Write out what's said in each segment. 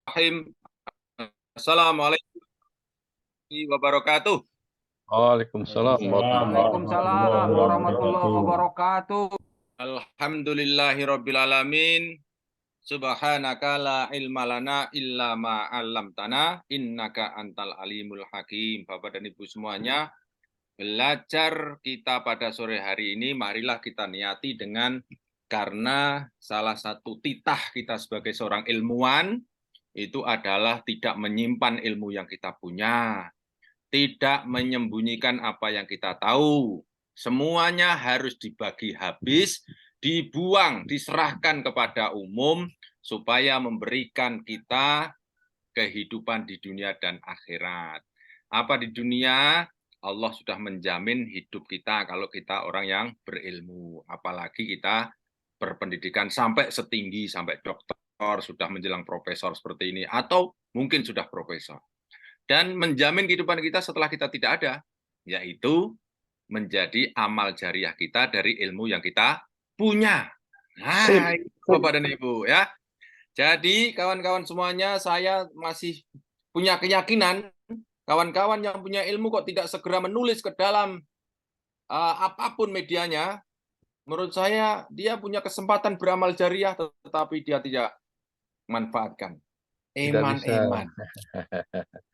Bismillahirrahmanirrahim. Assalamualaikum warahmatullahi wabarakatuh. Waalaikumsalam warahmatullahi Waalaikumsalam warahmatullahi wabarakatuh. wabarakatuh. Alhamdulillahirabbil alamin. Subhanaka la ilma lana illa ma 'allamtana innaka antal alimul hakim. Bapak dan Ibu semuanya, belajar kita pada sore hari ini marilah kita niati karena salah satu titah kita sebagai seorang ilmuwan itu adalah tidak menyimpan ilmu yang kita punya, tidak menyembunyikan apa yang kita tahu. Semuanya harus dibagi habis, dibuang, diserahkan kepada umum, supaya memberikan kita kehidupan di dunia dan akhirat. Apa di dunia? Allah sudah menjamin hidup kita kalau kita orang yang berilmu. Apalagi kita berpendidikan sampai setinggi, sampai dokter, sudah menjelang profesor seperti ini, atau mungkin sudah profesor. Dan menjamin kehidupan kita setelah kita tidak ada, yaitu menjadi amal jariah kita dari ilmu yang kita punya. Nah, itu Bapak dan Ibu ya. Jadi kawan-kawan semuanya, saya masih punya keyakinan kawan-kawan yang punya ilmu kok tidak segera menulis ke dalam apapun medianya. Menurut saya dia punya kesempatan beramal jariah, tetapi dia tidak manfaatkan. Tidak bisa. Eman.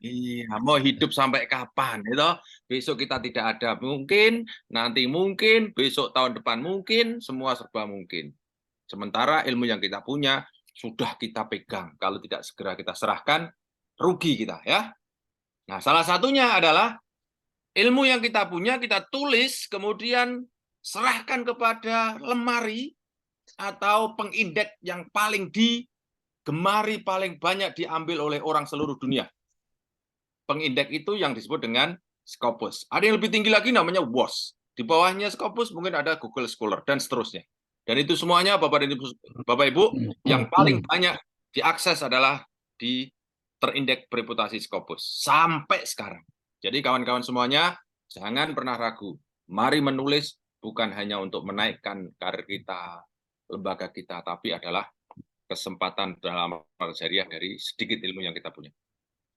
Iya, mau hidup sampai kapan? Itu besok kita tidak ada mungkin, nanti mungkin, besok tahun depan mungkin, semua serba mungkin. Sementara ilmu yang kita punya sudah kita pegang. Kalau tidak segera kita serahkan, rugi kita ya. Nah, salah satunya adalah ilmu yang kita punya kita tulis, kemudian serahkan kepada lemari atau pengindeks yang paling digemari, paling banyak diambil oleh orang seluruh dunia. Pengindeks itu yang disebut dengan Scopus. Ada yang lebih tinggi lagi namanya WOS. Di bawahnya Scopus mungkin ada Google Scholar dan seterusnya. Dan itu semuanya Bapak Ibu yang paling banyak diakses adalah di terindeks bereputasi Scopus sampai sekarang. Jadi kawan-kawan semuanya jangan pernah ragu. Mari menulis bukan hanya untuk menaikkan karir kita, lembaga kita, tapi adalah kesempatan dalam amal jariah dari sedikit ilmu yang kita punya.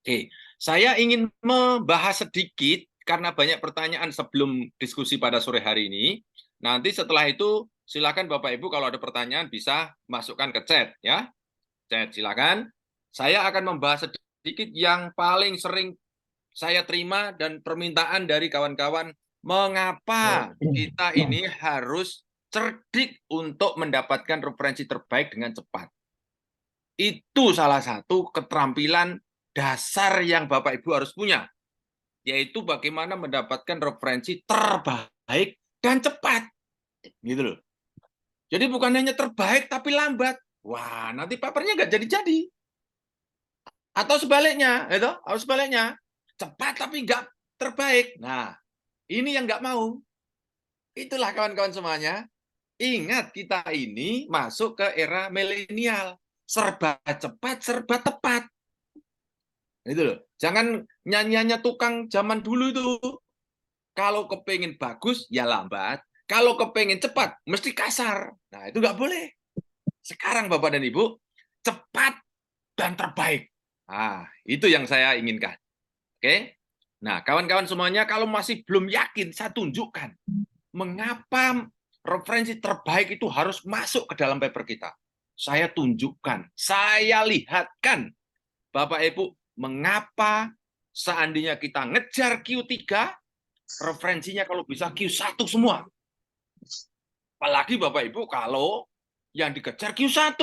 Oke, saya ingin membahas sedikit karena banyak pertanyaan sebelum diskusi pada sore hari ini. Nanti setelah itu silakan Bapak Ibu kalau ada pertanyaan bisa masukkan ke chat ya. Chat silakan. Saya akan membahas sedikit yang paling sering saya terima dan permintaan dari kawan-kawan, mengapa kita ini harus cerdik untuk mendapatkan referensi terbaik dengan cepat. Itu salah satu keterampilan dasar yang Bapak Ibu harus punya, yaitu bagaimana mendapatkan referensi terbaik dan cepat. Gitu loh. Jadi bukan hanya terbaik tapi lambat. Wah, nanti papernya nggak jadi-jadi. Atau sebaliknya, itu, atau sebaliknya, cepat tapi nggak terbaik. Nah, ini yang nggak mau. Itulah kawan-kawan semuanya. Ingat, kita ini masuk ke era milenial. Serba cepat, serba tepat. Itu loh. Jangan nyanyiannya tukang zaman dulu itu. Kalau kepengen bagus, ya lambat. Kalau kepengen cepat, mesti kasar. Nah, itu nggak boleh. Sekarang Bapak dan Ibu, cepat dan terbaik. Nah, itu yang saya inginkan. Oke? Nah, kawan-kawan semuanya, kalau masih belum yakin, saya tunjukkan. Mengapa referensi terbaik itu harus masuk ke dalam paper kita. Saya tunjukkan, saya lihatkan, Bapak Ibu, mengapa seandainya kita ngejar Q3, referensinya kalau bisa Q1 semua. Apalagi Bapak Ibu kalau yang dikejar Q1.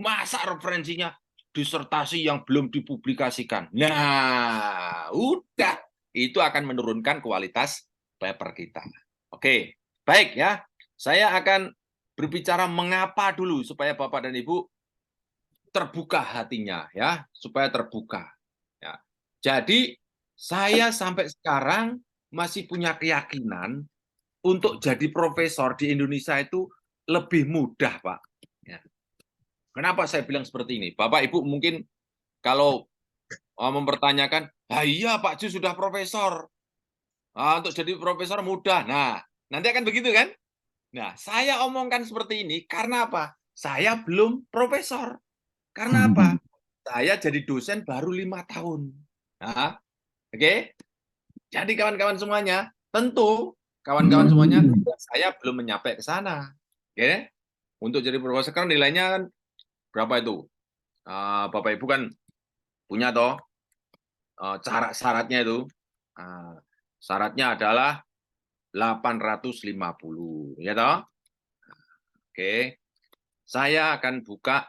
Masa referensinya disertasi yang belum dipublikasikan. Nah, udah. Itu akan menurunkan kualitas paper kita. Oke, baik ya. Saya akan berbicara mengapa dulu supaya Bapak dan Ibu terbuka hatinya ya, supaya terbuka. Ya. Jadi saya sampai sekarang masih punya keyakinan untuk jadi profesor di Indonesia itu lebih mudah, Pak. Ya. Kenapa saya bilang seperti ini? Bapak Ibu mungkin kalau mempertanyakan, ah iya Pak Ju sudah profesor, untuk jadi profesor mudah. Nah, nanti akan begitu kan? Nah, saya omongkan seperti ini karena apa? Saya belum profesor. Karena apa? Saya jadi dosen baru 5 tahun. Nah, oke. Jadi kawan-kawan semuanya, tentu kawan-kawan semuanya, saya belum menyampai ke sana. Oke. Untuk jadi profesor kan nilainya kan berapa itu? Bapak Ibu kan punya toh cara syaratnya itu. Syaratnya adalah 850, ya toh? Oke. Saya akan buka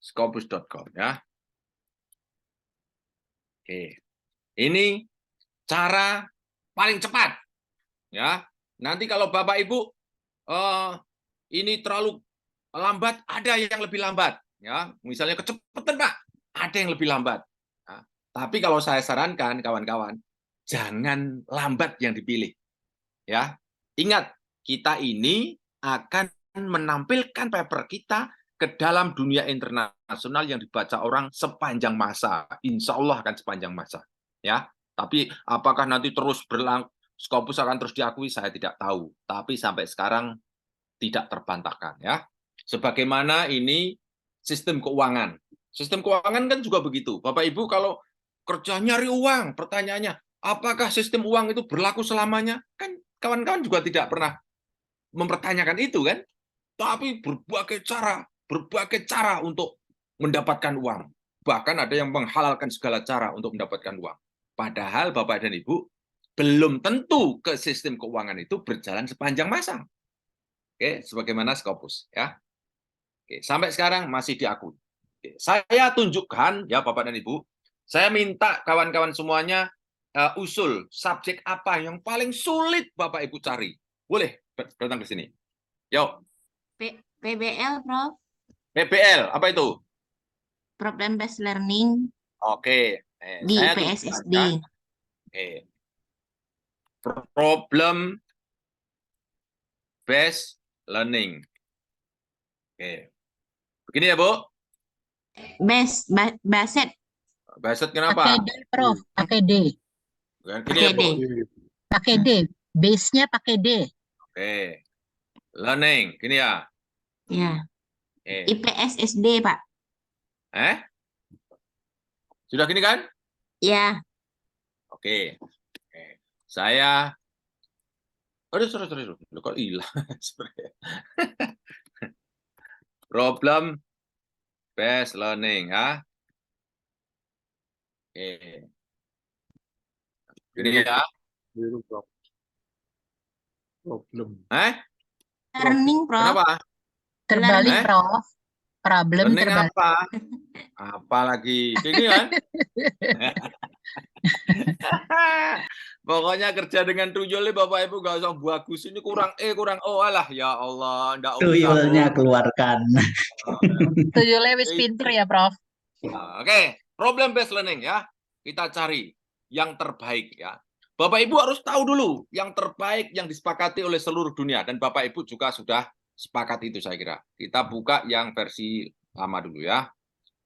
scopus.com ya. Oke. Ini cara paling cepat ya. Nanti kalau Bapak Ibu ini terlalu lambat, ada yang lebih lambat ya. Misalnya kecepatan Pak, ada yang lebih lambat. Nah, tapi kalau saya sarankan kawan-kawan, jangan lambat yang dipilih ya. Ingat, kita ini akan menampilkan paper kita ke dalam dunia internasional yang dibaca orang sepanjang masa. Insya Allah akan sepanjang masa. Ya, tapi apakah nanti terus Scopus akan terus diakui, saya tidak tahu. Tapi sampai sekarang tidak terbantahkan. Ya, sebagaimana ini sistem keuangan. Sistem keuangan kan juga begitu. Bapak Ibu kalau kerja nyari uang, pertanyaannya, apakah sistem uang itu berlaku selamanya? Kan kawan-kawan juga tidak pernah mempertanyakan itu kan? Tapi berbagai cara untuk mendapatkan uang. Bahkan ada yang menghalalkan segala cara untuk mendapatkan uang. Padahal Bapak dan Ibu, belum tentu ke sistem keuangan itu berjalan sepanjang masa. Oke, sebagaimana Scopus ya. Oke, sampai sekarang masih diakui. Oke, saya tunjukkan ya Bapak dan Ibu, saya minta kawan-kawan semuanya usul subjek apa yang paling sulit Bapak Ibu cari. Boleh datang ke sini. Yuk. PBL, Prof. PBL, apa itu? Problem Based Learning. Oke. Di Saya PSSD. Oke. Problem Based Learning. Oke. Begini ya, Bu. Baset. Baset kenapa? Pakai D, Prof. Pakai D. Gini ya, Bu. Pakai D. Base-nya pakai D. Oke. Learning, gini ya. Ya. IPSSD, Pak. Sudah gini kan? Ya. Oke. Saya sorry. Kok hilang? Problem based learning, ya. Oke. Gini ya. Problem. Learning, Prof. Kenapa? Terbalik, Prof. Problem Learning terbalik. apa lagi? Gini kan? Pokoknya kerja dengan tuyul Bapak Ibu gak usah bagus, ini kurang kurang alah ya Allah, ndak usah. Tuyulnya keluarkan. Tuyulnya wis pinter ya, Prof. Oke, problem based learning ya. Kita cari yang terbaik ya. Bapak Ibu harus tahu dulu yang terbaik yang disepakati oleh seluruh dunia, dan Bapak Ibu juga sudah sepakat itu saya kira. Kita buka yang versi lama dulu ya.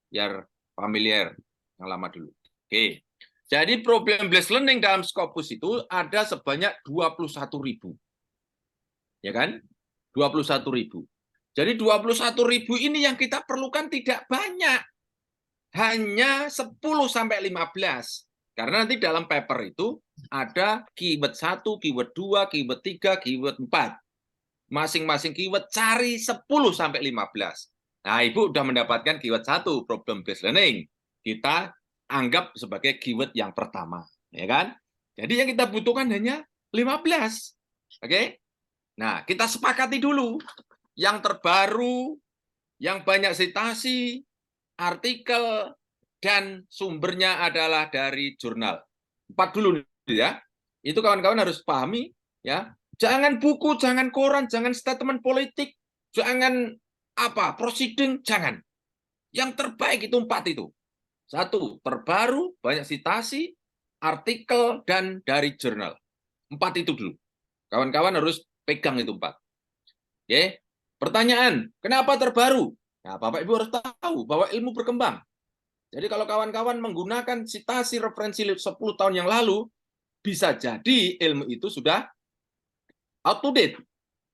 Biar familiar yang lama dulu. Oke. Jadi problem based learning dalam Scopus itu ada sebanyak 21.000. Ya kan? 21.000. Jadi 21.000 ini yang kita perlukan tidak banyak. Hanya 10 sampai 15. Karena nanti dalam paper itu ada keyword 1, keyword 2, keyword 3, keyword 4. Masing-masing keyword cari 10 sampai 15. Nah, Ibu sudah mendapatkan keyword 1, problem based learning. Kita anggap sebagai keyword yang pertama, ya kan? Jadi yang kita butuhkan hanya 15. Oke? Nah, kita sepakati dulu yang terbaru, yang banyak citasi, artikel, dan sumbernya adalah dari jurnal. 4 dulu ya. Itu kawan-kawan harus pahami ya. Jangan buku, jangan koran, jangan statement politik, jangan proceeding, jangan. Yang terbaik itu 4 itu. 1, terbaru, banyak citasi, artikel, dan dari jurnal. 4 itu dulu. Kawan-kawan harus pegang itu 4. Oke. Pertanyaan, kenapa terbaru? Nah, Bapak Ibu harus tahu bahwa ilmu berkembang. Jadi kalau kawan-kawan menggunakan citasi referensi 10 tahun yang lalu, bisa jadi ilmu itu sudah out to date.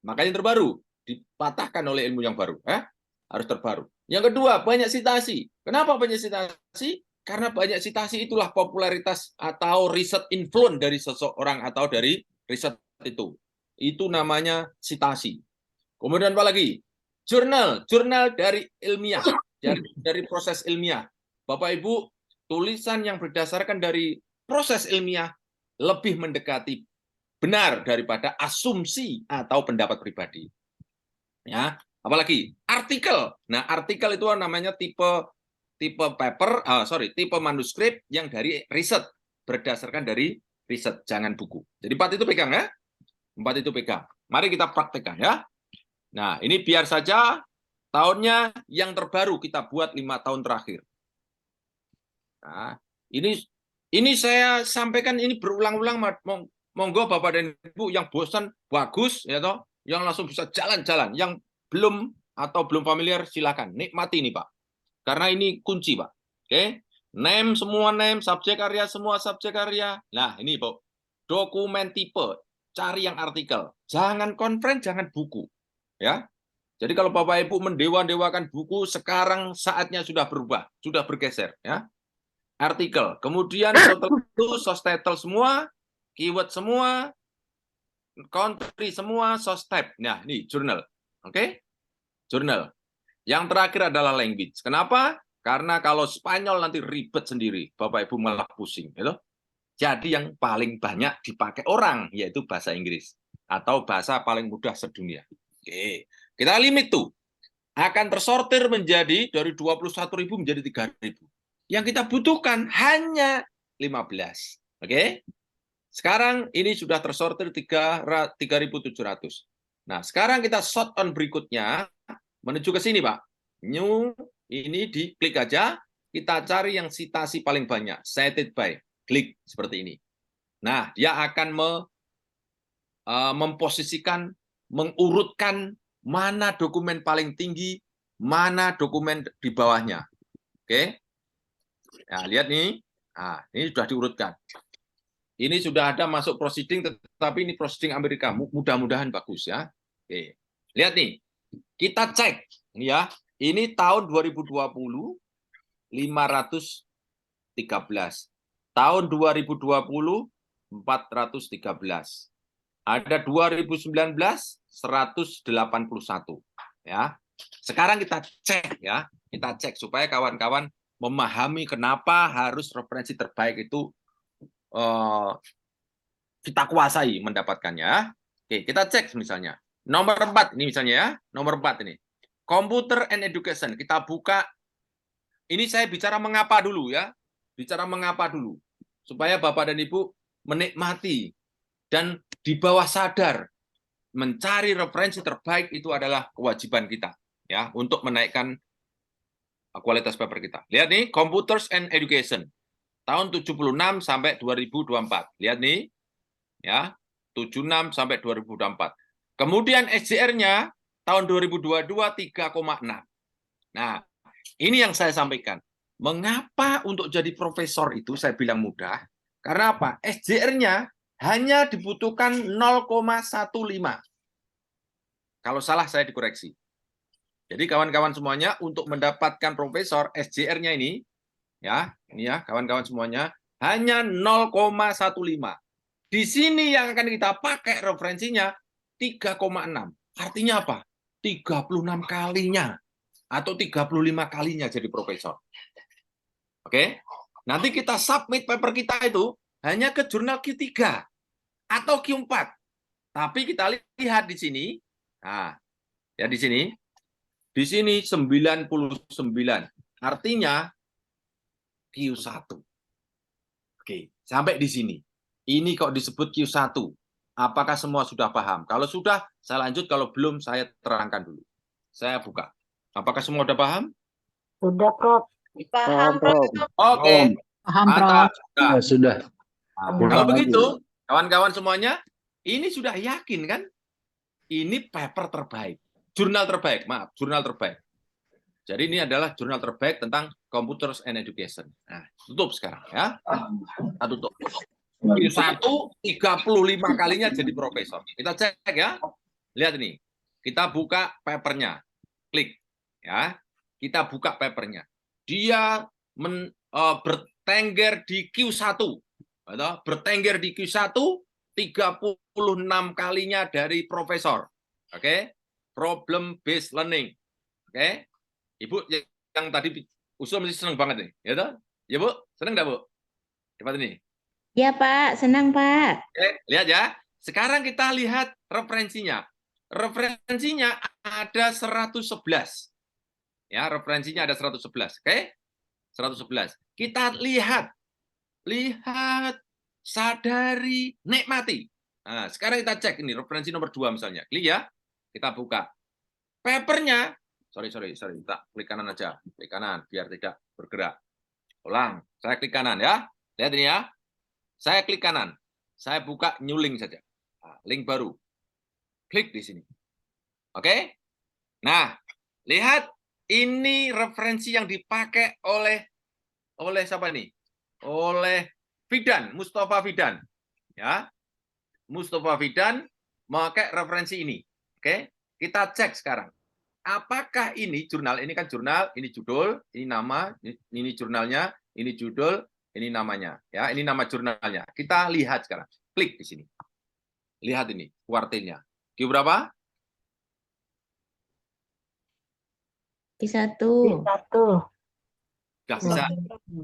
Makanya terbaru, dipatahkan oleh ilmu yang baru. harus terbaru. Yang kedua, banyak sitasi. Kenapa banyak sitasi? Karena banyak sitasi itulah popularitas atau riset influence dari seseorang atau dari riset itu. Itu namanya sitasi. Kemudian apa lagi? Jurnal dari ilmiah, dari proses ilmiah. Bapak Ibu, tulisan yang berdasarkan dari proses ilmiah lebih mendekati benar daripada asumsi atau pendapat pribadi. Ya, apalagi artikel. Nah, artikel itu namanya tipe tipe manuskrip yang dari riset, berdasarkan dari riset, jangan buku. Jadi 4 itu pegang ya. 4 itu pegang. Mari kita praktekkan ya. Nah, ini biar saja tahunnya yang terbaru kita buat 5 tahun terakhir. Nah, ini saya sampaikan ini berulang-ulang, monggo Bapak dan Ibu yang bosan bagus ya toh, yang langsung bisa jalan-jalan, yang belum atau belum familiar silakan nikmati ini Pak. Karena ini kunci Pak. Oke. Name semua name, subjek karya semua subjek karya. Nah, ini Pak. Dokumen tipe, cari yang artikel. Jangan konferensi, jangan buku. Ya. Jadi kalau Bapak Ibu mendewa-dewakan buku, sekarang saatnya sudah berubah, sudah bergeser ya. Artikel. Kemudian setelah itu source title semua, keyword semua, country semua, source type. Nah, ini jurnal. Oke? Jurnal. Yang terakhir adalah language. Kenapa? Karena kalau Spanyol nanti ribet sendiri, Bapak Ibu malah pusing, gitu. Jadi yang paling banyak dipakai orang yaitu bahasa Inggris atau bahasa paling mudah sedunia. Oke. Kita limit tuh. Akan tersortir menjadi dari 21.000 menjadi 3.000. Yang kita butuhkan hanya 15. Oke? Sekarang ini sudah tersortir 3.700. Nah, sekarang kita short on berikutnya menuju ke sini, Pak. New, ini diklik aja, kita cari yang sitasi paling banyak, cited by, klik seperti ini. Nah, dia akan memposisikan, mengurutkan mana dokumen paling tinggi, mana dokumen di bawahnya. Oke. Nah, lihat nih. Nah, ini sudah diurutkan. Ini sudah ada masuk proceeding, tetapi ini proceeding Amerika. Mudah-mudahan bagus ya. Oke. Lihat nih. Kita cek ya. Ini tahun 2020 513. Tahun 2020 413. Ada 2019 181 ya. Sekarang kita cek ya. Kita cek supaya kawan-kawan memahami kenapa harus referensi terbaik itu kita kuasai mendapatkannya. Oke, kita cek misalnya. Nomor 4 ini misalnya ya. Nomor 4 ini. Computer and Education. Kita buka. Ini saya bicara mengapa dulu ya. Bicara mengapa dulu. Supaya Bapak dan Ibu menikmati dan di bawah sadar mencari referensi terbaik itu adalah kewajiban kita ya untuk menaikkan kualitas paper kita. Lihat nih, Computers and Education. Tahun 76 sampai 2024. Lihat nih. Ya, 76 sampai 2024. Kemudian SJR-nya tahun 2022 3,6. Nah, ini yang saya sampaikan. Mengapa untuk jadi profesor itu saya bilang mudah? Karena apa? SJR-nya hanya dibutuhkan 0,15. Kalau salah saya dikoreksi. Jadi kawan-kawan semuanya untuk mendapatkan profesor SJR-nya ini ya kawan-kawan semuanya hanya 0,15. Di sini yang akan kita pakai referensinya 3,6. Artinya apa? 36 kalinya atau 35 kalinya jadi profesor. Oke? Nanti kita submit paper kita itu hanya ke jurnal Q3 atau Q4. Tapi kita lihat di sini. Nah, ya di sini. Di sini 99. Artinya Q1. Oke, sampai di sini. Ini kok disebut Q1. Apakah semua sudah paham? Kalau sudah, saya lanjut. Kalau belum, saya terangkan dulu. Saya buka. Apakah semua sudah paham? Sudah, Prof. Paham, Prof. Oke. Paham, Mantap. Prof. Sudah. Nah, kalau begitu, kawan-kawan semuanya, ini sudah yakin kan? Ini paper terbaik. Jurnal terbaik, maaf, jurnal terbaik. Jadi ini adalah jurnal terbaik tentang Computers and Education. Nah, tutup sekarang ya. Kita tutup. Q1 35 kalinya jadi profesor. Kita cek ya. Lihat ini. Kita buka papernya. Klik Ya, kita buka papernya. Dia bertengger di Q1. Atau bertengger di Q1 36 kalinya dari profesor. Oke? Problem based learning. Oke? Ibu yang tadi usul mesti senang banget nih, ya toh? Ya, Bu? Senang enggak, Bu? Cepat ini. Ya, Pak. Senang, Pak. Oke, lihat ya. Sekarang kita lihat referensinya. Referensinya ada 111. Ya, referensinya ada 111. Oke? 111. Kita lihat, sadari, nikmati. Nah, sekarang kita cek ini referensi nomor 2 misalnya. Klik ya. Kita buka. Papernya, sorry, kita klik kanan aja. Klik kanan biar tidak bergerak. Ulang, saya klik kanan ya. Lihat ini ya. Saya klik kanan. Saya buka new link saja. Nah, link baru. Klik di sini. Oke? Nah, lihat ini referensi yang dipakai oleh siapa nih? Oleh Fidan, Mustafa Fidan. Ya. Mustafa Fidan memakai referensi ini. Oke? Kita cek sekarang. Apakah ini jurnal, ini kan jurnal, ini judul, ini nama, ini jurnalnya, ini judul, ini namanya. Ya, ini nama jurnalnya. Kita lihat sekarang. Klik di sini. Lihat ini kuartilnya. Q berapa? Q1. Nggak bisa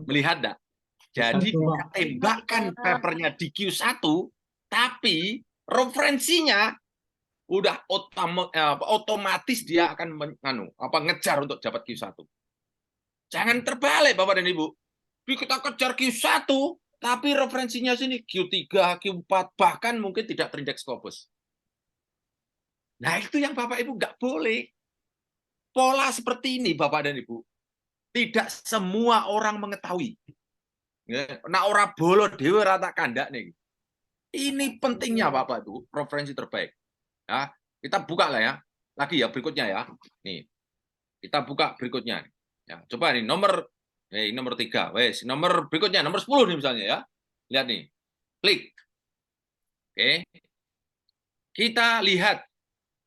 melihat enggak? Jadi kita tembakkan papernya di Q1, tapi referensinya udah otomatis dia akan ngejar untuk dapat Q1. Jangan terbalik Bapak dan Ibu. Kita kejar Q1, tapi referensinya sini Q3, Q4, bahkan mungkin tidak terindeks Scopus. Nah, itu yang Bapak Ibu nggak boleh. Pola seperti ini Bapak dan Ibu, tidak semua orang mengetahui. Nah, orang bolo dewe rata kandak nih. Ini pentingnya Bapak Ibu, referensi terbaik. Ya, kita buka lah ya. Lagi ya berikutnya ya. Nih. Kita buka berikutnya. Ya, coba nih nomor 3. Wes, nomor berikutnya nomor 10 nih misalnya ya. Lihat nih. Klik. Oke. Kita lihat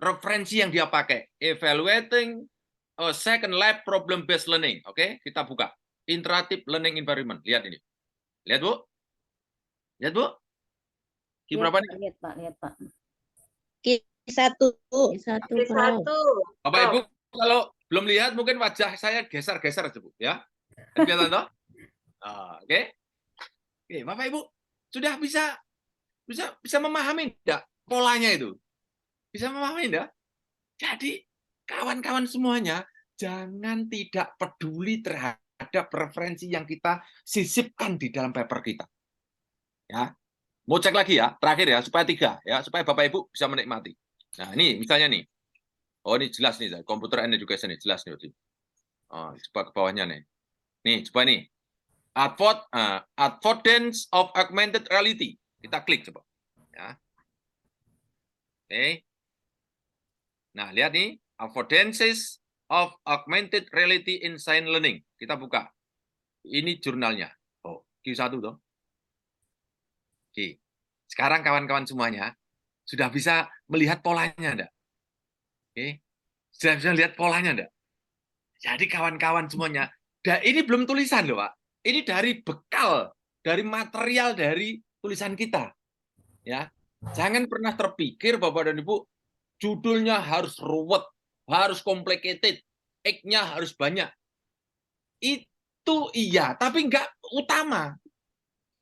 referensi yang dia pakai. Evaluating a second lab problem based learning. Oke, kita buka. Interactive learning environment. Lihat ini. Lihat, Bu. Lihat, Bu. Q berapa nih? Lihat, Pak. Q1. Bapak Ibu, kalau belum lihat mungkin wajah saya geser-geser aja, Bu, ya. Kelihatan toh? Oke. Oke, Bapak Ibu sudah bisa memahami enggak polanya itu? Bisa memahami enggak? Jadi kawan-kawan semuanya jangan tidak peduli terhadap referensi yang kita sisipkan di dalam paper kita. Ya. Mau cek lagi ya, terakhir ya, supaya 3 ya, supaya Bapak Ibu bisa menikmati. Nah, ini misalnya nih. Oh, ini jelas nih, Computer and Education nih, jelas nih. Oh, coba ke bawahnya nih. Nih, coba nih. Affordance of augmented reality. Kita klik coba. Ya. Oke. Nah, lihat nih, affordances of augmented reality in science learning. Kita buka. Ini jurnalnya. Oh, Q1 toh. Oke. Sekarang kawan-kawan semuanya sudah bisa melihat polanya enggak? Oke. Sudah bisa lihat polanya enggak? Jadi kawan-kawan semuanya, ini belum tulisan loh, Pak. Ini dari bekal, dari material dari tulisan kita. Ya. Jangan pernah terpikir Bapak dan Ibu, judulnya harus ruwet, harus complicated, X-nya harus banyak. Itu iya, tapi enggak utama.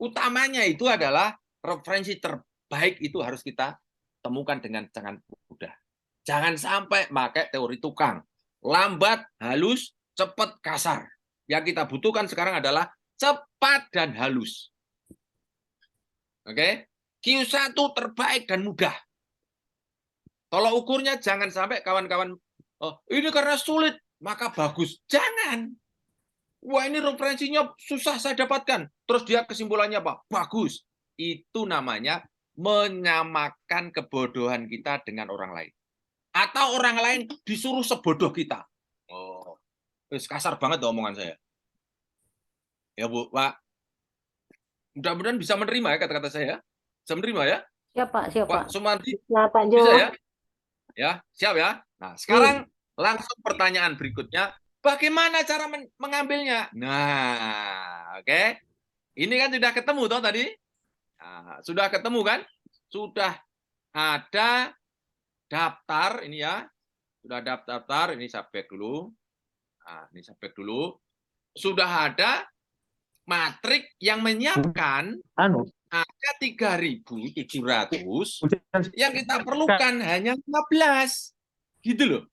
Utamanya itu adalah referensi terbaik itu harus kita temukan dengan sangat mudah. Jangan sampai pakai teori tukang. Lambat, halus, cepat, kasar. Yang kita butuhkan sekarang adalah cepat dan halus. Oke? Q1 terbaik dan mudah. Tolak ukurnya jangan sampai kawan-kawan, oh, ini karena sulit, maka bagus. Jangan. Wah, ini referensinya susah saya dapatkan. Terus dia kesimpulannya apa? Bagus. Itu namanya menyamakan kebodohan kita dengan orang lain. Atau orang lain disuruh sebodoh kita. Oh, kasar banget omongan saya. Ya, Bu, Pak. Mudah-mudahan bisa menerima ya kata-kata saya. Bisa menerima ya? Siap, Pak. Pak Sumardi. Siap, Pak Jo. Bisa ya? Ya, siap ya. Nah, sekarang Langsung pertanyaan berikutnya, bagaimana cara mengambilnya? Nah, oke. Ini kan sudah ketemu toh tadi? Nah, sudah ketemu kan? Sudah ada daftar ini ya. Sudah daftar, ini saya back dulu. Nah, ini saya back dulu. Sudah ada matrik yang menyiapkan ada 3.700, yang kita perlukan hanya 15. Gitu loh.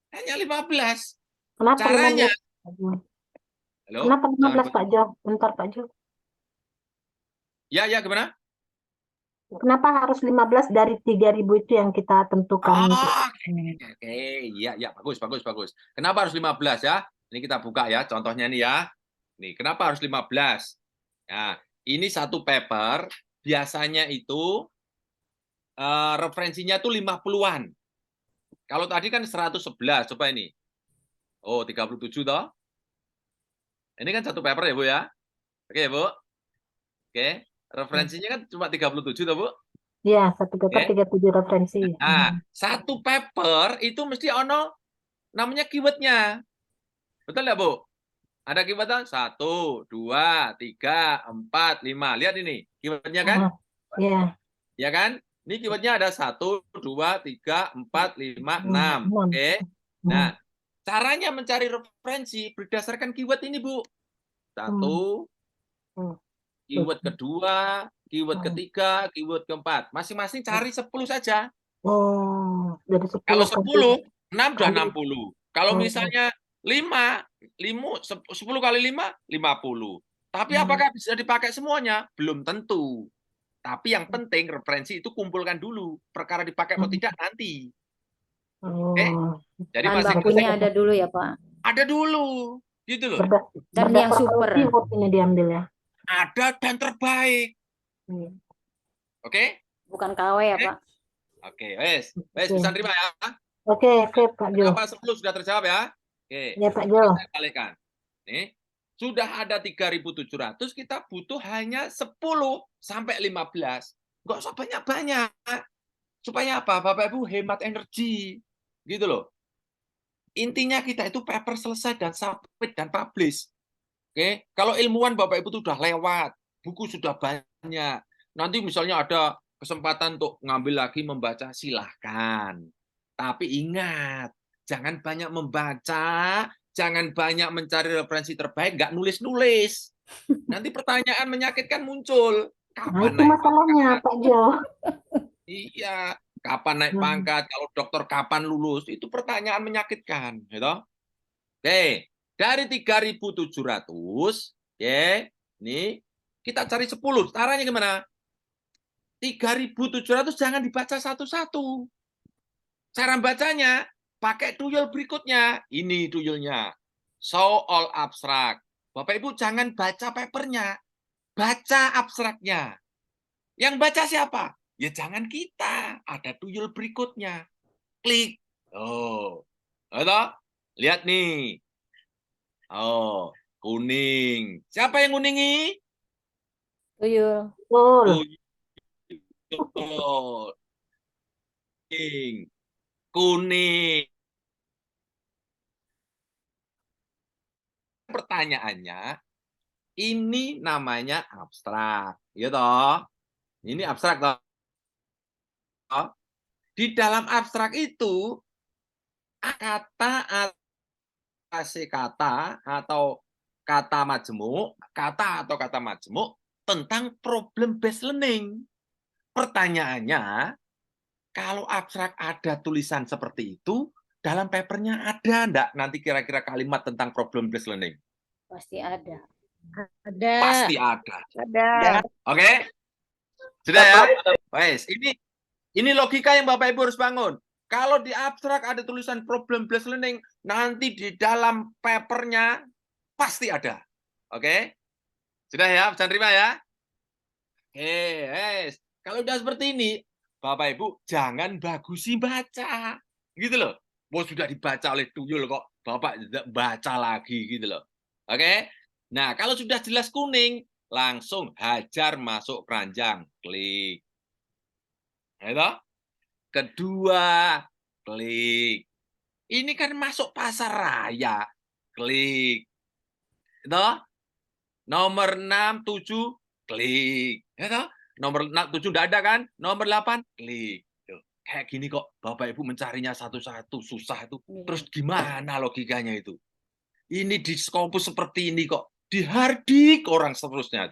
Hanya 15. Kenapa Caranya. 15? Halo? Kenapa 15 Pak Jo? Bentar Pak Jo. Ya, gimana? Kenapa harus 15 dari 3.000 itu yang kita tentukan? Oke. Ya, bagus. Kenapa harus 15 ya? Ini kita buka ya, contohnya nih ya. Nih, kenapa harus 15? Nah, ini satu paper, biasanya itu referensinya tuh 50-an. Kalau tadi kan 111, coba ini. Oh, 37 toh. Ini kan satu paper ya, Bu ya. Oke, Bu. Oke, referensinya kan cuma 37 toh, Bu. Iya, satu paper 37 referensi. Nah, satu paper itu mesti ono namanya keywordnya. Betul nggak, Bu? Ada keywordnya 1, 2, 3, 4, 5. Lihat ini keywordnya kan? Iya. Ya kan? Ini keywordnya ada 1, 2, 3, 4, 5, 6. Oke. Nah, caranya mencari referensi berdasarkan keyword ini, Bu. 1, keyword kedua, keyword ketiga, keyword keempat. Masing-masing cari 10 saja. Oh, dari 10. Kalau 10, 6 sudah 60. Kalau misalnya 10 kali 5, 50. Tapi apakah bisa dipakai semuanya? Belum tentu. Tapi yang penting referensi itu kumpulkan dulu. Perkara dipakai atau tidak nanti. Oke? Jadi bakunya ada dulu ya, Pak. Ada dulu. Gitu loh. Dan yang super. Ini diambil ya. Ada dan terbaik. Oke? Bukan KW ya, Pak. Oke, wes bisa terima ya. Oke, Pak Jo. Kenapa 10 sudah terjawab ya? Oke. Ya, Pak Jo. Saya balikkan. Nih, sudah ada 3.700, kita butuh hanya 10 sampai 15. Nggak usah banyak-banyak. Supaya apa? Bapak Ibu hemat energi. Gitu loh. Intinya kita itu paper selesai dan submit dan publish. Oke, kalau ilmuwan Bapak Ibu itu sudah lewat, buku sudah banyak. Nanti misalnya ada kesempatan untuk ngambil lagi membaca, silahkan. Tapi ingat, jangan banyak membaca, jangan banyak mencari referensi terbaik, nggak nulis-nulis. Nanti pertanyaan menyakitkan muncul. Kapan itu masalahnya, Pak Jo. Iya, kapan naik pangkat, kalau dokter kapan lulus, itu pertanyaan menyakitkan. Gitu? Oke, dari 3.700, ya, ini kita cari 10. Caranya gimana? 3.700 jangan dibaca satu-satu. Cara bacanya, pakai tuyul berikutnya. Ini tuyulnya. Show all abstract. Bapak Ibu jangan baca papernya. Baca abstraknya. Yang baca siapa? Ya jangan kita. Ada tuyul berikutnya. Klik. Oh. Lihat nih. Oh, kuning. Siapa yang kuningi? Tuyul. Kuning. Pertanyaannya, ini namanya abstrak, ya toh? Ini abstrak toh? Di dalam abstrak itu kata atau kata majemuk tentang problem based learning. Pertanyaannya, kalau abstrak ada tulisan seperti itu, dalam papernya ada enggak nanti kira-kira kalimat tentang problem based learning? Pasti ada. Ada. Pasti ada. Ada. Oke? Sudah ya? Wes, ini logika yang Bapak Ibu harus bangun. Kalau di abstrak ada tulisan problem based learning, nanti di dalam papernya pasti ada. Oke? Sudah ya? Bisa terima ya? Oke, wes. Kalau udah seperti ini, Bapak Ibu jangan bagusi baca. Gitu loh. Sudah dibaca oleh tuyul kok Bapak baca lagi gitu loh. Oke? Nah, kalau sudah jelas kuning, langsung hajar masuk keranjang. Klik. Itu. Kedua, klik. Ini kan masuk pasar raya. Klik. Toh? Nomor 6, 7, klik. Ya toh? Nomor 7 enggak ada kan? Nomor 8, klik. Tuh. Kayak gini kok Bapak Ibu mencarinya satu-satu susah itu. Terus gimana logikanya itu? Ini di Scopus seperti ini kok. Dihardik orang seterusnya.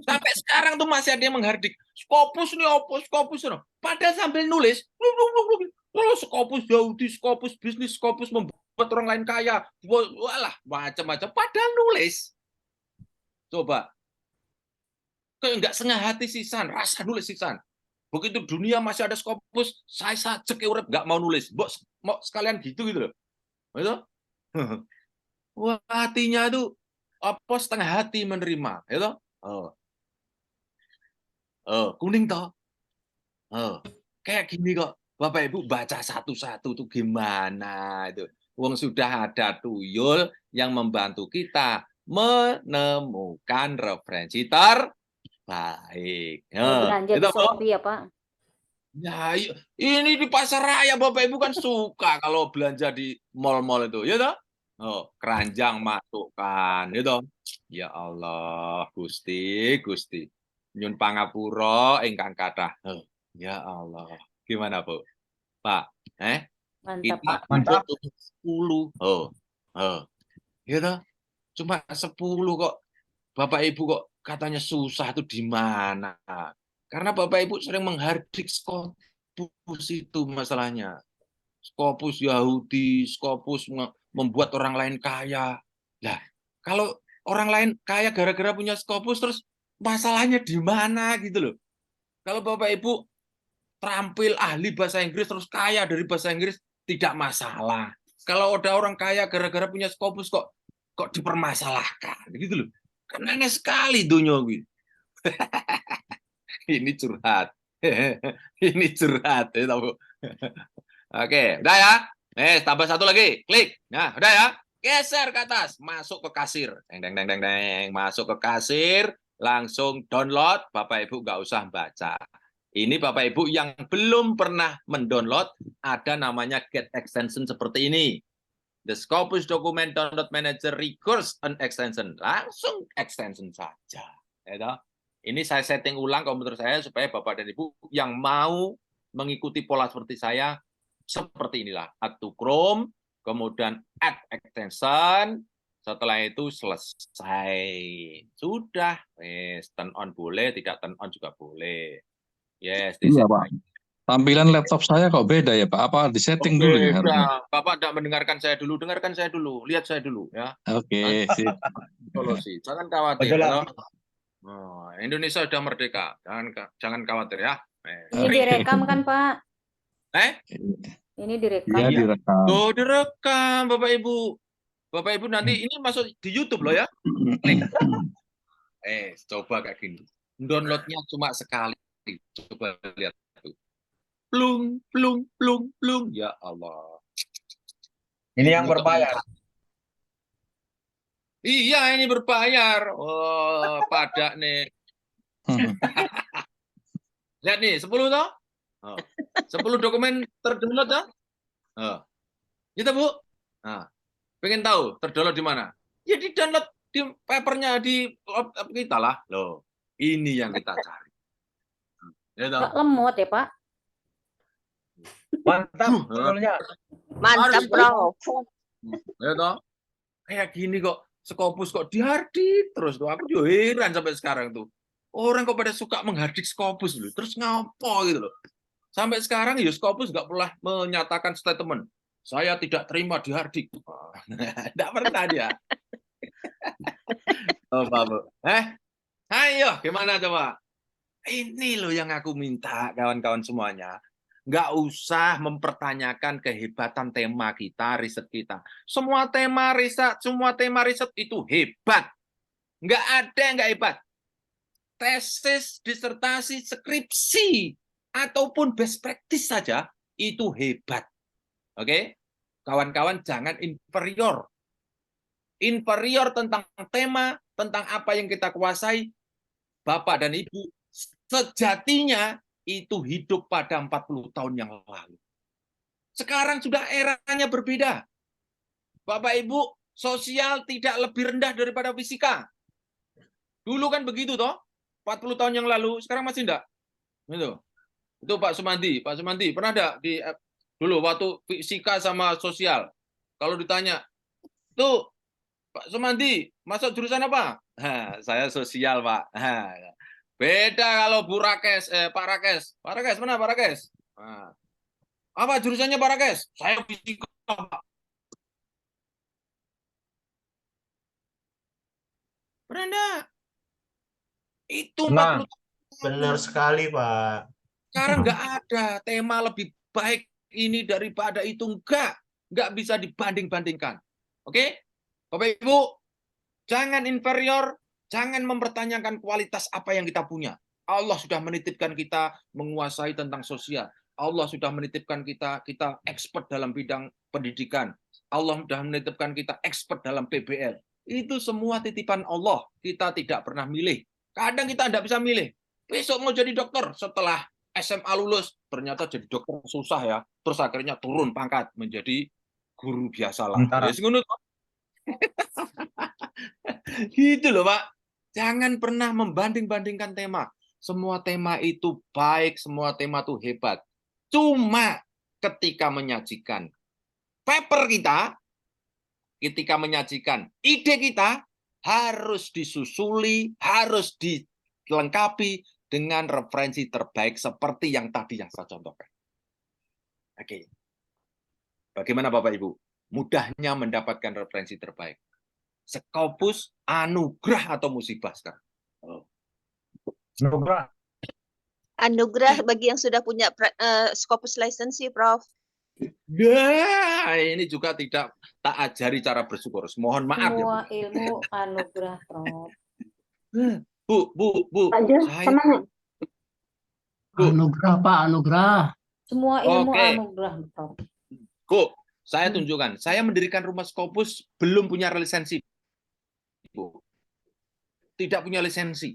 Sampai sekarang tuh masih ada yang menghardik. Scopus nih opo, Scopus no. Padahal sambil nulis, Scopus Yahudi, Scopus bisnis, Scopus membuat orang lain kaya. Walah, macam-macam. Padahal nulis. Coba. Kayak nggak setengah hati sisan, rasa nulis sisan. Begitu dunia masih ada Scopus, saya sajek urip nggak mau nulis. Mau sekalian gitu loh. Gitu? Wah, hatinya tuh apa setengah hati menerima, gitu? Kuning toh. Kayak gini kok. Bapak Ibu baca satu-satu tuh gimana itu. Wong sudah ada tuyul yang membantu kita menemukan referensi terbaik. Belanja di Shopee ya, Pak. Ya, ini di pasar raya Bapak Ibu kan suka kalau belanja di mal-mal itu, ya toh? Keranjang masukkan, gitu. Ya Allah, Gusti. Nyun pangapura ingkang kathah. Ya Allah. Gimana, Bu? Pak, Mantap, kita Pak. untuk 10. Ya toh? Cuma 10 kok. Bapak Ibu kok katanya susah itu di mana? Karena Bapak Ibu sering menghardik Scopus itu masalahnya. Scopus Yahudi, Scopus membuat orang lain kaya. Nah, kalau orang lain kaya gara-gara punya Scopus, terus masalahnya di mana gitu loh. Kalau Bapak Ibu terampil ahli bahasa Inggris, terus kaya dari bahasa Inggris, tidak masalah. Kalau ada orang kaya gara-gara punya Scopus, kok dipermasalahkan gitu loh. Kan aneh sekali dunia gitu. Ini curhat. Ini curhat. Ya, tahu. Oke, udah ya. Tambah satu lagi. Klik. Nah, udah ya. Geser ke atas. Masuk ke kasir. Deng. Masuk ke kasir. Langsung download. Bapak Ibu nggak usah baca. Ini Bapak Ibu yang belum pernah mendownload, ada namanya Get Extension seperti ini. The Scopus Document Download Manager requires an extension. Langsung extension saja. Ya, ini saya setting ulang komputer saya supaya Bapak dan Ibu yang mau mengikuti pola seperti saya, seperti inilah. Add to Chrome, kemudian add extension, setelah itu selesai. Sudah. Turn on boleh, tidak turn on juga boleh. Yes, Iya, Pak. Tampilan laptop saya kok beda ya, Pak? Apa di setting dulu ya harusnya? Bapak tidak mendengarkan saya dulu, dengarkan saya dulu, lihat saya dulu ya. Oke, sip. Solusi, jangan khawatir. Indonesia sudah merdeka, jangan khawatir ya. Ini direkam kan, Pak? Ini direkam. Iya, direkam. Tuh direkam, Bapak Ibu. Bapak Ibu nanti ini masuk di YouTube loh ya. Coba kayak gini. Downloadnya cuma sekali. Coba lihat tuh. Plung. Ya Allah. Ini yang berbayar. Iya, ini berbayar. Oh, pada nih. Lihat nih, 10 toh? 10 dokumen terdownload toh? Gitu, Bu. Nah, pengen tahu terdownload di mana? Ya di download di papernya di kita lah. Loh, ini yang kita cari. Ya, Pak, lemot ya, Pak? Mantap, betulnya. Mantap, Prof. Ya toh? Kayak gini kok, Scopus kok dihardik terus tuh. Aku juga heran sampai sekarang tuh. Orang kok pada suka menghardik Scopus loh. Terus ngapo gitu loh. Sampai sekarang ya Scopus nggak pernah menyatakan statement. Saya tidak terima dihardik. Nggak pernah dia. Oh, Bapak. Ayo, gimana coba? Ini loh yang aku minta kawan-kawan semuanya. Nggak usah mempertanyakan kehebatan tema kita, riset kita. Semua tema riset itu hebat. Nggak ada yang nggak hebat. Tesis, disertasi, skripsi, ataupun best practice saja, itu hebat. Oke? Kawan-kawan jangan inferior. Inferior tentang tema, tentang apa yang kita kuasai, Bapak dan Ibu, sejatinya itu hidup pada 40 tahun yang lalu. Sekarang sudah eranya berbeda. Bapak Ibu, sosial tidak lebih rendah daripada fisika. Dulu kan begitu toh, 40 tahun yang lalu, sekarang masih enggak. Gitu. Itu Pak Sumandi pernah enggak di dulu waktu fisika sama sosial? Kalau ditanya, tuh Pak Sumandi masuk jurusan apa? Saya sosial, Pak. Beda kalau Bu Rakes, Pak Rakes. Pak Rakes, mana Pak Rakes? Apa jurusannya Pak Rakes? Saya fisika, Pak. Pernah enggak? Itu 40 tahun. Benar sekali, Pak. Sekarang nggak ada tema lebih baik ini daripada itu. Nggak bisa dibanding-bandingkan. Oke? Bapak Ibu, jangan inferior, jangan mempertanyakan kualitas apa yang kita punya. Allah sudah menitipkan kita menguasai tentang sosial. Allah sudah menitipkan kita expert dalam bidang pendidikan. Allah sudah menitipkan kita expert dalam PBL. Itu semua titipan Allah. Kita tidak pernah milih. Kadang kita tidak bisa milih. Besok mau jadi dokter, setelah SMA lulus, ternyata jadi dokter susah ya. Terus akhirnya turun pangkat menjadi guru biasa lah. Gitu loh, Pak. Jangan pernah membanding-bandingkan tema. Semua tema itu baik, semua tema itu hebat. Cuma ketika menyajikan paper kita, ketika menyajikan ide kita, harus disusuli, harus dilengkapi dengan referensi terbaik seperti yang tadi yang saya contohkan. Oke. Bagaimana Bapak Ibu? Mudahnya mendapatkan referensi terbaik. Scopus, anugerah atau musibah sekarang? Anugerah. Anugerah bagi yang sudah punya Scopus lisensi, Prof. Nah, ini juga tidak tak ajari cara bersyukur. Mohon maaf ya. Semua ilmu anugerah, Prof. Bu, Lanjut, saya tenang. Anugerah, Pak, anugerah. Semua ilmu Oke. anugerah, Prof. Bu, saya tunjukkan. Saya mendirikan rumah Scopus belum punya lisensi. Bu. Tidak punya lisensi.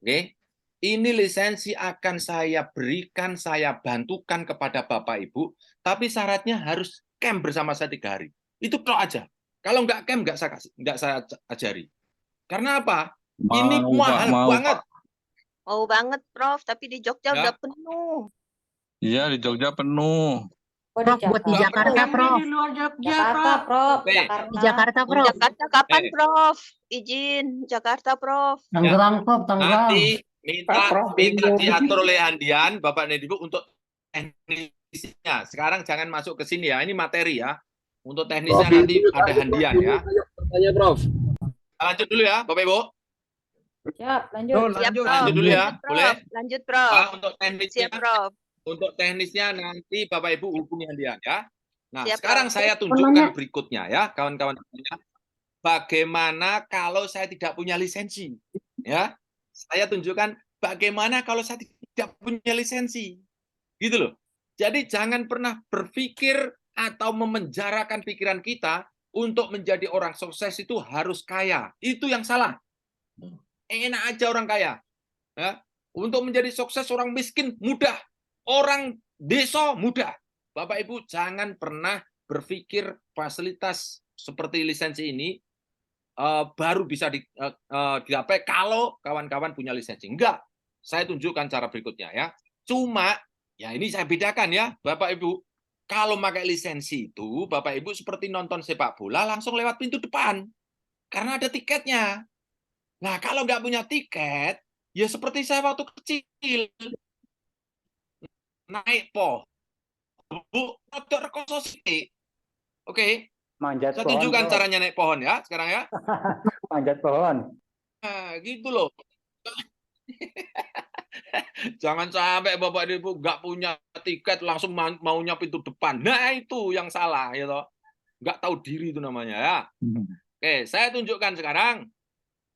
Oke. Ini lisensi akan saya berikan, saya bantukan kepada Bapak Ibu, tapi syaratnya harus camp bersama saya 3 hari. Itu tok aja. Kalau nggak camp, nggak saya ajari. Karena apa? Ini mahal banget. Mau banget, Prof. Tapi di Jogja Ya. udah penuh. Iya, di Jogja penuh. Oh, Prof, buat di Jakarta, Prof. Di luar Jogja, Jakarta, Prof. Oke. Di Jakarta, Prof. Jakarta kapan, Eh. Prof? Izin, Jakarta, Prof. Tangerang, Prof, Tangerang. Nanti minta diatur oleh Handian, Bapak Nedibu untuk teknisnya. Sekarang jangan masuk ke sini ya. Ini materi ya. Untuk teknisnya nanti ada Handian ya. Tanya, Prof. Lanjut dulu ya, Bapak Ibu. Siap, lanjut. Siap, Prof. Lanjut dulu ya, Lanjut, boleh? Prof. Lanjut, Prof. Untuk teknisnya, Siap, Prof. untuk teknisnya nanti Bapak Ibu hubungi Handian ya. Nah, Siap, sekarang Prof. saya tunjukkan berikutnya ya, kawan-kawan. Bagaimana kalau saya tidak punya lisensi? Ya, saya tunjukkan bagaimana kalau saya tidak punya lisensi. Gitu loh. Jadi jangan pernah berpikir atau memenjarakan pikiran kita untuk menjadi orang sukses itu harus kaya. Itu yang salah. Enak aja orang kaya. Ya. Untuk menjadi sukses orang miskin mudah. Orang desa mudah. Bapak Ibu jangan pernah berpikir fasilitas seperti lisensi ini baru bisa digapai kalau kawan-kawan punya lisensi. Enggak. Saya tunjukkan cara berikutnya ya. Cuma ya ini saya bedakan ya, Bapak Ibu. Kalau pakai lisensi itu, Bapak Ibu seperti nonton sepak bola langsung lewat pintu depan. Karena ada tiketnya. Nah, kalau nggak punya tiket, ya seperti saya waktu kecil. Naik pohon. Rodok rekoso sithik. Oke. Manjat Saya pohon, tunjukkan Prof. caranya naik pohon ya, sekarang ya. Manjat pohon. Nah, gitu loh. Jangan sampai Bapak Ibu nggak punya tiket langsung maunya pintu depan. Nah, itu yang salah ya toh. Nggak tahu diri itu namanya ya. Oke, saya tunjukkan sekarang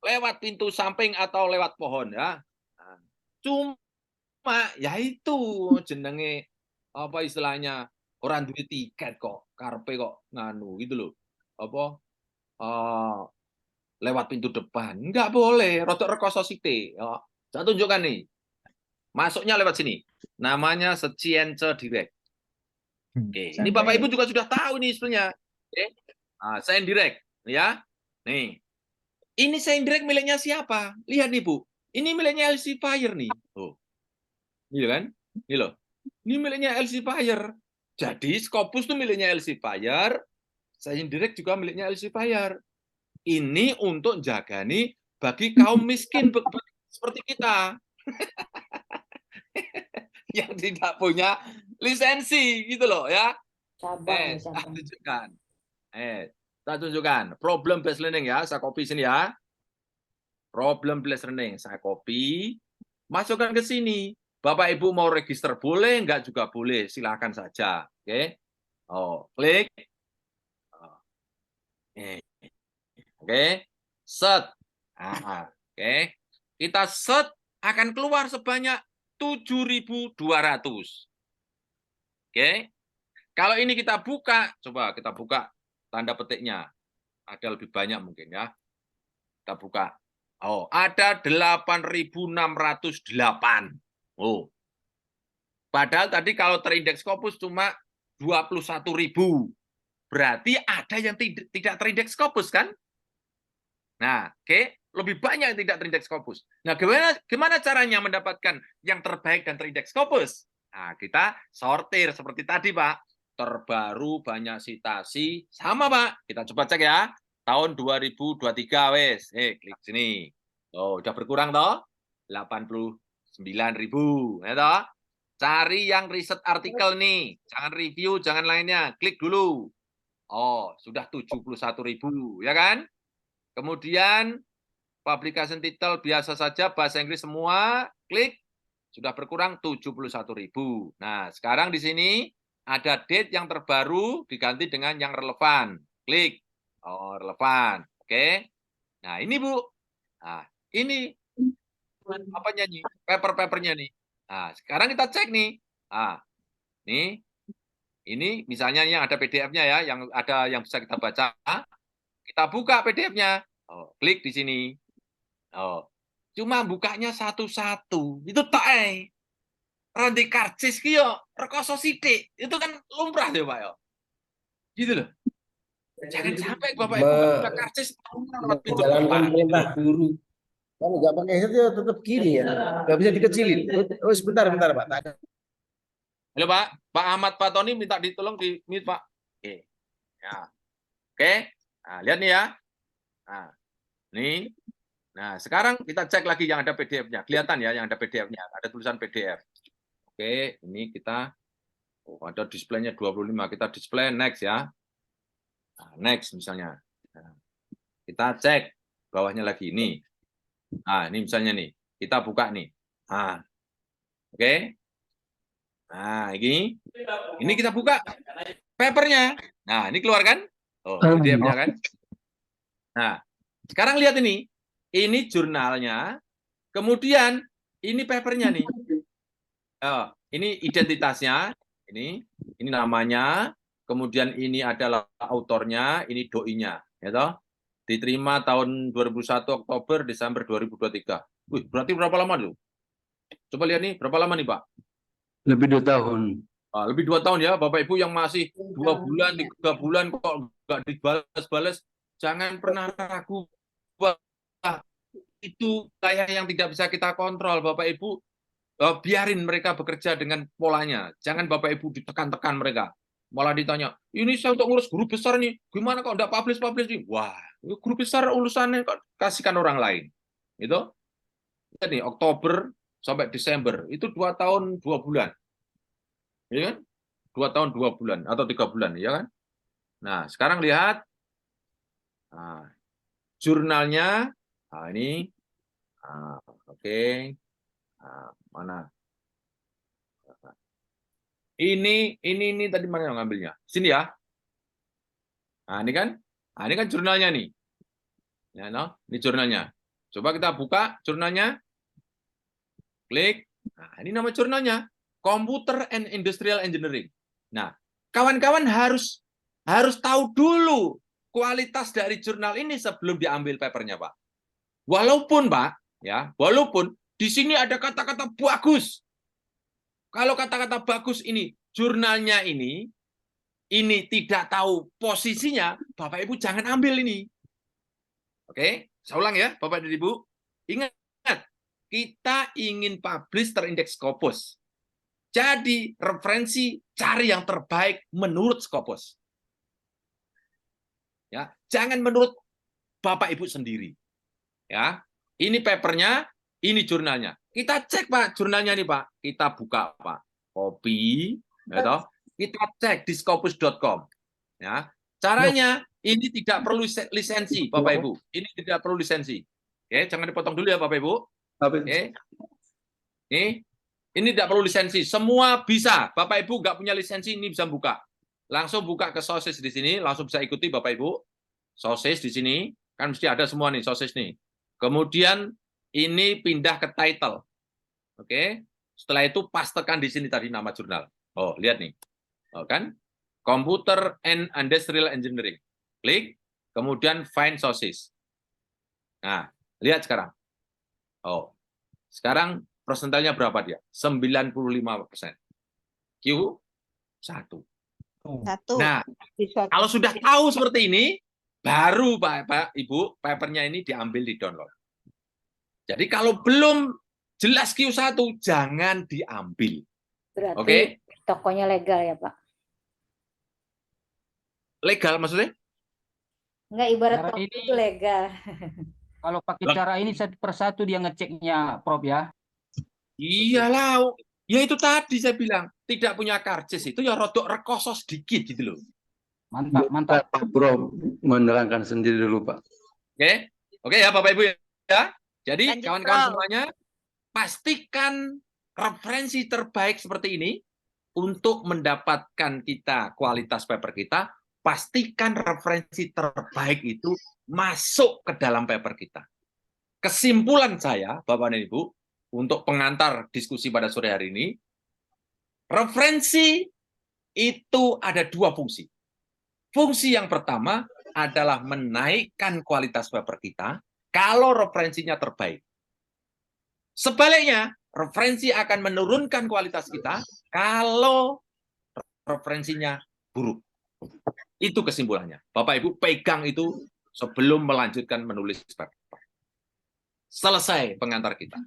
lewat pintu samping atau lewat pohon ya. Nah, cuma ya itu jenenge apa istilahnya orang duit tiket kok, karpe kok nganu gitu loh. Apa lewat pintu depan. Nggak boleh, rodok rekoso sithik. Ya. Saya tunjukkan nih. Masuknya lewat sini. Namanya Secience Direct. Oke, ini Bapak Ibu juga sudah tahu nih sebenarnya. Oke. Nah, saya indirect, ya. Nih. Ini saya indirect miliknya siapa? Lihat nih, Bu. Ini miliknya LC Fire nih. Tuh. Iya kan? Ini loh. Ini miliknya LC Fire. Jadi Scopus itu miliknya LC Fire. Saya indirect juga miliknya LC Fire. Ini untuk jagani bagi kaum miskin seperti kita. Yang tidak punya lisensi gitu loh ya. Cabang, Saya cabang. tunjukkan. Saya tunjukkan. Problem based learning ya. Saya copy sini ya. Problem based learning. Saya copy. Masukkan ke sini. Bapak Ibu mau register boleh, enggak juga boleh. Silakan saja. Oke. Oh, klik. Oke. Set. Oke. Kita set akan keluar sebanyak 7.200. Oke. Kalau ini kita buka, coba kita buka tanda petiknya. Ada lebih banyak mungkin ya. Kita buka. Oh, ada 8.608. Oh. Padahal tadi kalau terindeks Scopus cuma 21.000. Berarti ada yang tidak terindeks Scopus kan? Nah, oke, lebih banyak yang tidak terindeks Scopus. Nah, gimana caranya mendapatkan yang terbaik dan terindeks Scopus? Nah, kita sortir seperti tadi, Pak. Terbaru, banyak citasi, sama, Pak. Kita coba cek ya. Tahun 2023, wes. Klik sini. Oh, udah berkurang, toh? 89.000, ya toh? Cari yang riset artikel nih. Jangan review, jangan lainnya. Klik dulu. Oh, sudah 71.000, ya kan? Kemudian publication title biasa saja, bahasa Inggris semua, klik, sudah berkurang 71.000. Nah, sekarang di sini ada date yang terbaru diganti dengan yang relevan. Klik. Oh, relevan. Oke. Nah, ini Bu. Nah, ini apanya nih? Paper-papernya nih. Nah, sekarang kita cek nih. Nah, ini misalnya yang ada PDF-nya ya, yang ada yang bisa kita baca. Kita buka PDF-nya. Oh, klik di sini. Oh, cuma bukanya satu-satu. Itu tak Randy karcis ki yo rekoso sithik. Itu kan lumrah ya, Pak ya. Gitu loh. Jangan sampai Bapak Ibu buka karcis lebih Menjalankan perintah guru. Kalau nggak pakai headset ya tetap gini ya. Nggak bisa dikecilin. Oh, sebentar, Pak. Halo Pak, Pak Ahmad Fatoni minta ditolong di mute Pak. Oke. Ya. Oke. Nah, lihat nih ya. Nah, nih. Nah, sekarang kita cek lagi yang ada PDF-nya. Kelihatan ya yang ada PDF-nya. Ada tulisan PDF. Oke, ini kita ada display-nya 25. Kita display next ya. Nah, next misalnya. Nah, kita cek bawahnya lagi ini. Nah, ini misalnya nih. Kita buka nih. Nah, oke. Nah, ini kita buka papernya. Nah, ini keluar kan? Oh, PDF-nya kan? Nah, sekarang lihat ini. Ini jurnalnya. Kemudian ini papernya nih. Oh, ini identitasnya. Ini namanya. Kemudian ini adalah autornya. Ini doi-nya. Ya toh? Diterima tahun 2001 Oktober, Desember 2023. Wih, berarti berapa lama dulu? Coba lihat nih, berapa lama nih, Pak? Lebih 2 tahun. Nah, lebih 2 tahun ya, Bapak Ibu yang masih 2 bulan, 3 bulan kok nggak dibalas-balas, jangan pernah ragu. Itu kayak yang tidak bisa kita kontrol, Bapak Ibu. Biarin mereka bekerja dengan polanya. Jangan Bapak Ibu ditekan-tekan mereka. Malah ditanya, ini saya untuk ngurus guru besar nih, gimana kok nggak publish nih? Wah, guru besar urusannya kasihkan orang lain. Itu. Ini Oktober sampai Desember, itu 2 tahun 2 bulan. Ya kan? 2 tahun 2 bulan atau 3 bulan, ya kan? Nah, sekarang lihat jurnalnya. Nah, ini oke. Mana? Ini tadi mana yang ngambilnya? Sini ya. Nah, ini kan? Nah, ini kan jurnalnya nih. Ya, no? Ini jurnalnya. Coba kita buka jurnalnya. Klik. Nah, ini nama jurnalnya. Computer and Industrial Engineering. Nah, kawan-kawan harus tahu dulu kualitas dari jurnal ini sebelum diambil papernya, Pak. Walaupun, Pak, ya, walaupun di sini ada kata-kata bagus. Kalau kata-kata bagus ini, jurnalnya ini ini tidak tahu posisinya, Bapak Ibu jangan ambil ini. Oke, saya ulang ya, Bapak dan Ibu. Ingat, kita ingin publish terindeks Scopus. Jadi referensi cari yang terbaik menurut Scopus. Ya, jangan menurut Bapak Ibu sendiri. Ya, ini papernya, ini jurnalnya. Kita cek Pak, jurnalnya nih Pak. Kita buka Pak, copy, ya toh. Kita cek di scopus.com. Ya, caranya ini tidak perlu lisensi Bapak Ibu. Ini tidak perlu lisensi. Oke, jangan dipotong dulu ya Bapak Ibu. Oke. Ini tidak perlu lisensi. Semua bisa. Bapak Ibu nggak punya lisensi ini bisa buka. Langsung buka ke sosis di sini, langsung bisa ikuti Bapak Ibu. Sosis di sini kan mesti ada semua nih sosis nih. Kemudian ini pindah ke title. Oke. Setelah itu pastekan di sini tadi nama jurnal. Oh, lihat nih. Oh, kan? Computer and Industrial Engineering. Klik, kemudian find sources. Nah, lihat sekarang. Oh, sekarang persentasenya berapa dia? 95%. Q1. Satu. Nah, Bisa. kalau sudah tahu seperti ini, baru Pak Ibu, papernya ini diambil di download. Jadi kalau belum jelas Q1, jangan diambil. Berarti Oke? tokonya legal ya Pak? Legal maksudnya? Enggak, ibarat Cara toko ini- itu legal. Kalau pakai Lah. cara ini satu persatu dia ngeceknya, Prof ya. Iyalah. Ya itu tadi saya bilang, tidak punya karcis itu ya rodok rekoso sedikit gitu loh. Mantap, mantap. Pak Bro menerangkan sendiri dulu Pak. Oke? Oke ya Bapak Ibu ya. Jadi Lanjut, kawan-kawan Prof. semuanya, pastikan referensi terbaik seperti ini untuk mendapatkan kita kualitas paper kita, pastikan referensi terbaik itu masuk ke dalam paper kita. Kesimpulan saya, Bapak dan Ibu, untuk pengantar diskusi pada sore hari ini, referensi itu ada dua fungsi. Fungsi yang pertama adalah menaikkan kualitas paper kita kalau referensinya terbaik. Sebaliknya, referensi akan menurunkan kualitas kita kalau referensinya buruk. Itu kesimpulannya. Bapak Ibu pegang itu sebelum melanjutkan menulis paper. Selesai pengantar kita.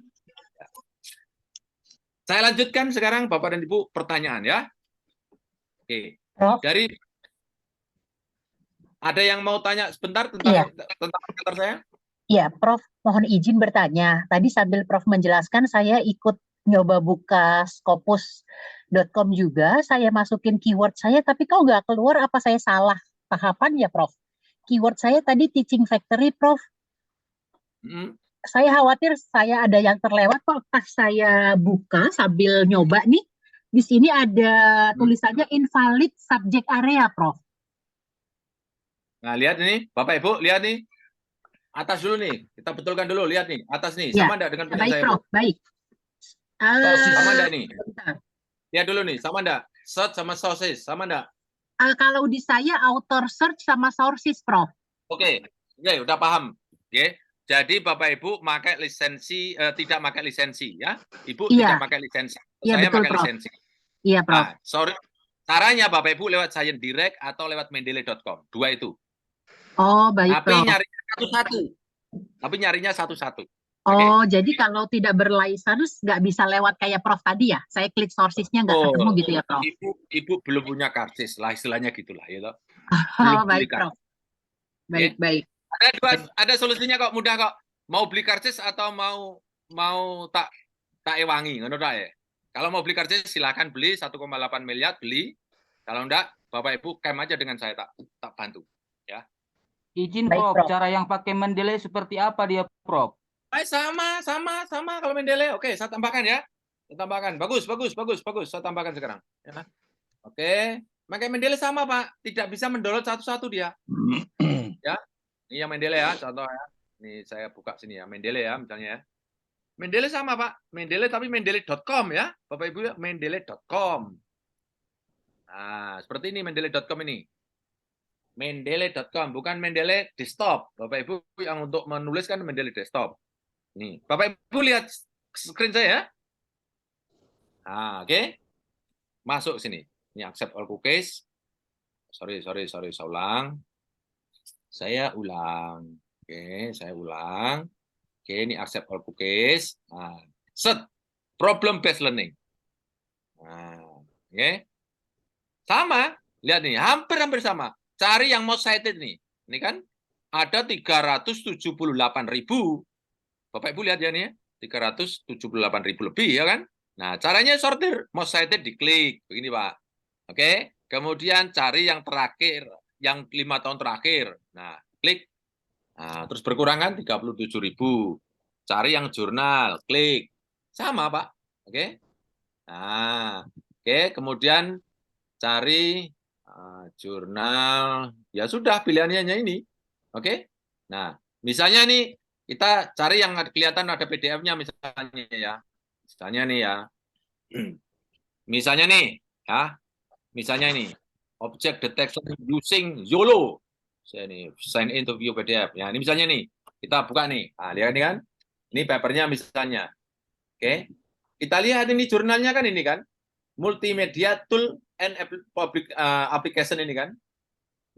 Saya lanjutkan sekarang Bapak dan Ibu pertanyaan ya. Oke. Prof. Dari ada yang mau tanya sebentar tentang pengantar saya? Iya, Prof, mohon izin bertanya. Tadi sambil Prof menjelaskan, saya ikut nyoba buka scopus.com juga. Saya masukin keyword saya, tapi kok nggak keluar, apa saya salah tahapan ya, Prof? Keyword saya tadi teaching factory, Prof. Saya khawatir saya ada yang terlewat kok pas saya buka sambil nyoba nih. Di sini ada tulisannya invalid subject area, Prof. Nah, lihat ini, Bapak Ibu, lihat nih. Atas dulu nih, kita betulkan dulu, lihat nih, atas nih, Ya, sama enggak dengan punya baik, saya, Prof. Bu? Baik. Sama enggak nih? Bentar. Lihat dulu nih, sama enggak? Search sama sources, sama enggak? Kalau di saya author search sama sources, Prof. Oke, udah paham. Oke. Jadi Bapak Ibu pakai lisensi, tidak pakai lisensi ya. Ibu Iya. tidak pakai lisensi. Iya, Saya betul, pakai Prof. lisensi. Iya, Prof. Nah, sorry. Caranya Bapak Ibu lewat Science Direct atau lewat mendeley.com. Dua itu. Oh, baik, Tapi Prof. nyarinya satu-satu. Tapi nyarinya satu-satu. Oh, jadi kalau tidak berlicense nggak bisa lewat kayak Prof tadi ya? Saya klik sourcesnya nggak ketemu gitu ya, Prof? Ibu belum punya karcis lah, istilahnya gitulah. Ya, Oh, belum baik, beli karcis. Prof. Baik, baik. Ada solusinya kok, mudah kok. Mau beli karcis atau mau tak ewangi, ngono ta ya. Kalau mau beli karcis silakan beli 1,8 miliar beli. Kalau enggak, Bapak Ibu camp aja dengan saya tak bantu, ya. Izin Baik, Prof, Prof. cara yang pakai mendeley seperti apa dia, Prof? Sama kalau mendeley. Oke, saya tambahkan ya. Saya tambahkan. Bagus. Saya tambahkan sekarang, ya. Oke, pakai mendeley sama, Pak. Tidak bisa mendownload satu-satu dia. Ya. Ini yang mendeley ya, contoh ya. Ini saya buka sini ya, mendeley ya misalnya ya. Mendeley sama Pak, mendeley tapi mendeley.com ya, Bapak Ibu ya, mendeley.com. Nah, seperti ini mendeley.com ini. Mendeley.com, bukan Mendeley desktop. Bapak Ibu yang untuk menuliskan Mendeley desktop. Nih, Bapak Ibu lihat screen saya ya. Nah, oke. Masuk sini. Ini accept all cookies. Sorry, saya ulang. Saya ulang. Oke, saya ulang. Oke, ini accept all cookies. Nah, set. Problem based learning. Nah, oke. Sama. Lihat nih, hampir sama. Cari yang most cited nih. Ini kan ada 378.000. Bapak Ibu lihat ya nih ya. 378.000 lebih ya kan. Nah, caranya sortir. Most cited diklik. Begini Pak. Oke. Kemudian cari yang terakhir. Yang 5 tahun terakhir. Nah, klik. Nah, terus berkurangan 37.000. Cari yang jurnal. Klik. Sama Pak. Oke. Nah, oke. Kemudian cari jurnal. Ya sudah, pilihannya hanya ini. Oke. Nah, misalnya nih, kita cari yang kelihatan ada PDF-nya misalnya ya. Misalnya nih ya. Misalnya nih, ya. Misalnya ini, object detection using YOLO. Saya nih, sign in to view PDF. Ya, ini misalnya nih, kita buka nih. Nah, lihat ini kan. Ini papernya misalnya. Oke. Kita lihat ini jurnalnya kan ini kan. Multimedia tool and public application ini kan.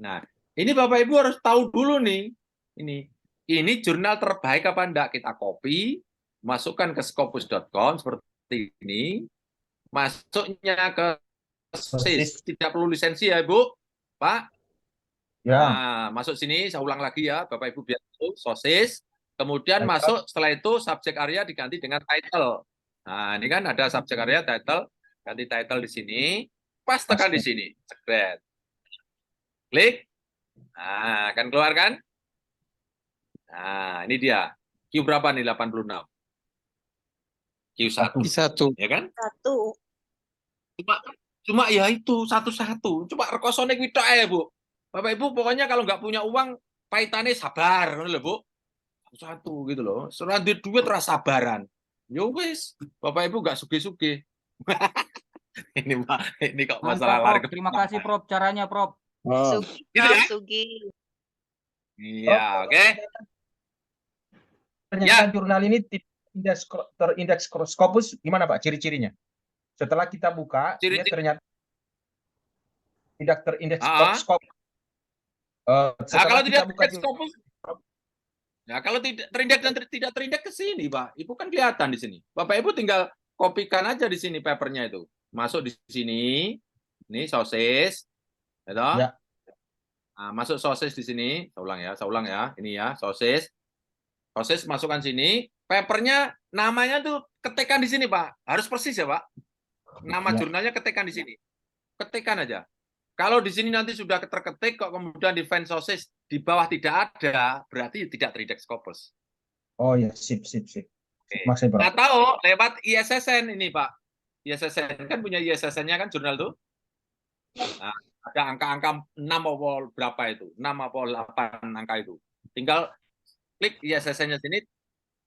Nah, ini Bapak Ibu harus tahu dulu nih. Ini jurnal terbaik apa enggak? Kita copy, masukkan ke scopus.com seperti ini. Masuknya ke SOSIS. Tidak perlu lisensi ya, Bu. Pak. Ya. Nah, masuk sini, saya ulang lagi ya, Bapak Ibu biar tahu, SOSIS. Kemudian masuk, setelah itu subjek area diganti dengan title. Nah, ini kan ada subjek area, title, ganti title di sini, pas tekan di sini, secret. Klik. Nah, akan keluar kan? Nah, ini dia. Q berapa nih? 86. Q1. Q1. Ya kan? 1. Cuma ya itu satu-satu. Coba rekosone kuwi tok ae, Bu. Bapak Ibu pokoknya kalau nggak punya uang, pahitane sabar, ngono lho, Bu. Satu gitu loh. Setelah duit rasa sabaran. Yo wis, Bapak Ibu nggak sugih-sugih. ini kok masalah Mantap, lari Prof. Terima kasih, Prof. Caranya, Prof. Oh, Sugi, Gitu ya? Sugi. Iya, oke. Ternyata jurnal ini terindeks Scopus gimana Pak ciri-cirinya? Setelah kita buka, dia ternyata tidak terindeks Scopus. Nah, kalau tidak terindeks Scopus, nah kalau tidak terindeks dan tidak terindeks ke sini, Pak. Ibu kan kelihatan di sini. Bapak Ibu tinggal kopikan aja di sini papernya itu. Masuk di sini. Ini SOSIS. Ya. Nah, masuk SOSIS di sini. Saya ulang ya. Ini ya, SOSIS. SOSIS masukkan sini. Papernya namanya tuh ketikkan di sini, Pak. Harus persis ya, Pak. Nama jurnalnya ketikkan di sini. Ketikkan aja. Kalau di sini nanti sudah terketik, kok kemudian di file SOSIS di bawah tidak ada, berarti tidak terindeks Scopus. Oh ya, sip. Oke. Atau lewat ISSN ini, Pak. ISSN kan punya ISSN-nya kan jurnal tuh. Nah, ada angka-angka 6 atau berapa itu? 6 atau 8 angka itu. Tinggal klik ISSN-nya sini,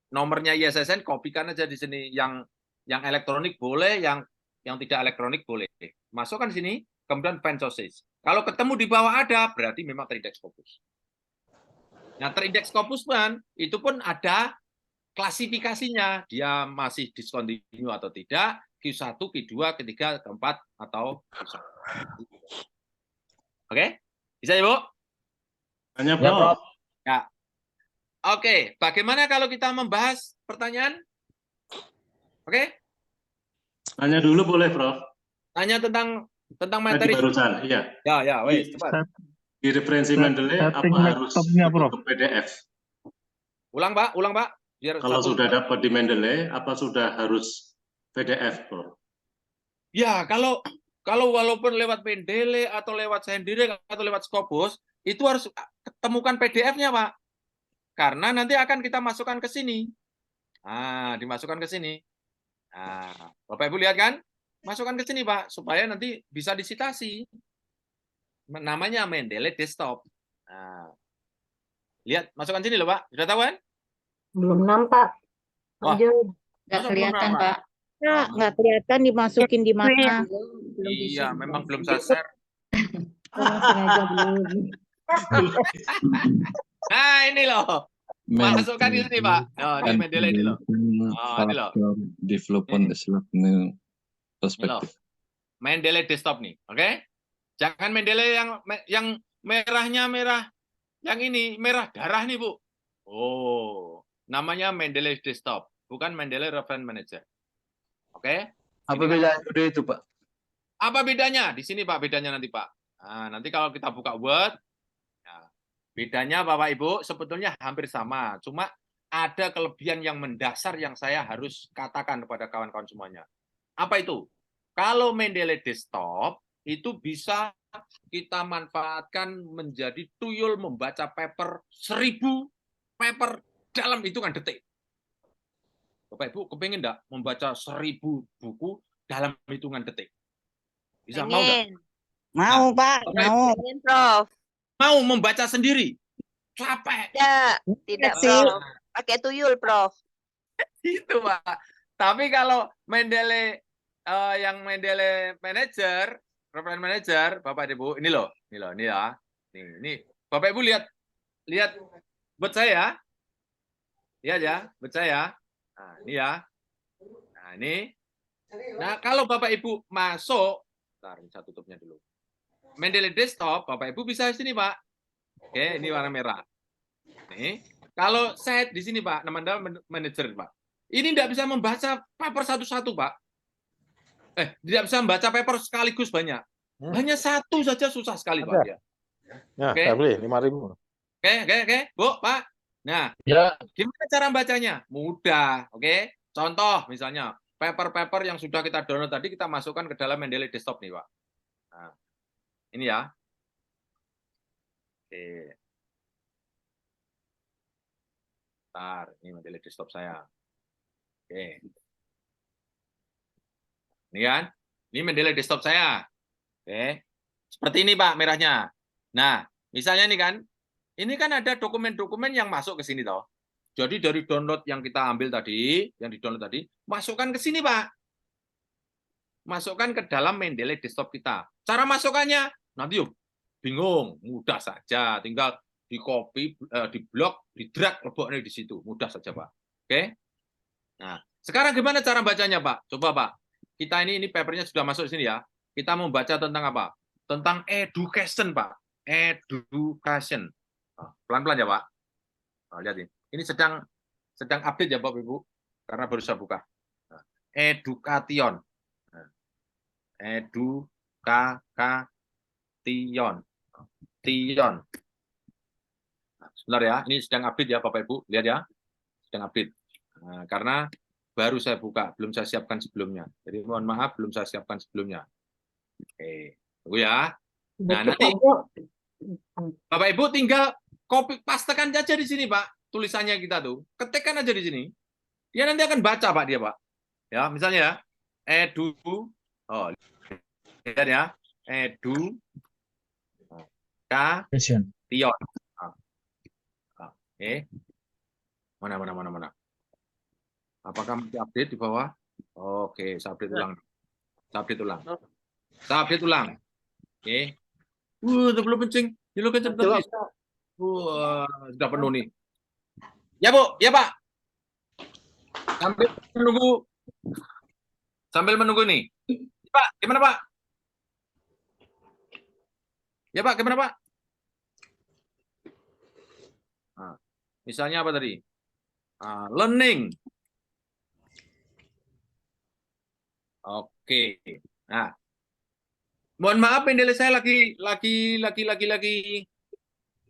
nomornya ISSN, kopikan aja di sini. Yang elektronik boleh, yang tidak elektronik boleh. Masukkan di sini. Kemudian file SOSIS. Kalau ketemu di bawah ada, berarti memang terindeks Scopus. Nah, terindeks Scopus itu pun ada klasifikasinya. Dia masih discontinue atau tidak, Q1, Q2, Q3, Q4, atau Q1. Oke? Bisa ya, Bu? Tanya, Bro. Ya. Oke, bagaimana kalau kita membahas pertanyaan? Oke? Tanya dulu boleh, Prof. Tanya tentang materi. Barusan, iya. Ya, wes, cepat. Di referensi Mendeley apa harus ke PDF? Ulang, Pak. Biar kalau sudah dapat di Mendeley, apa sudah harus PDF, Bro? Ya, kalau walaupun lewat Mendeley atau lewat sendiri atau lewat Scopus, itu harus ketemukan PDF-nya, Pak. Karena nanti akan kita masukkan ke sini. Nah, dimasukkan ke sini. Nah, Bapak Ibu lihat kan? Masukkan ke sini, Pak, supaya nanti bisa disitasi. Namanya Mendeley Desktop. Nah, lihat, masukkan sini loh, Pak. Sudah tahu kan? Belum nampak. Lanjut. Nggak kelihatan, Pak. Nggak kelihatan dimasukin di mana. Iya, memang belum saya share. Nah, ini loh. Masukkan di sini, Pak. Oh, ini Mendeley ini loh. Oh, ini loh. Development development perspektif. Mendeley Desktop nih, oke? Jangan Mendeley yang merahnya merah, yang ini merah darah nih, Bu. Oh, namanya Mendeley Desktop, bukan Mendeley Reference Manager. Oke? Apa bedanya itu, Pak? Apa bedanya? Di sini, Pak, bedanya nanti, Pak. Nah, nanti kalau kita buka Word, nah, bedanya Bapak Ibu sebetulnya hampir sama, cuma ada kelebihan yang mendasar yang saya harus katakan kepada kawan-kawan semuanya. Apa itu? Kalau Mendeley Desktop itu bisa kita manfaatkan menjadi tuyul membaca paper 1000 paper dalam hitungan detik. Bapak Ibu kepengen enggak membaca 1000 buku dalam hitungan detik? Bisa, mau enggak? Mau, Nah, Pak, Bapak Ibu mau. Pengen, Prof. mau membaca sendiri? Capek. Tidak, sih. Prof. Pakai tuyul, Prof. Itu, Pak. Tapi kalau Mendeley yang Mendeley Manager, Reference Manager, Bapak Ibu, ini loh, ini ya. Ini Bapak Ibu lihat buat saya. Lihat ya, buat saya. Nah, ini ya. Nah, ini. Nah, kalau Bapak Ibu masuk, bentar, saya tutupnya dulu. Mendeley Desktop, Bapak Ibu bisa di sini, Pak. Oke, ini warna merah. Nih, kalau set di sini, Pak, nama manager, Pak. Ini tidak bisa membaca paper satu-satu, Pak. Tidak bisa membaca paper sekaligus banyak. Hanya satu saja susah sekali, Pak. Ya. Nah, Oke. saya beli 5.000. Oke, Bu, Pak. Nah, Ya. gimana cara bacanya? Mudah, oke. Contoh, misalnya, paper-paper yang sudah kita download tadi, kita masukkan ke dalam Mendeley Desktop nih, Pak. Nah, ini ya. Oke. Bentar, ini Mendeley Desktop saya. Oke. Ini kan? Ini Mendeley Desktop saya. Oke. Seperti ini, Pak, merahnya. Nah, misalnya nih kan, ini kan ada dokumen-dokumen yang masuk ke sini, toh. Jadi dari download yang kita ambil tadi, yang di-download tadi, masukkan ke sini, Pak. Masukkan ke dalam Mendeley Desktop kita. Cara masukkannya, nanti yuk, bingung, mudah saja. Tinggal di-copy, di-blok, di-drag, leboknya di situ. Mudah saja, Pak. Oke? Nah, sekarang gimana cara bacanya, Pak? Coba, Pak. Kita ini papernya sudah masuk di sini ya. Kita mau baca tentang apa? Tentang education, Pak. Education. Pelan-pelan ya, Pak. Lihat ini. Ini sedang update ya, Bapak Ibu. Karena baru saya buka. Education. Education. Tion. Sebentar ya. Ini sedang update ya, Bapak Ibu. Lihat ya. Sedang update. Nah, karena baru saya buka, belum saya siapkan sebelumnya. Jadi mohon maaf, belum saya siapkan sebelumnya. Oke, tunggu ya. Nah, nanti Bapak Ibu tinggal copy pastekan aja di sini, Pak. Tulisannya kita tuh, ketikkan aja di sini. Dia nanti akan baca, Pak, dia, Pak. Ya, misalnya ya, lihat ya, education. Oke. Mana. Apakah masih update di bawah? Oke, saya update ulang. Oke. Itu belum kencing. Ini kencing terus. Sudah penuh nih. Ya, Bu. Ya, Pak. Sambil menunggu nih. Pak, gimana, Pak? Ya, Pak, gimana, Pak? Nah, misalnya apa tadi? Learning. Oke. Nah, mohon maaf, Mendeley saya lagi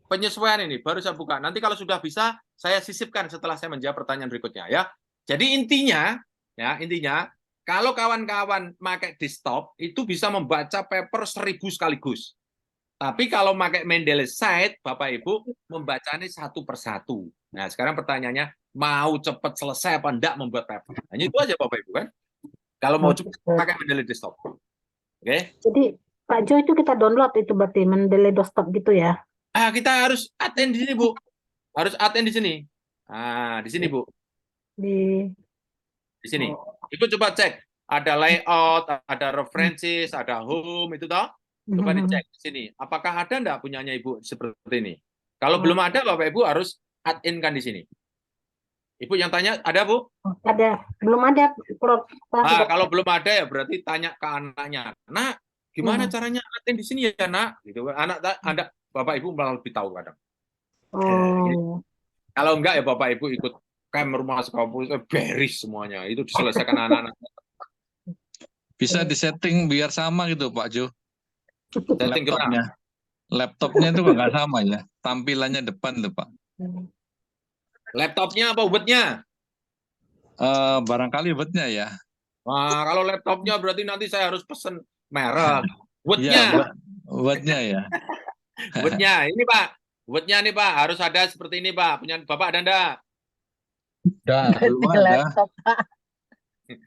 penyesuaian ini. Baru saya buka. Nanti kalau sudah bisa, saya sisipkan setelah saya menjawab pertanyaan berikutnya ya. Jadi intinya, kalau kawan-kawan pakai desktop itu bisa membaca paper 1000 sekaligus. Tapi kalau pakai Mendeley Site, Bapak Ibu membacanya satu persatu. Nah, sekarang pertanyaannya, mau cepat selesai apa enggak membuat paper? Hanya itu aja, Bapak Ibu kan. Kalau mau cepat pakai Mendeley Desktop. Oke. Jadi Pak Jo itu kita download itu berarti Mendeley Desktop gitu ya? Kita harus aten di sini, Bu. Harus aten di sini. Di sini, Bu. Di sini. Ibu coba cek. Ada layout, ada references, ada home, itu toh. Coba dicek di sini. Apakah ada enggak punyanya Ibu seperti ini? Kalau belum ada, Bapak Ibu harus add-in-kan di sini. Ibu yang tanya, ada, Bu? Ada. Belum ada. Kalau belum ada ya berarti tanya ke anaknya. Nah, Gimana caranya aten di sini ya, Nak? Gitu. Ada Bapak Ibu malah lebih tahu kadang. Oh. Kalau enggak ya Bapak Ibu ikut camp rumah Scopus, beres semuanya. Itu diselesaikan anak-anak. Bisa disetting biar sama gitu Pak Jo. Setting gimana? Laptopnya itu nggak sama ya. Tampilannya depan tuh Pak. Laptopnya apa ubetnya? Barangkali ubetnya ya. Nah, kalau laptopnya berarti nanti saya harus pesen merek. Iya, Ubetnya. ubetnya ya. Ubetnya. Ini Pak. Ubetnya nih Pak. Harus ada seperti ini Pak. Punya Bapak ada enggak? Belum ada. Laptop, Pak.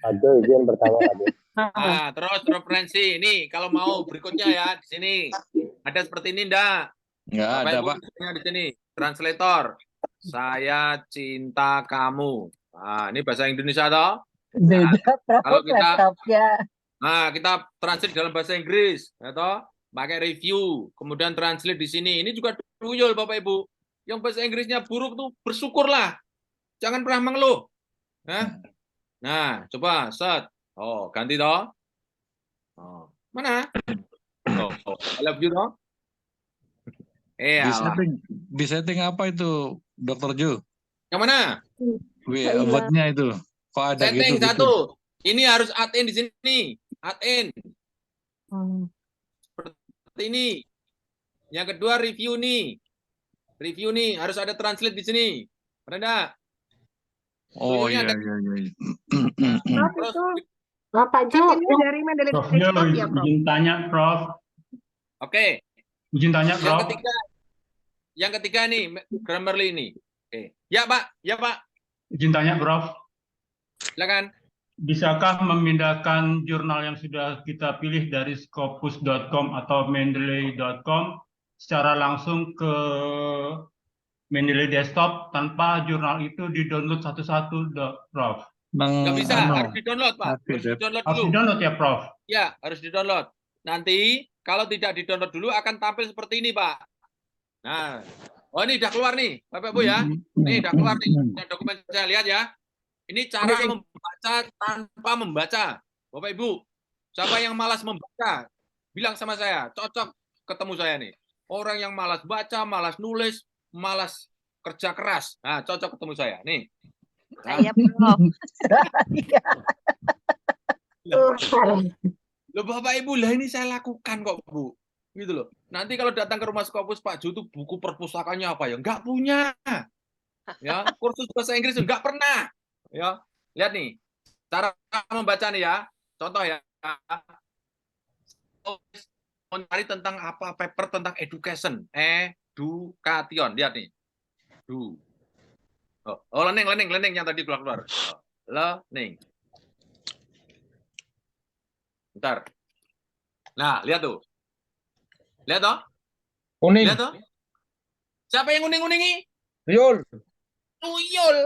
Ada izin pertama ada. Ah, terus referensi ini kalau mau berikutnya ya di sini. Ada seperti ini enggak? Nggak Bapak ada Ibu Pak. tulisnya di sini. Translator. Saya cinta kamu. Nah, ini bahasa Indonesia toh? Beda, Prof, Kalau kita laptopnya. kita translate dalam bahasa Inggris, ya toh? Pakai review, kemudian translate di sini. Ini juga tuyul Bapak Ibu. Yang bahasa Inggrisnya buruk tuh bersyukurlah. Jangan pernah mengeluh. Nah, coba set. Oh, ganti toh. Oh, mana? Oh, I love you toh. Di setting apa itu, Dr. Jo? Yang mana? Ubetnya itu. Kok ada Setting gitu? satu. Ini harus add in di sini. Add in. Seperti ini. Yang kedua review nih. Review nih harus ada translate di sini. Ada enggak? Oh Tuyulnya iya, ada. iya, iya. Terus Bapak Jo, dari Mendeley Desktop ya, Prof. Izin tanya, Prof. oke. Izin tanya, Prof. Yang ketiga nih Grammarly ini. Oke. Ya, Pak. Ya, Pak. Izin tanya, Prof. Silakan. Bisakah memindahkan jurnal yang sudah kita pilih dari scopus.com atau mendeley.com secara langsung ke Mendeley Desktop tanpa jurnal itu di-download satu-satu, Prof? Nggak bisa, harus di-download, Pak. Harus di-download dulu. Harus di-download ya, Prof? Ya, harus di-download. Nanti kalau tidak di-download dulu akan tampil seperti ini, Pak. Nah, oh ini udah keluar nih, Bapak Ibu ya. Ini udah keluar nih. Ini dokumen saya lihat ya. Ini cara membaca tanpa membaca. Bapak Ibu, siapa yang malas membaca, bilang sama saya, cocok ketemu saya nih. Orang yang malas baca, malas nulis, malas kerja keras. Nah, cocok ketemu saya. Nih. Saya Prof. Loh Bapak Ibu, lah ini saya lakukan kok, Bu. Gitu loh. Nanti kalau datang ke rumah Scopus Pak Jo itu buku perpustakaannya apa ya? Enggak punya. Ya, kursus bahasa Inggris enggak pernah. Ya, lihat nih. Cara membaca nih ya. Contoh ya. Mencari tentang apa? Paper tentang education. Education. Lihat nih. Oh, learning yang tadi keluar. Learning. Bentar. Nah, lihat tuh. Lihat toh? Kuning. Lihat toh? Siapa yang kuning-kuningi? Tuyul. Tuyul.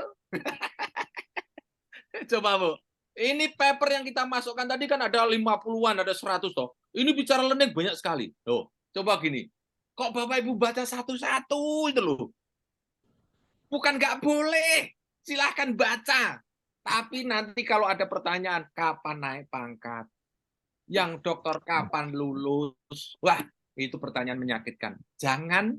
Coba, Bu. Ini paper yang kita masukkan tadi kan ada 50-an, ada 100 toh. Ini bicara learning banyak sekali. Loh, coba gini. Kok Bapak Ibu baca satu-satu itu loh. Bukan nggak boleh. Silahkan baca. Tapi nanti kalau ada pertanyaan, kapan naik pangkat? Yang dokter kapan lulus? Wah, itu pertanyaan menyakitkan. Jangan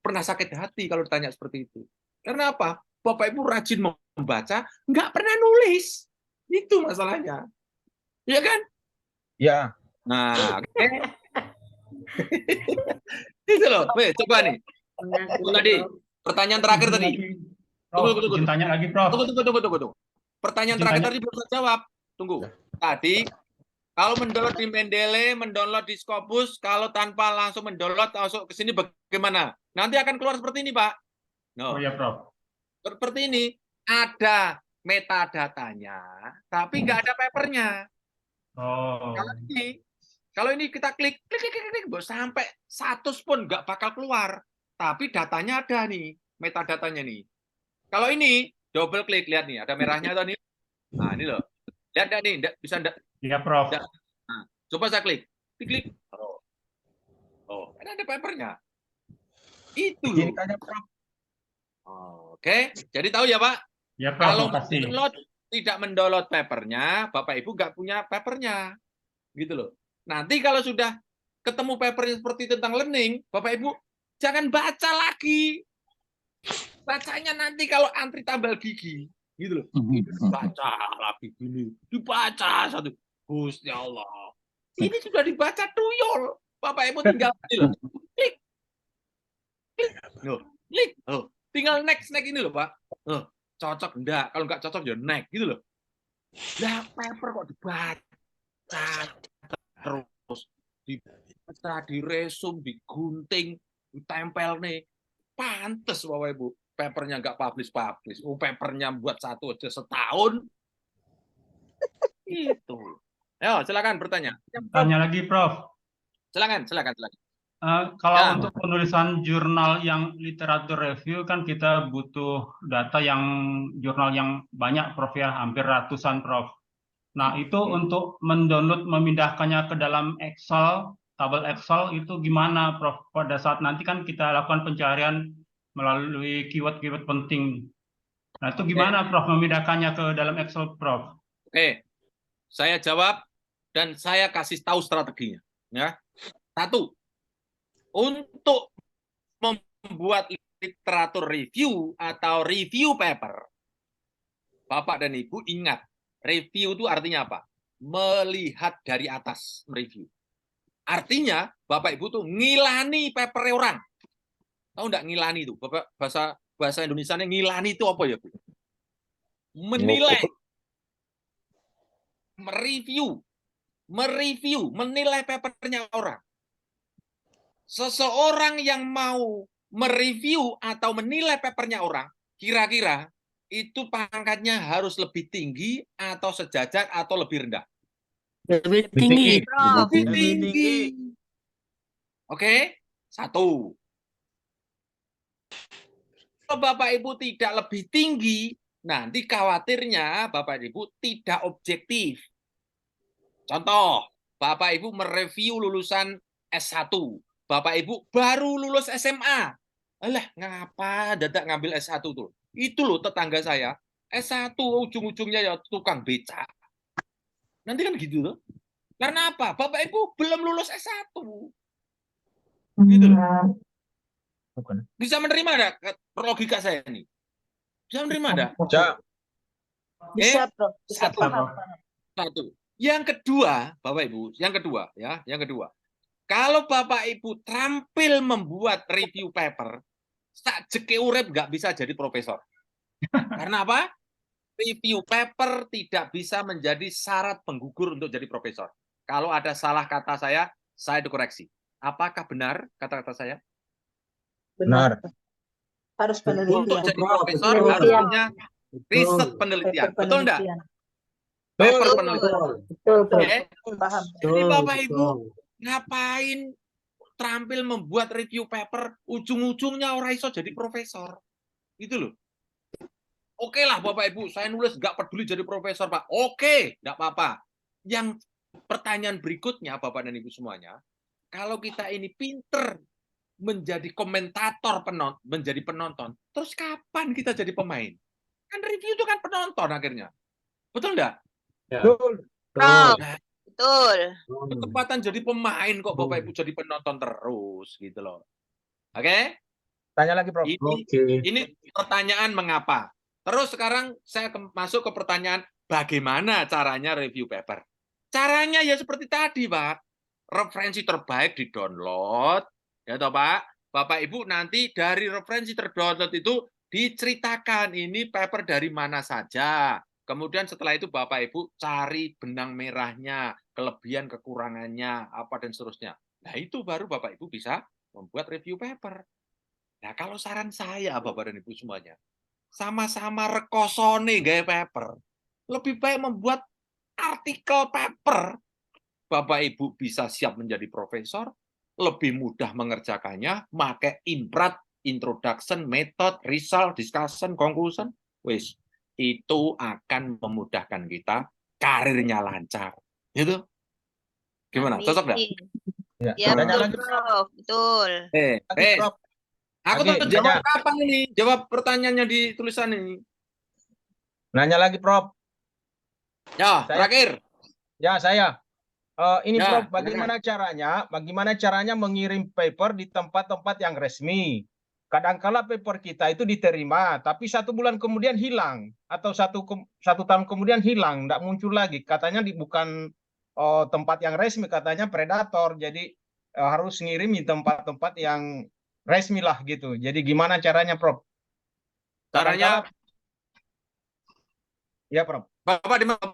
pernah sakit hati kalau ditanya seperti itu. Karena apa? Bapak Ibu rajin membaca, nggak pernah nulis. Itu masalahnya. Iya kan? Ya. Nah, oke. Itu loh. Weh, coba nih. Tadi, pertanyaan terakhir tadi. Tunggu. Tanya lagi, Prof. Tunggu. Pertanyaan terakhir tadi belum saya jawab. Tunggu. Tadi, kalau mendownload di Mendeley, mendownload di Scopus, kalau tanpa langsung mendownload, masuk ke sini bagaimana? Nanti akan keluar seperti ini, Pak. No. Oh ya, Prof. Seperti ini. Ada metadatanya, tapi nggak ada papernya. Oh. Kalau ini kita klik, sampai 100 pun nggak bakal keluar. Tapi datanya ada nih, metadatanya nih. Kalau ini, double klik, lihat nih, ada merahnya tuh nih. Nah, ini loh. Lihat nggak nih, bisa enggak? Iya, Prof. Nah, coba saya klik. Klik. Oh, ini ada papernya. Itu loh. Oke, jadi tahu ya, Pak? Ya, Prof. Kalau tidak mendownload papernya, Bapak Ibu nggak punya papernya. Gitu loh. Nanti kalau sudah ketemu papernya seperti tentang learning, Bapak Ibu jangan baca lagi. Bacanya nanti kalau antri tambal gigi, gitu loh. Baca lagi gini, dibaca satu. Gusti Allah. Ini sudah dibaca tuyul. Bapak Ibu tinggal klik. Klik. Loh, klik. Oh, tinggal next ini loh, Pak. Oh, cocok enggak? Kalau enggak cocok ya next gitu loh. Lah paper kok dibaca terus, dibaca, diresum, digunting, ditempel nih. Pantes Bapak Ibu, papernya nggak publish. Papernya buat satu aja setahun. Itu. Ayo, silakan bertanya. Tanya lagi, Prof. Silakan. Kalau Ya. untuk penulisan jurnal yang literatur review kan kita butuh data yang jurnal yang banyak, Prof ya, hampir ratusan, Prof. Nah, itu untuk mendownload, memindahkannya ke dalam Excel, tabel Excel itu gimana, Prof? Pada saat nanti kan kita lakukan pencarian melalui keyword-keyword penting. Nah, itu gimana, Prof, memindahkannya ke dalam Excel, Prof? Oke, saya jawab dan saya kasih tahu strateginya. Ya, 1, untuk membuat literatur review atau review paper, Bapak dan Ibu ingat, review itu artinya apa? Melihat dari atas, mereview. Artinya, Bapak Ibu tuh ngilani paper orang. Tahu nggak ngilani itu? Bapak bahasa Indonesianya ngilani itu apa ya, Bu? Menilai. Mereview, menilai papernya orang. Seseorang yang mau mereview atau menilai papernya orang, kira-kira itu pangkatnya harus lebih tinggi atau sejajar atau lebih rendah? Lebih tinggi. Lebih tinggi. Oke, 1. Kalau Bapak Ibu tidak lebih tinggi, nanti khawatirnya Bapak Ibu tidak objektif. Contoh, Bapak Ibu mereview lulusan S1. Bapak Ibu baru lulus SMA. Alah, ngapa dadak ngambil S1 tuh? Itu loh tetangga saya, S1 ujung-ujungnya ya tukang becak. Nanti kan gitu loh. Karena apa? Bapak Ibu belum lulus S1. Gitu loh. Bisa menerima enggak logika saya ini? Bisa menerima enggak? Bisa, Prof. Bisa paham. 1. Yang kedua, Bapak Ibu, yang kedua. Kalau Bapak Ibu terampil membuat review paper, sak jeke urip nggak bisa jadi profesor. Karena apa? Review paper tidak bisa menjadi syarat penggugur untuk jadi profesor. Kalau ada salah kata saya dikoreksi. Apakah benar kata-kata saya? Benar. Harus Untuk penelitian. jadi profesor harus punya riset penelitian. Betul enggak? Paper penelitian. Betul. Paham. Jadi Bapak Ibu ngapain terampil membuat review paper, ujung-ujungnya orang iso jadi profesor. Gitu loh. Oke lah Bapak Ibu, saya nulis nggak peduli jadi profesor, Pak. Oke, nggak apa-apa. Yang pertanyaan berikutnya, Bapak dan Ibu semuanya, kalau kita ini pinter menjadi komentator, menjadi penonton, terus kapan kita jadi pemain? Kan review itu kan penonton akhirnya. Betul nggak? Betul. Betul. Ketepatan jadi pemain kok Bapak Ibu jadi penonton terus gitu loh. Oke? Tanya lagi, Prof. Ini pertanyaan mengapa. Terus sekarang saya masuk ke pertanyaan bagaimana caranya review paper. Caranya ya seperti tadi, Pak. Referensi terbaik di-download. Ya toh, Pak? Bapak Ibu nanti dari referensi terdownload itu diceritakan ini paper dari mana saja. Kemudian setelah itu Bapak Ibu cari benang merahnya, kelebihan kekurangannya, apa dan seterusnya. Nah itu baru Bapak Ibu bisa membuat review paper. Nah kalau saran saya Bapak dan Ibu semuanya, sama-sama rekosone gaya paper, lebih baik membuat artikel paper. Bapak Ibu bisa siap menjadi profesor, lebih mudah mengerjakannya, pakai imprat, introduction, method, result, discussion, conclusion, wis. Itu akan memudahkan kita, karirnya lancar. Gitu? Gimana? Cocok nggak? Ya, betul, Prof. Betul. Aku tuh jawab kapan ini? Jawab pertanyaannya di tulisan ini. Nanya lagi, Prof. Ya, terakhir. Ya, saya. Ini Ya, Prof, bagaimana caranya mengirim paper di tempat-tempat yang resmi? Kadangkala paper kita itu diterima, tapi 1 bulan kemudian hilang, atau satu tahun kemudian hilang, tidak muncul lagi. Katanya bukan tempat yang resmi, katanya predator. Jadi harus ngirim di tempat-tempat yang resmi lah gitu. Jadi gimana caranya, Prof? Caranya, ya, Prof. Bapak di mana?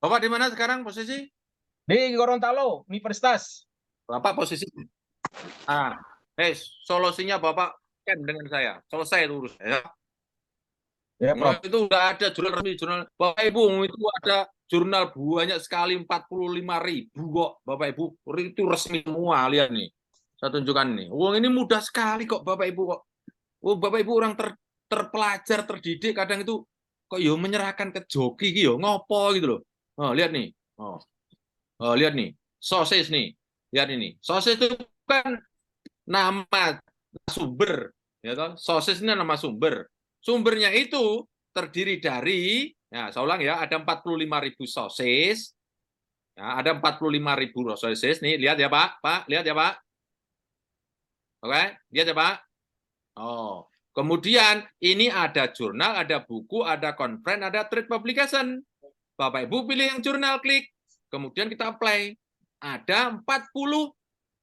Bapak di mana sekarang posisi? Di Gorontalo, Universitas. Bapak posisi. Solusinya Bapak kan dengan saya. Selesai itu urusan. Ya. Ya, Prof. Itu udah ada jurnal resmi, jurnal Bapak Ibu itu ada jurnal banyak sekali 45.000 kok Bapak Ibu, itu resmi semua. Lihat nih, saya tunjukkan nih. Uang ini mudah sekali kok Bapak Ibu kok. Bapak Ibu orang terpelajar, terdidik, kadang itu kok yo menyerahkan ke joki yo ngopo gitu loh. Lihat nih. Lihat nih, sosis nih. Lihat ini. Sosis itu kan nama sumber, ya toh? Sosis ini nama sumber. Sumbernya itu terdiri dari, ya saya ulang ya, ada 45.000 sosis. Ya, ada 45.000 sosis nih, lihat ya Pak, lihat ya Pak. Oke, lihat ya Pak. Kemudian ini ada jurnal, ada buku, ada conference, ada trade publication. Bapak Ibu pilih yang jurnal, klik. Kemudian kita apply. Ada 40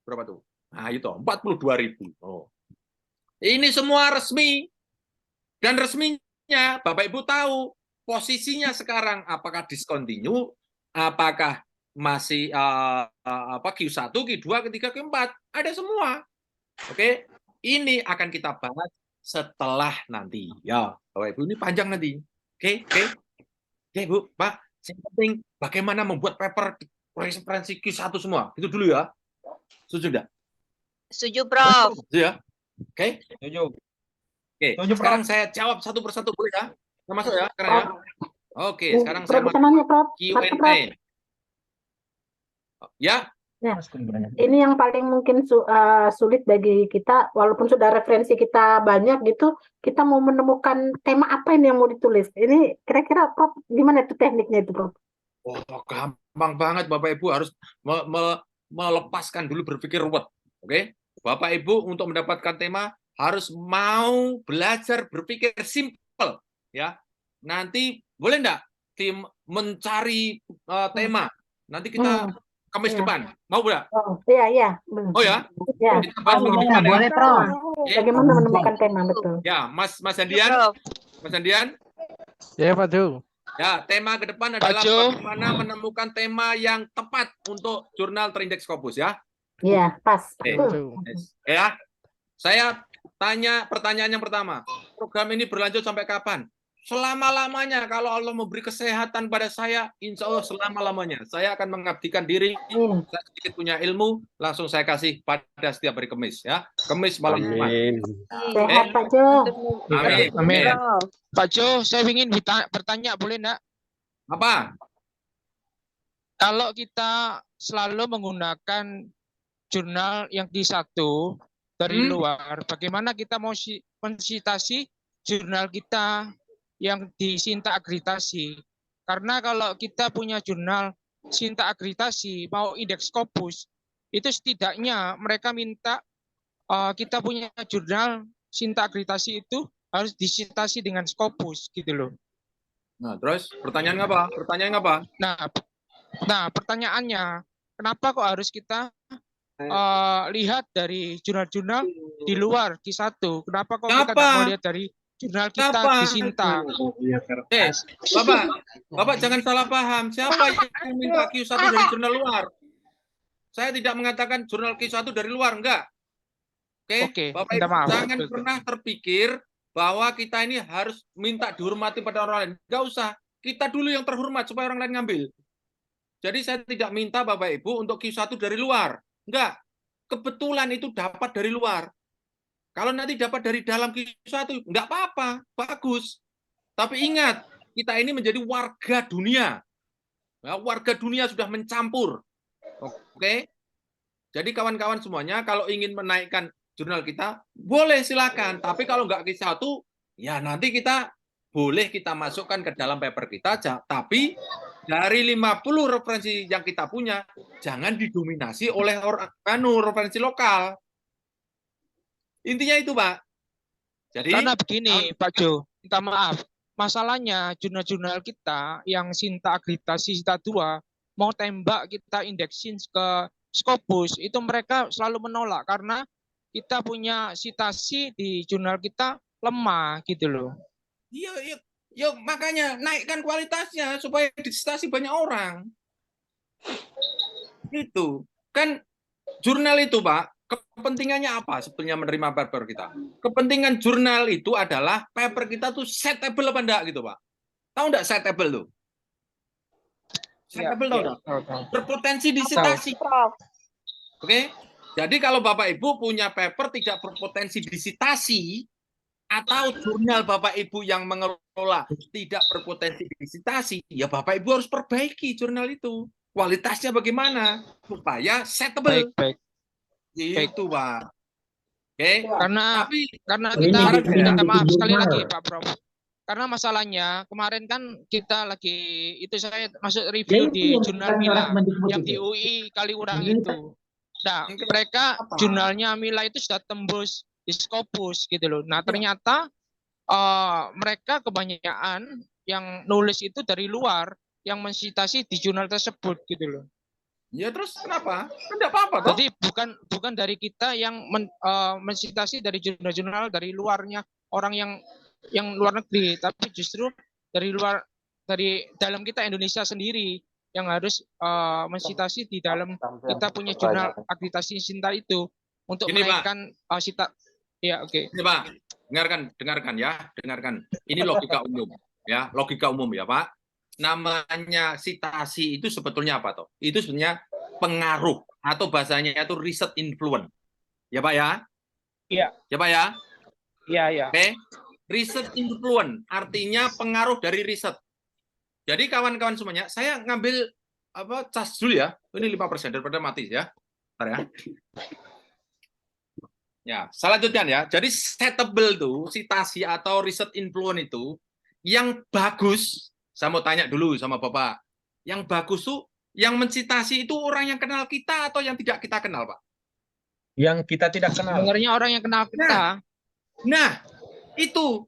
berapa tuh? Nah, itu 42.000. Ini semua resmi. Dan resminya Bapak Ibu tahu posisinya sekarang apakah discontinue, apakah masih Q1, Q2, Q3, Q4, ada semua. Oke, ini akan kita bahas setelah nanti. Ya, Bapak Ibu ini panjang nanti. Oke, Bu, Pak. Yang penting bagaimana membuat paper referensi Q1 semua. Itu dulu ya. Setuju enggak? Setuju, Prof. Setuju ya? Oke. Setuju. Oke, sekarang saya jawab satu persatu, boleh ya? Kita masuk ya sekarang ya. Oke, sekarang saya masuk Q&A. Ya. Ini yang paling mungkin sulit bagi kita, walaupun sudah referensi kita banyak gitu, kita mau menemukan tema apa ini yang mau ditulis. Ini kira-kira Prof, gimana itu tekniknya itu, Prof? Gampang banget Bapak Ibu, harus melepaskan dulu berpikir ruwet. Oke, Bapak Ibu untuk mendapatkan tema harus mau belajar berpikir simpel, ya. Nanti boleh enggak tim mencari tema? Nanti kita Kamis depan, mau enggak? Iya. Oh ya? Kita bahas bagaimana? Boleh, Prof. Bagaimana menemukan tema, betul. Ya, Mas Andian. Mas Andian. Ya, Pak Jo. Ya, tema ke depan adalah bagaimana menemukan tema yang tepat untuk jurnal terindeks Scopus ya. Iya, pas. Ya. Saya tanya pertanyaan yang pertama. Program ini berlanjut sampai kapan? Selama-lamanya. Kalau Allah memberi kesehatan pada saya, insya Allah selama-lamanya. Saya akan mengabdikan diri. Saya sedikit punya ilmu, langsung saya kasih pada setiap hari Kamis ya. Kamis malam Jumat. Sehat Pak Jo. Amin. Pak Jo, saya ingin bertanya, boleh enggak? Apa? Kalau kita selalu menggunakan jurnal yang Q1 dari luar, bagaimana kita mau mensitasi jurnal kita yang disinta akreditasi? Karena kalau kita punya jurnal sinta akreditasi mau indeks Scopus, itu setidaknya mereka minta kita punya jurnal sinta akreditasi itu harus disitasi dengan Scopus gitu loh. Nah, terus pertanyaan apa? Nah, pertanyaannya, kenapa kok harus kita lihat dari jurnal-jurnal di luar Q1? Kenapa kok kita nggak mau lihat dari jurnal kita disinta? Bapak jangan salah paham. Siapa yang minta Q1 dari jurnal luar? Saya tidak mengatakan jurnal Q1 dari luar, enggak. Oke, Bapak Ibu jangan pernah terpikir bahwa kita ini harus minta dihormati pada orang lain. Enggak usah. Kita dulu yang terhormat supaya orang lain ngambil. Jadi saya tidak minta Bapak Ibu untuk Q1 dari luar. Enggak. Kebetulan itu dapat dari luar. Kalau nanti dapat dari dalam Q1, enggak apa-apa. Bagus. Tapi ingat, kita ini menjadi warga dunia. Ya, warga dunia sudah mencampur. Oke? Jadi kawan-kawan semuanya, kalau ingin menaikkan jurnal kita, boleh silakan. Tapi kalau enggak Q1, ya nanti kita boleh kita masukkan ke dalam paper kita. Tapi dari 50 referensi yang kita punya, jangan didominasi oleh referensi lokal. Intinya itu, Pak. Jadi Karena begini, Pak Jo, minta maaf. Masalahnya jurnal-jurnal kita yang Sinta akreditasi Sinta 2 mau tembak kita indeksin ke Scopus, itu mereka selalu menolak karena kita punya citasi di jurnal kita lemah gitu loh. Iya, yuk makanya naikkan kualitasnya supaya disitasi banyak orang. Itu kan jurnal itu, Pak. Kepentingannya apa sebetulnya menerima paper kita? Kepentingan jurnal itu adalah paper kita tuh setable apa enggak gitu, Pak. Tahu enggak setable tuh? Setable tahu enggak? Berpotensi disitasi. Oke? Jadi kalau Bapak Ibu punya paper tidak berpotensi disitasi atau jurnal Bapak Ibu yang mengelola tidak berpotensi disitasi, ya Bapak Ibu harus perbaiki jurnal itu. Kualitasnya bagaimana supaya setable. Baik. Itu, Pak. Oke. Karena Tapi kita minta maaf sekali lagi, Pak Prof. Karena masalahnya kemarin kan kita lagi itu saya masuk review di jurnal Mila yang di UI Kaliurang itu. Nah, mereka jurnalnya Mila itu sudah tembus di Scopus gitu loh. Nah, ternyata mereka kebanyakan yang nulis itu dari luar yang mensitasi di jurnal tersebut gitu loh. Ya terus kenapa? Tidak apa-apa toh. Jadi bukan dari kita yang mensitasi dari jurnal-jurnal dari luarnya orang yang luar negeri, tapi justru dari dalam kita Indonesia sendiri yang harus mensitasi di dalam kita punya jurnal akreditasi Sinta itu untuk menaikkan sita. Ya, oke. Ini, Pak. Dengarkan. Ini logika umum ya, logika umum ya, Pak. Namanya citasi itu sebetulnya apa toh? Itu sebenarnya pengaruh atau bahasanya itu riset influence. Ya, Pak ya? Iya. Ya, Pak ya? Iya. Oke. Riset influence artinya pengaruh dari riset. Jadi kawan-kawan semuanya, saya ngambil cas dulu ya. Ini 5% daripada mati ya. Bentar ya. Ya, selanjutnya ya. Jadi setable tuh citasi atau riset influence itu yang bagus. Saya mau tanya dulu sama Bapak. Yang bagus tuh, yang mencitasi itu orang yang kenal kita atau yang tidak kita kenal, Pak? Yang kita tidak kenal. Sebenarnya orang yang kenal kita. Nah, itu.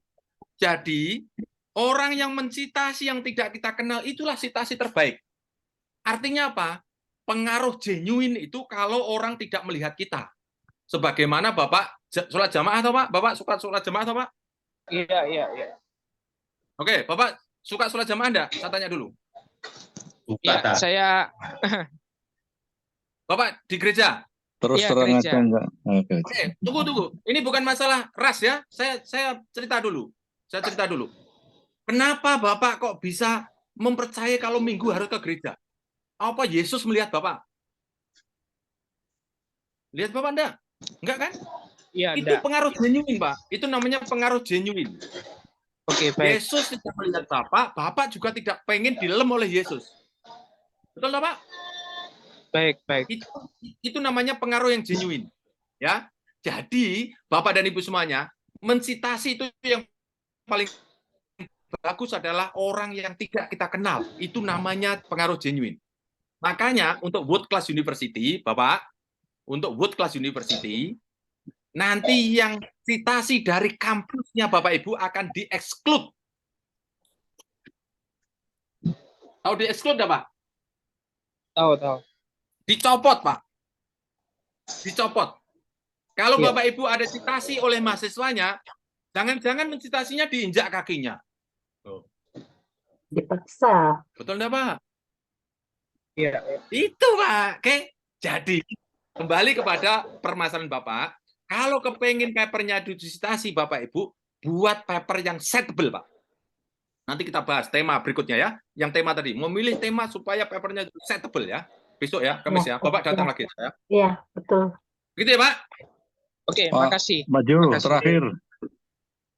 Jadi, orang yang mencitasi yang tidak kita kenal, itulah citasi terbaik. Artinya apa? Pengaruh genuine itu kalau orang tidak melihat kita. Sebagaimana Bapak sholat jamaah atau Pak? Bapak suka sholat jamaah atau Pak? Iya. Oke, Bapak suka sholat jamaah enggak? Saya tanya dulu. Ya, saya Bapak di gereja? Terus terang aja enggak? Oke, tunggu. Ini bukan masalah ras ya. Saya cerita dulu. Kenapa Bapak kok bisa mempercayai kalau Minggu harus ke gereja? Apa Yesus melihat Bapak? Lihat Bapak enggak? Enggak kan? Iya, itu enggak. Pengaruh genuine, Pak. Itu namanya pengaruh genuine. Oke, baik. Yesus tidak melihat Bapak, Bapak juga tidak pengen dilem oleh Yesus. Betul, Pak? Baik. Itu namanya pengaruh yang genuine. Ya. Jadi, Bapak dan Ibu semuanya, mensitasi itu yang paling bagus adalah orang yang tidak kita kenal. Itu namanya pengaruh genuine. Makanya untuk World Class University, Bapak, untuk World Class University, nanti yang citasi dari kampusnya Bapak Ibu akan di-exclude. Tahu di-exclude enggak, Pak? Tahu. Dicopot, Pak. Dicopot. Kalau Bapak Ibu ada citasi oleh mahasiswanya, jangan-jangan mencitasinya diinjak kakinya. Dipaksa. Betul enggak, Pak? Iya. Itu, Pak. Oke. Jadi, kembali kepada permasalahan Bapak. Kalau kepengen papernya disitasi, Bapak Ibu, buat paper yang setable, Pak. Nanti kita bahas tema berikutnya ya. Yang tema tadi, memilih tema supaya papernya setable ya. Besok ya, Kamis ya. Bapak datang lagi ya. Iya, betul. Gitu ya, Pak? Oke, makasih. Maju, terakhir.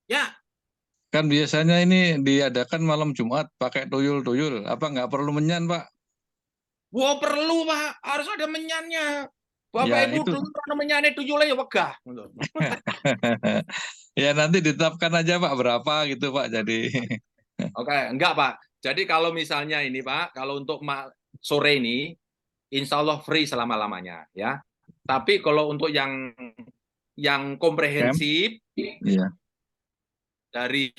Ya. Kan biasanya ini diadakan malam Jumat pakai tuyul-tuyul. Apa nggak perlu menyan, Pak? Wah, perlu, Pak. Harus ada menyannya. Bapak Ya, Ibu itu. dulu pernah menyane tuyulnya ya wegah. Ya nanti ditetapkan aja Pak berapa gitu Pak. Jadi Oke, enggak Pak. Jadi kalau misalnya ini Pak, kalau untuk sore ini, insya Allah free selama-lamanya ya. Tapi kalau untuk yang komprehensif, Iya. dari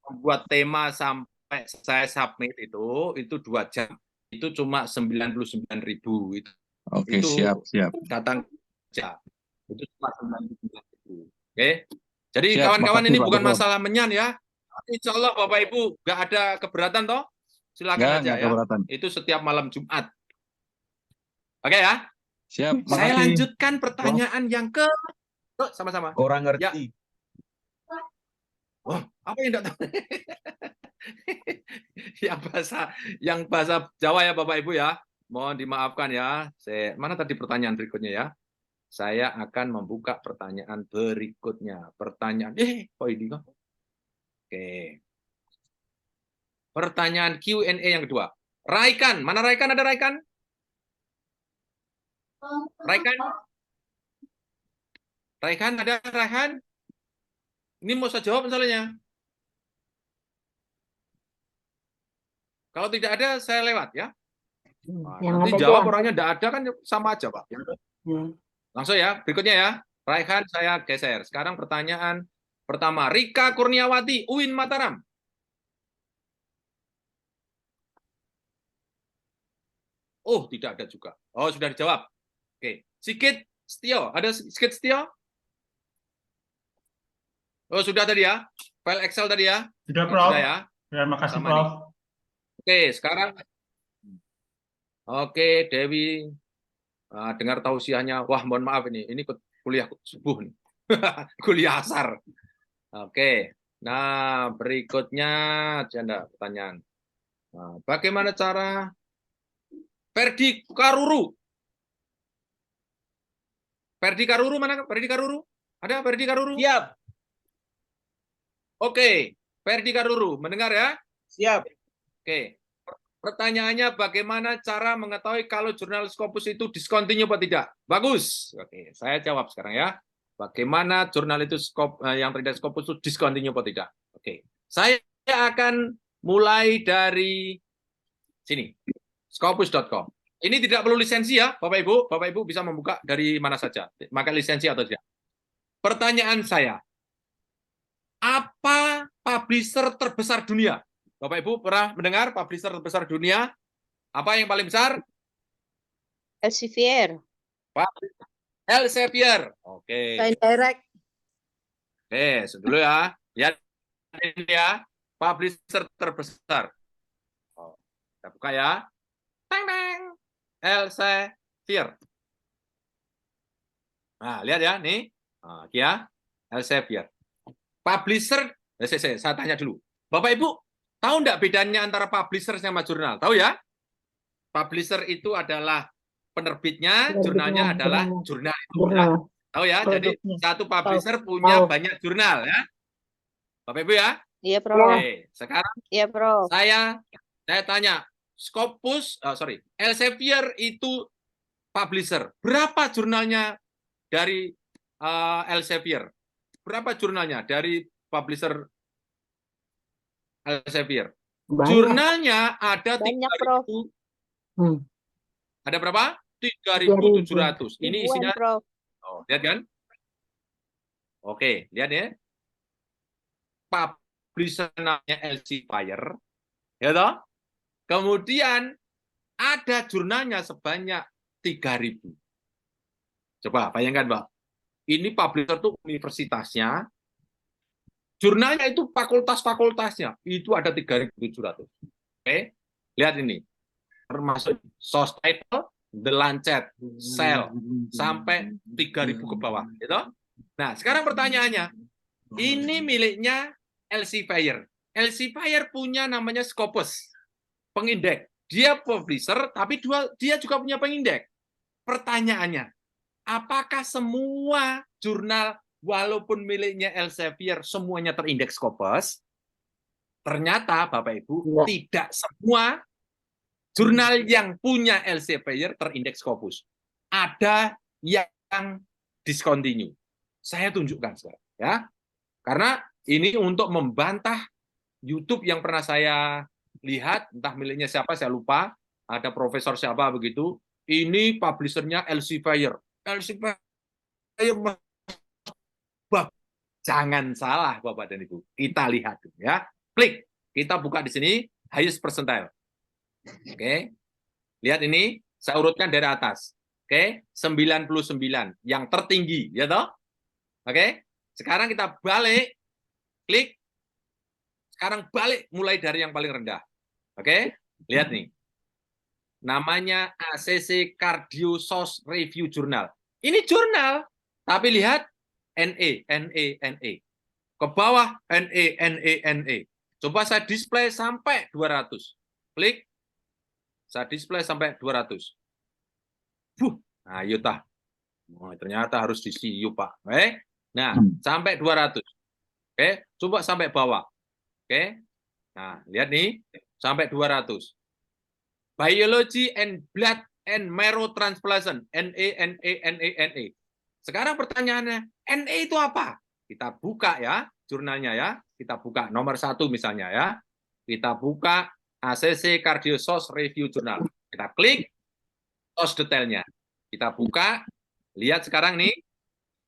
membuat tema sampai saya submit itu 2 jam. Itu cuma 99.000 itu. Oke, Itu siap. datang kerja. Itu cuma 99.000. Oke. Jadi Siap, kawan-kawan makasih, ini Pak bukan Ketua. masalah menyan ya. Insya Allah Bapak Ibu nggak ada keberatan toh? Silakan aja Nggak ya. keberatan. Itu setiap malam Jumat. Oke ya. Siap, Saya makasih. lanjutkan pertanyaan yang ke sama-sama. Kurang Ya. ngerti. Oh, apa yang enggak tahu? yang bahasa Jawa ya Bapak Ibu ya. Mohon dimaafkan ya. Mana tadi pertanyaan berikutnya ya? Saya akan membuka pertanyaan berikutnya. Pertanyaan kok ini kok? Oke. Pertanyaan Q&A yang kedua. Raikan, mana Raikan? Ada Raikan? Raikan? Raikan ada Raikan? Ini mau saya jawab misalnya. Kalau tidak ada, saya lewat ya. Nah, nanti jawab orangnya tidak ada kan sama aja Pak. Langsung ya, berikutnya ya. Raihan saya geser. Sekarang pertanyaan pertama. Rika Kurniawati, UIN Mataram. Oh, tidak ada juga. Oh, sudah dijawab. Oke. Sigit Setio, ada Sigit Setio? Oh, sudah tadi ya. File Excel tadi ya. Sudah, Prof. Sudah ya. Terima kasih, Sama Prof. nih. Oke, sekarang. Oke, Dewi. Dengar tausiahnya. Wah, mohon maaf ini kuliah subuh nih. Kuliah asar. Oke. Nah, berikutnya ada pertanyaan. Nah, bagaimana cara Ferdi Karuru? Ferdi Karuru mana? Ferdi Karuru? Ada Ferdi Karuru? Siap. Oke, Ferdi Karuru, mendengar ya? Siap. Oke. Pertanyaannya bagaimana cara mengetahui kalau jurnal Scopus itu discontinue atau tidak? Bagus. Oke, saya jawab sekarang ya. Bagaimana jurnal itu yang terlihat Scopus itu discontinue atau tidak? Oke. Saya akan mulai dari sini. Scopus.com. Ini tidak perlu lisensi ya, Bapak Ibu. Bapak Ibu bisa membuka dari mana saja. Maka lisensi atau tidak. Pertanyaan saya. Apa publisher terbesar dunia? Bapak Ibu pernah mendengar publisher terbesar dunia? Apa yang paling besar? Elsevier. Elsevier. Oke. Direct. Oke, dulu ya. Lihat ini ya. Publisher terbesar. Oh, kita buka ya. Teng teng. Elsevier. Nah, lihat ya nih. Nah, ya. Elsevier. Publisher, saya tanya dulu. Bapak Ibu, tahu enggak bedanya antara publisher sama jurnal? Tahu ya? Publisher itu adalah penerbitnya, jurnalnya adalah jurnal itu. Tahu ya? Jadi satu publisher punya banyak jurnal ya. Bapak Ibu ya? Iya, Prof. Oke, sekarang iya, Prof. Saya tanya, Scopus, Elsevier itu publisher. Berapa jurnalnya dari Elsevier? Berapa jurnalnya dari publisher Elsevier? Banyak. Jurnalnya ada 3.000. Ada berapa? 3.700. Ini isinya. Prof. Oh, lihat kan? Oke, lihat ya. Publisher namanya Elsevier, ya toh? Kemudian ada jurnalnya sebanyak 3.000. Coba bayangkan, Mbak. Ini publisher itu universitasnya, jurnalnya itu fakultas-fakultasnya, itu ada 3.700. Oke, lihat ini. Termasuk source title, The Lancet, Cell, sampai 3.000 ke bawah. Gitu? Nah, sekarang pertanyaannya, ini miliknya Elsevier. Elsevier punya namanya Scopus, pengindeks. Dia publisher, tapi dia juga punya pengindeks. Pertanyaannya, apakah semua jurnal walaupun miliknya Elsevier semuanya terindeks Scopus? Ternyata Bapak Ibu tidak semua jurnal yang punya Elsevier terindeks Scopus. Ada yang discontinue. Saya tunjukkan sekarang ya. Karena ini untuk membantah YouTube yang pernah saya lihat, entah miliknya siapa, saya lupa, ada profesor siapa begitu, ini publishernya Elsevier. Elsevier, jangan salah Bapak dan Ibu. Kita lihat ya. Klik, kita buka di sini highest percentile. Oke. Lihat ini, saya urutkan dari atas. Oke, 99 yang tertinggi, ya toh? Oke. Sekarang kita balik, klik. Sekarang balik mulai dari yang paling rendah. Oke? Lihat nih. Namanya ACC Cardio Source Review Journal. Ini jurnal, tapi lihat NE. Ke bawah NE. Coba saya display sampai 200. Klik. Saya display sampai 200. Nah, yuk tah. Oh, ternyata harus di CU, Pak. Oke. Nah, sampai 200. Oke, coba sampai bawah. Oke. Nah, lihat nih, sampai 200. Biology and Blood and Marrow Transplantation, NE. Sekarang pertanyaannya, NE itu apa? Kita buka ya, jurnalnya ya. Kita buka nomor 1 misalnya ya. Kita buka ACC Cardio Source Review Journal. Kita klik source detailnya. Kita buka, lihat sekarang nih.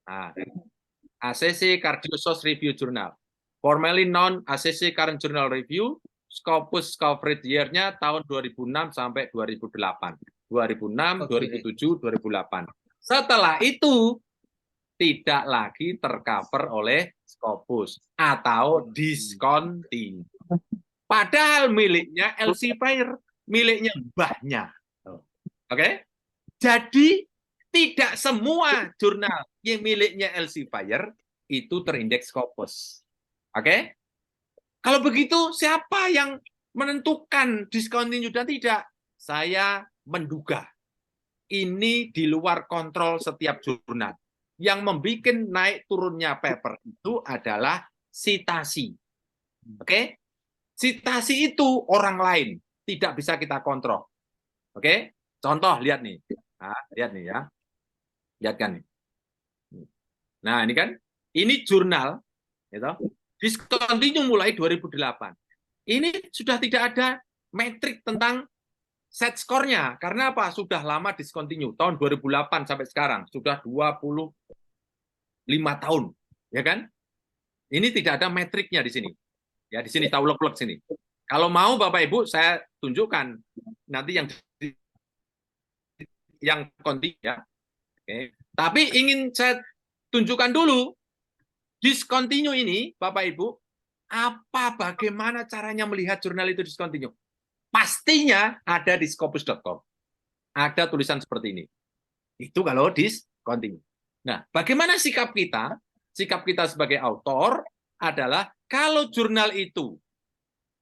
Nah, ACC Cardio Source Review Journal. Formerly known ACC Current Journal Review, Scopus coverage year-nya tahun 2006 sampai 2008. 2006, 2007, 2008. Setelah itu, tidak lagi tercover oleh Scopus atau discontinue. Padahal miliknya Elsevier, miliknya mbahnya. Oke? Jadi, tidak semua jurnal yang miliknya Elsevier itu terindeks Scopus. Oke? Kalau begitu, siapa yang menentukan discontinue dan tidak? Saya menduga ini di luar kontrol setiap jurnal. Yang membuat naik turunnya paper itu adalah citasi. Oke? Citasi itu orang lain, tidak bisa kita kontrol. Oke? Contoh, lihat nih. Nah, lihat nih ya. Lihat kan nih. Nah, ini kan, ini jurnal, gitu. Discontinue mulai 2008. Ini sudah tidak ada metrik tentang set score-nya. Karena apa? Sudah lama discontinue. Tahun 2008 sampai sekarang. Sudah 25 tahun. Ya kan? Ini tidak ada metriknya di sini. Ya, di sini tahu lek-lek sini. Kalau mau Bapak Ibu, saya tunjukkan nanti yang konti ya. Oke. Tapi ingin saya tunjukkan dulu discontinue ini, Bapak Ibu, bagaimana caranya melihat jurnal itu discontinue? Pastinya ada di scopus.com. Ada tulisan seperti ini. Itu kalau discontinue. Nah, bagaimana sikap kita? Sikap kita sebagai autor adalah kalau jurnal itu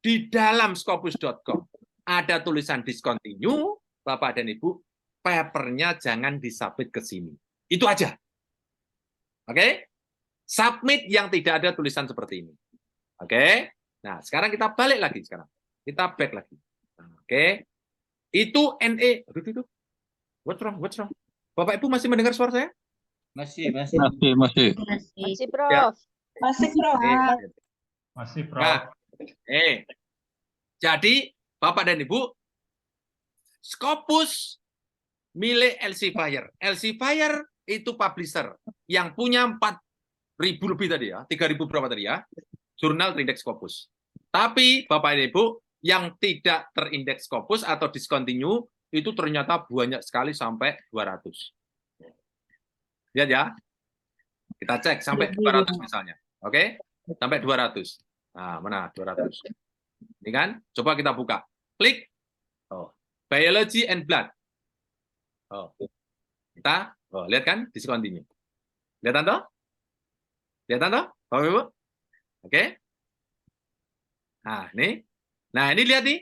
di dalam scopus.com ada tulisan discontinue, Bapak dan Ibu, papernya jangan disubmit ke sini. Itu aja. Oke? Submit yang tidak ada tulisan seperti ini. Oke? Nah, sekarang kita balik lagi sekarang. Kita back lagi. Oke? Itu NE. Aduh. What's wrong? Bapak Ibu masih mendengar suara saya? Masih, Prof. Ya. Masih, Prof. Masih, Prof. Nah, jadi Bapak dan Ibu, Scopus milik Elsevier. Elsevier itu publisher yang punya 4.000 lebih tadi ya, 3.000 berapa tadi ya, jurnal terindeks Scopus. Tapi Bapak dan Ibu, yang tidak terindeks Scopus atau discontinue itu ternyata banyak sekali sampai 200. Lihat ya, kita cek sampai 200 misalnya, oke? Sampai 200. Nah, mana 200? Ini kan, coba kita buka, klik, Biology and Blood. Kita, lihat kan, discontinue. Lihat toh? Lihat toh, Bapak Ibu? Oke? Nah, ini lihat nih.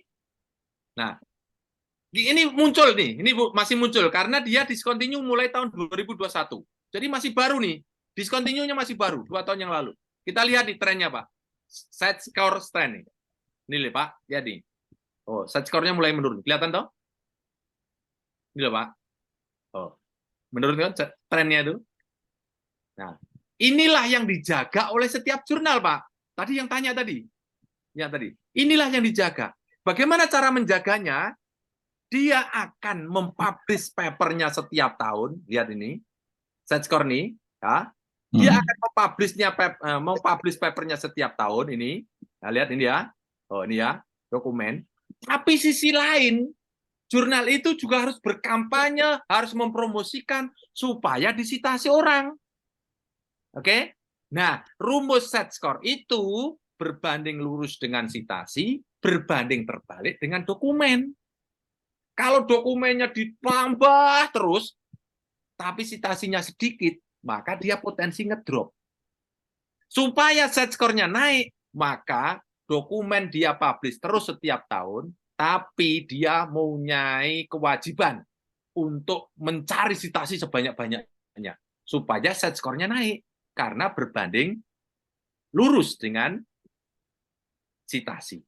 Nah, ini muncul nih, ini masih muncul karena dia discontinue mulai tahun 2021. Jadi masih baru nih, discontinue-nya masih baru, 2 tahun yang lalu. Kita lihat di trennya, Pak. Set score trend nih. Ini Pak, lihat nih. Set score-nya mulai menurun. Kelihatan toh? Ini loh, Pak. Menurun kan trennya itu? Nah, inilah yang dijaga oleh setiap jurnal, Pak. Tadi yang tanya tadi. yang tadi. Inilah yang dijaga. Bagaimana cara menjaganya? Dia akan mempublish papernya setiap tahun. Lihat ini, SETSCOR nih, ya. Dia akan mempublish papernya setiap tahun ini. Nah, lihat ini ya. Oh, ini ya, dokumen. Tapi sisi lain, jurnal itu juga harus berkampanye, harus mempromosikan supaya disitasi orang. Oke? Nah, rumus SETSCOR itu berbanding lurus dengan sitasi, berbanding terbalik dengan dokumen. Kalau dokumennya ditambah terus, tapi sitasinya sedikit, maka dia potensi ngedrop. Supaya SETSCOR-nya naik, maka dokumen dia publish terus setiap tahun, tapi dia mempunyai kewajiban untuk mencari sitasi sebanyak-banyaknya, supaya SETSCOR-nya naik, karena berbanding lurus dengan sitasi.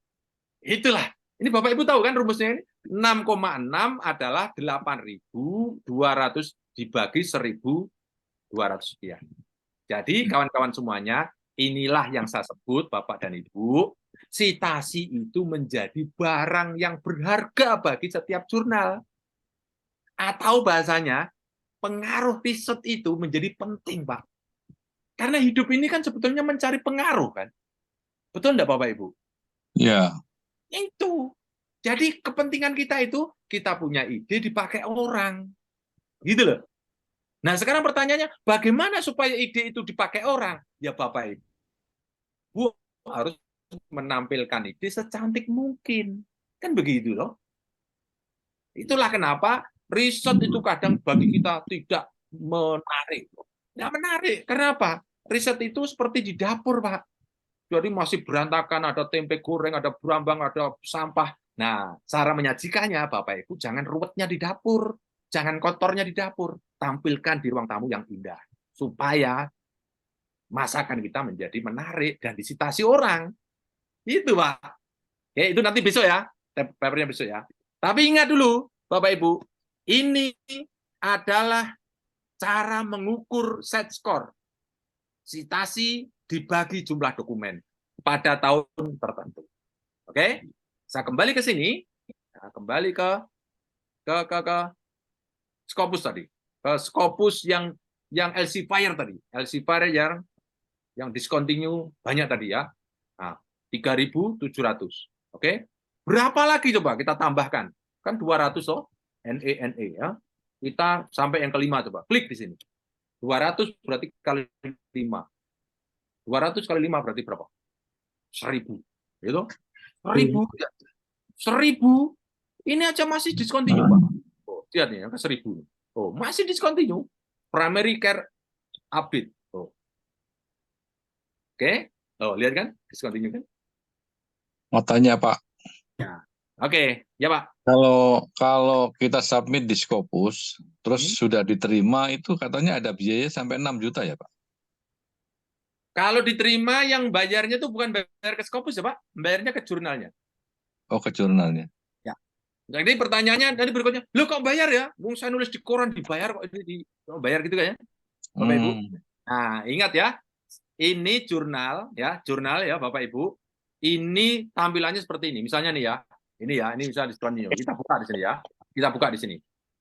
Itulah. Ini Bapak Ibu tahu kan rumusnya ini? 6,6 adalah 8.200 dibagi 1.200 sekian. Jadi kawan-kawan semuanya, inilah yang saya sebut Bapak dan Ibu, sitasi itu menjadi barang yang berharga bagi setiap jurnal. Atau bahasanya, pengaruh riset itu menjadi penting, Pak. Karena hidup ini kan sebetulnya mencari pengaruh, kan? Betul enggak, Bapak Ibu? Ya. Itu. Jadi kepentingan kita itu, kita punya ide dipakai orang. Gitu loh. Nah, sekarang pertanyaannya, bagaimana supaya ide itu dipakai orang? Ya, Bapak Ibu harus menampilkan ide secantik mungkin. Kan begitu loh. Itulah kenapa riset itu kadang bagi kita tidak menarik. Tidak menarik. Kenapa? Riset itu seperti di dapur, Pak. Jadi masih berantakan, ada tempe goreng, ada berambang, ada sampah. Nah, cara menyajikannya, Bapak Ibu, jangan ruwetnya di dapur. Jangan kotornya di dapur. Tampilkan di ruang tamu yang indah. Supaya masakan kita menjadi menarik dan disitasi orang. Itu, Pak. Ya, itu nanti besok ya. Papernya besok ya. Tapi ingat dulu, Bapak Ibu, ini adalah cara mengukur SETSCOR. Sitasi dibagi jumlah dokumen pada tahun tertentu. Oke? Saya kembali ke sini, kembali ke Scopus tadi, ke Scopus yang Elsevier tadi, Elsevier yang discontinue banyak tadi ya, 3.700, oke? Berapa lagi coba kita tambahkan? Kan 200 loh, NE ya, kita sampai yang kelima coba, klik di sini, 200 berarti kali 5, 200 kali 5 berarti berapa? 1.000, gitu? 1.000, ini aja masih discontinue, Pak. Oh, lihat nih, ke 1.000. Oh, masih discontinue. Primary care update. Oh. Oke. Oh, lihat kan? Discontinue kan? Mau tanya, Pak. Ya. Oke, ya, Pak. Kalau kita submit di Scopus, terus sudah diterima, itu katanya ada biaya sampai 6 juta ya, Pak? Kalau diterima, yang bayarnya itu bukan bayar ke Scopus ya, Pak. Bayarnya ke jurnalnya. Oh, ke jurnalnya. Ya. Jadi pertanyaannya tadi berikutnya, lo kok bayar ya? Bung saya nulis di koran dibayar kok bayar gitu kan ya? Bapak Ibu. Nah, ingat ya. Ini jurnal ya Bapak Ibu. Ini tampilannya seperti ini. Misalnya nih ya. Ini misalnya di kita buka di sini ya. Kita buka di sini.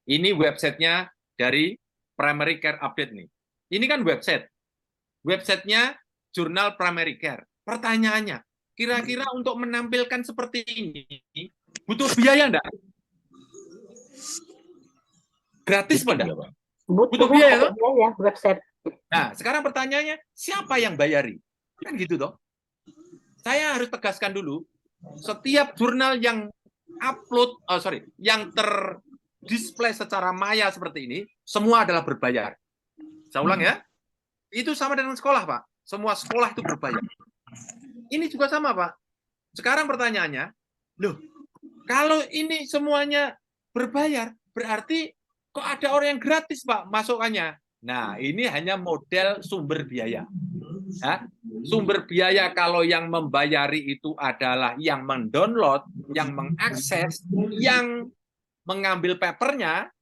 Ini websitenya dari Primary Care Update nih. Ini kan website. Websitenya Jurnal Primary Care. Pertanyaannya, kira-kira untuk menampilkan seperti ini, butuh biaya enggak? Gratis enggak? Butuh biaya, website. Nah, sekarang pertanyaannya, siapa yang bayari? Kan gitu toh. Saya harus tegaskan dulu, setiap jurnal yang yang terdisplay secara maya seperti ini, semua adalah berbayar. Saya ulang ya. Itu sama dengan sekolah, Pak. Semua sekolah itu berbayar. Ini juga sama, Pak. Sekarang pertanyaannya, loh, kalau ini semuanya berbayar, berarti kok ada orang yang gratis, Pak, masukannya? Nah, ini hanya model sumber biaya. Ya, sumber biaya kalau yang membayari itu adalah yang mendownload, yang mengakses, yang mengambil papernya,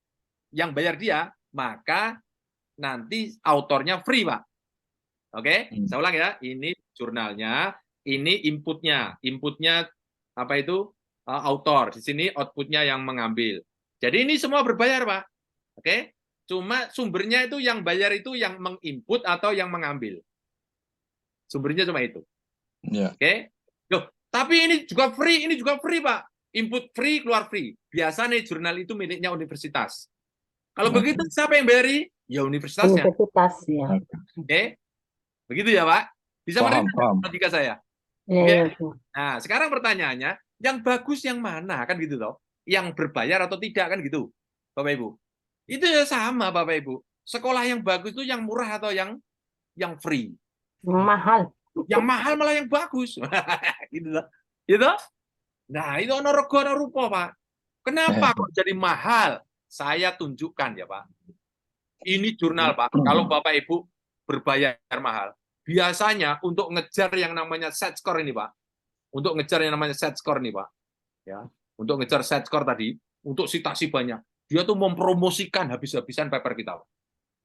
yang bayar dia, maka nanti autornya free, Pak. Oke, saya ulang ya. Ini jurnalnya, ini inputnya apa itu author, di sini outputnya yang mengambil. Jadi ini semua berbayar, Pak. Oke, cuma sumbernya itu yang bayar itu yang menginput atau yang mengambil. Sumbernya cuma itu. Ya. Oke, loh, tapi ini juga free, Pak. Input free, keluar free. Biasa nih jurnal itu miliknya universitas. Kalau begitu siapa yang bayari? Ya universitasnya. Universitas, ya. Oke, begitu ya, Pak. Bisa menerima logika saya. Ya, ya. Nah, sekarang pertanyaannya, yang bagus yang mana kan gitu loh? Yang berbayar atau tidak kan gitu, Bapak Ibu? Itu ya sama, Bapak Ibu. Sekolah yang bagus itu yang murah atau yang free? Mahal. Yang mahal malah yang bagus. Gitu loh. Gitu? Nah, itu ono rego ono rupa, Pak. Kenapa kok jadi mahal? Saya tunjukkan ya, Pak. Ini jurnal, Pak. Kalau Bapak Ibu berbayar mahal, biasanya untuk ngejar yang namanya set score ini, Pak. Untuk ngejar yang namanya set score nih, Pak. Ya, untuk ngejar set score tadi, untuk citasi banyak. Dia tuh mempromosikan habis-habisan paper kita, Pak.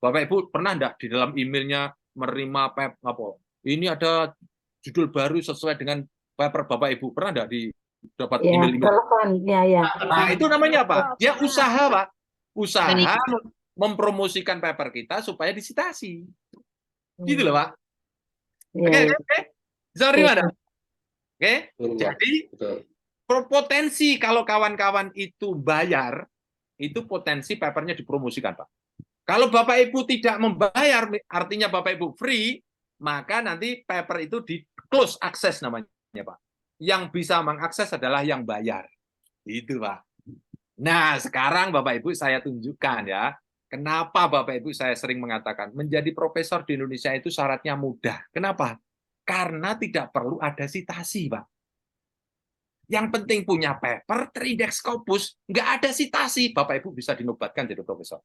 Bapak Ibu pernah enggak di dalam emailnya menerima ini ada judul baru sesuai dengan paper Bapak Ibu? Pernah enggak dapat email ini? Ya. Nah, itu namanya apa? Dia usaha, Pak. Usaha mempromosikan paper kita supaya disitasi. Gitu loh, Pak. Oke. Bisa terima enggak? Oke, jadi potensi kalau kawan-kawan itu bayar, itu potensi papernya dipromosikan, Pak. Kalau Bapak Ibu tidak membayar, artinya Bapak Ibu free, maka nanti paper itu di close access namanya, Pak. Yang bisa mengakses adalah yang bayar. Itu, Pak. Nah, sekarang Bapak Ibu saya tunjukkan ya, kenapa Bapak Ibu saya sering mengatakan menjadi profesor di Indonesia itu syaratnya mudah. Kenapa? Karena tidak perlu ada citasi, Pak. Yang penting punya paper, terindeks Scopus, nggak ada citasi, Bapak Ibu bisa dinobatkan jadi profesor.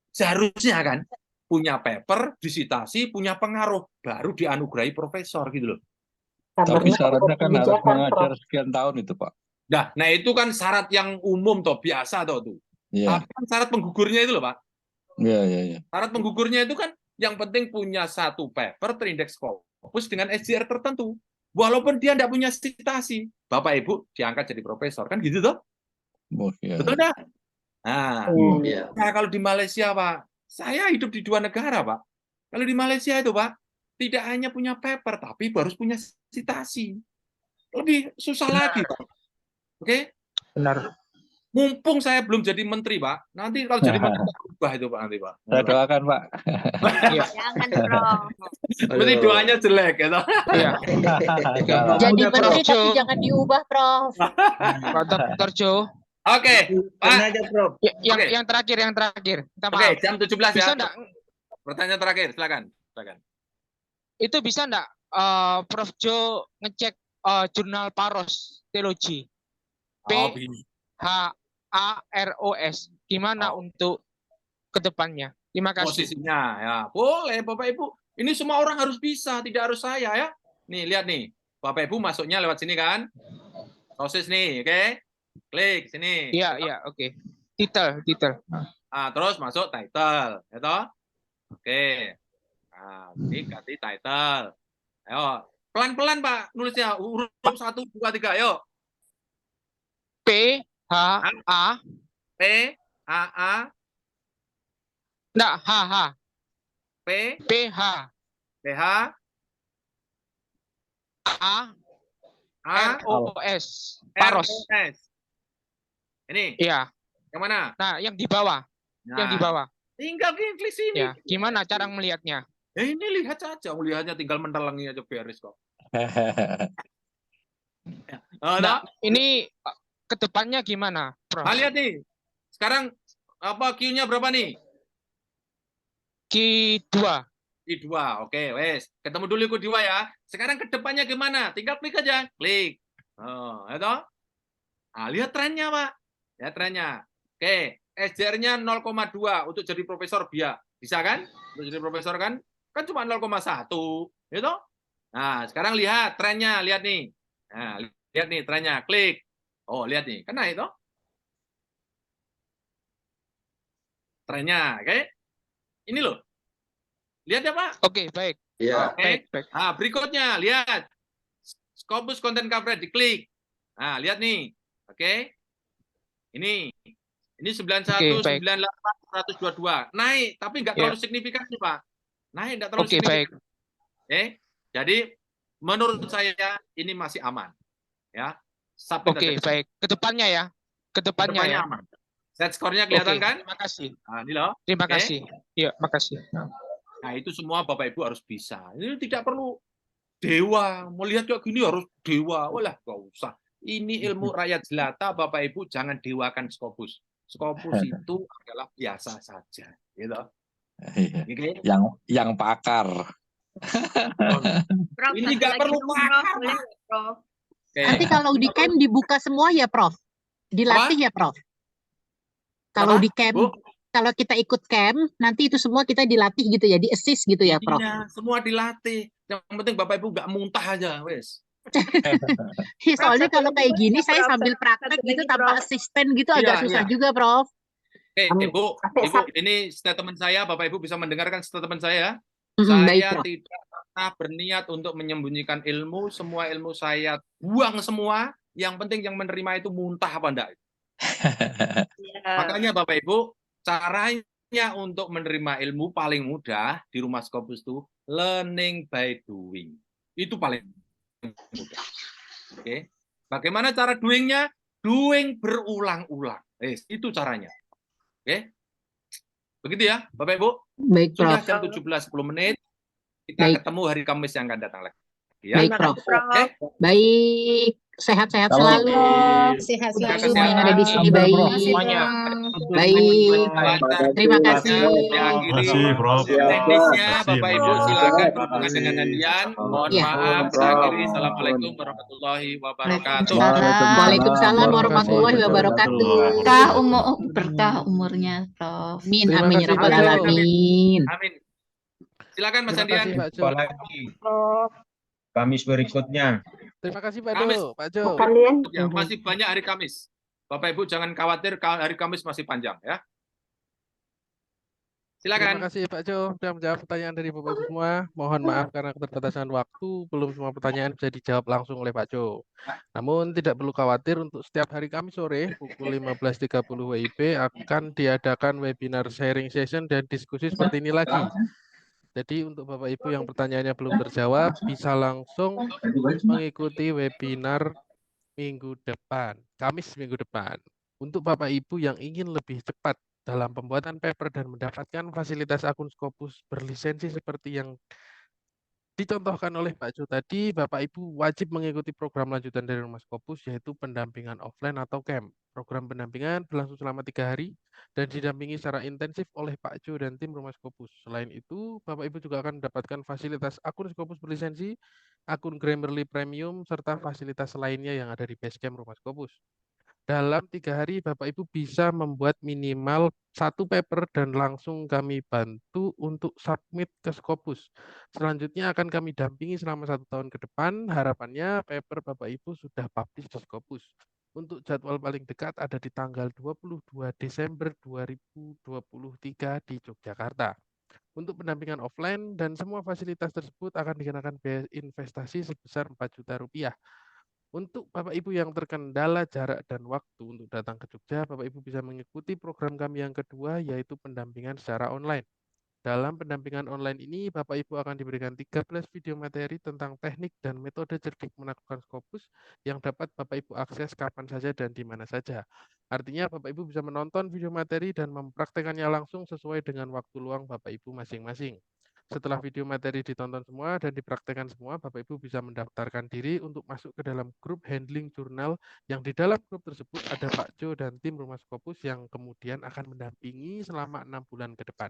Seharusnya kan, punya paper, disitasi, punya pengaruh, baru dianugerahi profesor gitu loh. Tapi syaratnya kan harus mengajar sekian tahun itu, Pak. Nah itu kan syarat yang umum toh, biasa toh tuh. Iya. Tapi kan syarat penggugurnya itu loh, Pak. Iya. Syarat penggugurnya itu kan yang penting punya satu paper terindeks Scopus dengan SJR tertentu. Walaupun dia tidak punya citasi, Bapak Ibu diangkat jadi profesor. Kan gitu toh? Betul enggak? Nah, kalau di Malaysia, Pak, saya hidup di 2 negara, Pak. Kalau di Malaysia itu, Pak, tidak hanya punya paper, tapi harus punya citasi. Lebih susah lagi, Pak. Oke? Benar. Mumpung saya belum jadi menteri, Pak. Nanti kalau jadi menteri berubah itu, Pak, nanti, Pak. Saya doakan, Pak. Jangan, Prof. Berarti doanya jelek, gitu. Iya. Jadi menteri tapi jangan diubah, Prof. Pak Dr. Jo. Oke, Pak. Prof. Yang terakhir. Minta maaf. Oke, jam 17 bisa ya. Enggak? Pertanyaan terakhir, silakan. Itu bisa enggak Prof Jo ngecek jurnal Paros Teologi? PHAROS. Gimana untuk kedepannya? Terima kasih. Posisinya ya. Boleh, Bapak Ibu. Ini semua orang harus bisa, tidak harus saya ya. Nih, lihat nih. Bapak Ibu masuknya lewat sini kan? Proses nih, oke? Klik sini. Iya, oke. Title. Terus masuk title, ya toh? Oke. Nah, ini ganti title. Ayo, pelan-pelan Pak nulisnya. Huruf 1, 2, 3, ayo. PHA. Enggak, HH. PH. ROS. Paros. Ini. Iya. Yang mana? Nah, yang di bawah. Yang di bawah. Tinggal klik sini. Ya, gimana cara melihatnya? Ini lihat saja, melihatnya tinggal menelangi aja beres kok. Nah, ini kedepannya gimana, Prof? Lihat nih. Sekarang Q-nya berapa nih? Q2. Q2. Oke, wes. Ketemu dulu Q2 ya. Sekarang kedepannya gimana? Tinggal klik aja. Klik. Itu. Nah, lihat trennya, Pak. Ya, trennya. Oke, SJR-nya 0,2 untuk jadi profesor bisa kan? Untuk jadi profesor kan? Kan cuma 0,1. Gitu. Nah, sekarang lihat trennya, lihat nih. Nah, lihat nih trennya, klik. Oh, lihat nih, kena itu. Trennya, oke? Ini loh. Lihat ya, Pak? Oke, baik. Ya. Oke. Nah, berikutnya lihat Scopus content coverage diklik. Nah, lihat nih. Oke. Ini 91, 98, 122. Naik, tapi nggak terlalu signifikan nih, Pak. Naik nggak terlalu signifikan. Oke. Jadi menurut saya ini masih aman. Ya. Oke, baik. Kedepannya ya. Kedepannya ya. Aman. Set skornya kelihatan kan? Terima kasih. Nah, ini loh. Terima kasih. Iya, makasih. Nah, itu semua Bapak Ibu harus bisa. Ini tidak perlu dewa. Melihat kayak gini harus dewa. Walah, nggak usah. Ini ilmu rakyat jelata, Bapak Ibu jangan dewakan Scopus. Scopus itu adalah biasa saja, gitu. Okay. Yang pakar. Prof, ini nggak perlu pakar, Prof. Nanti kalau di camp dibuka semua ya, Prof. Dilatih ya, Prof. Kalau di camp, kalau kita ikut camp, nanti itu semua kita dilatih gitu ya, di-assist gitu ya, Prof. Iya, semua dilatih. Yang penting Bapak Ibu nggak muntah aja, wes. Soalnya kalau kayak gini saya sambil praktek gitu tanpa asisten gitu agak susah juga, Prof. Ibu, ini statement saya, Bapak Ibu bisa mendengarkan statement saya. Baik, Saya Prof. tidak pernah berniat untuk menyembunyikan ilmu, semua ilmu saya buang semua. Yang penting yang menerima itu muntah apa enggak. Makanya Bapak Ibu, caranya untuk menerima ilmu paling mudah di Rumah Scopus itu learning by doing. Itu paling mudah. Oke. Bagaimana cara doing-nya? Doing berulang-ulang. Itu caranya. Oke. Begitu ya, Bapak Ibu. Baik, Sudah Prof. jam 17.10. Kita ketemu hari Kamis yang akan datang lagi. Ya. Baik, Prof. Baik. Sehat-sehat selalu. Sehat Untuk selalu. semua yang ada di sini baik. Baik. Terima kasih. Teknisnya Bapak Ibu silakan berhubungan dengan Adian. Mohon maaf. Saya akhiri. Assalamualaikum warahmatullahi wabarakatuh. Waalaikumsalam warahmatullahi wabarakatuh. Berkah umurnya, Prof. Amin, amin ya rabbal alamin. Amin. Silakan Mas Adian. Jumpa lagi Kamis berikutnya. Terima kasih Pak Kamis. Jo. Pak Jo. Ya, masih banyak hari Kamis. Bapak Ibu jangan khawatir, hari Kamis masih panjang ya. Silakan. Terima kasih Pak Jo sudah menjawab pertanyaan dari Bapak Ibu semua. Mohon maaf karena keterbatasan waktu, belum semua pertanyaan bisa dijawab langsung oleh Pak Jo. Namun tidak perlu khawatir, untuk setiap hari Kamis sore pukul 15.30 WIB akan diadakan webinar sharing session dan diskusi seperti ini lagi. Jadi untuk Bapak Ibu yang pertanyaannya belum terjawab, bisa langsung mengikuti webinar minggu depan, Kamis minggu depan. Untuk Bapak Ibu yang ingin lebih cepat dalam pembuatan paper dan mendapatkan fasilitas akun Scopus berlisensi seperti yang dicontohkan oleh Pak Jo tadi, Bapak Ibu wajib mengikuti program lanjutan dari Rumah Scopus, yaitu pendampingan offline atau camp. Program pendampingan berlangsung selama 3 hari dan didampingi secara intensif oleh Pak Jo dan tim Rumah Scopus. Selain itu, Bapak Ibu juga akan mendapatkan fasilitas akun Scopus berlisensi, akun Grammarly Premium, serta fasilitas lainnya yang ada di Basecamp Rumah Scopus. Dalam 3 hari, Bapak Ibu bisa membuat minimal 1 paper dan langsung kami bantu untuk submit ke Scopus. Selanjutnya akan kami dampingi selama 1 tahun ke depan. Harapannya paper Bapak Ibu sudah publish di Scopus. Untuk jadwal paling dekat ada di tanggal 22 Desember 2023 di Yogyakarta. Untuk pendampingan offline dan semua fasilitas tersebut akan dikenakan biaya investasi sebesar Rp4.000.000. Untuk Bapak Ibu yang terkendala jarak dan waktu untuk datang ke Jogja, Bapak Ibu bisa mengikuti program kami yang kedua, yaitu pendampingan secara online. Dalam pendampingan online ini, Bapak Ibu akan diberikan 13 video materi tentang teknik dan metode cerdik menaklukkan Scopus yang dapat Bapak Ibu akses kapan saja dan di mana saja. Artinya Bapak Ibu bisa menonton video materi dan mempraktekannya langsung sesuai dengan waktu luang Bapak Ibu masing-masing. Setelah video materi ditonton semua dan dipraktekkan semua, Bapak Ibu bisa mendaftarkan diri untuk masuk ke dalam grup handling jurnal yang di dalam grup tersebut ada Pak Jo dan tim Rumah Scopus yang kemudian akan mendampingi selama 6 bulan ke depan.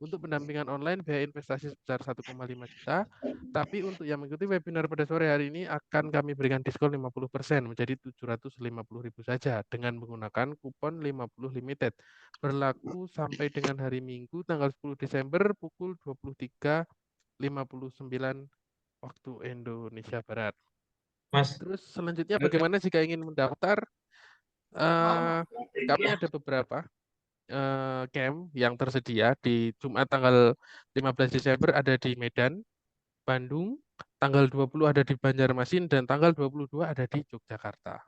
Untuk pendampingan online, biaya investasi sebesar 1,5 juta, tapi untuk yang mengikuti webinar pada sore hari ini akan kami berikan diskon 50% menjadi 750.000 saja dengan menggunakan kupon 50 limited. Berlaku sampai dengan hari Minggu tanggal 10 Desember pukul 23.59 waktu Indonesia Barat. Mas. Terus selanjutnya bagaimana jika ingin mendaftar? Kami ada beberapa camp yang tersedia di Jumat tanggal 15 Desember ada di Medan, Bandung, tanggal 20 ada di Banjarmasin, dan tanggal 22 ada di Yogyakarta.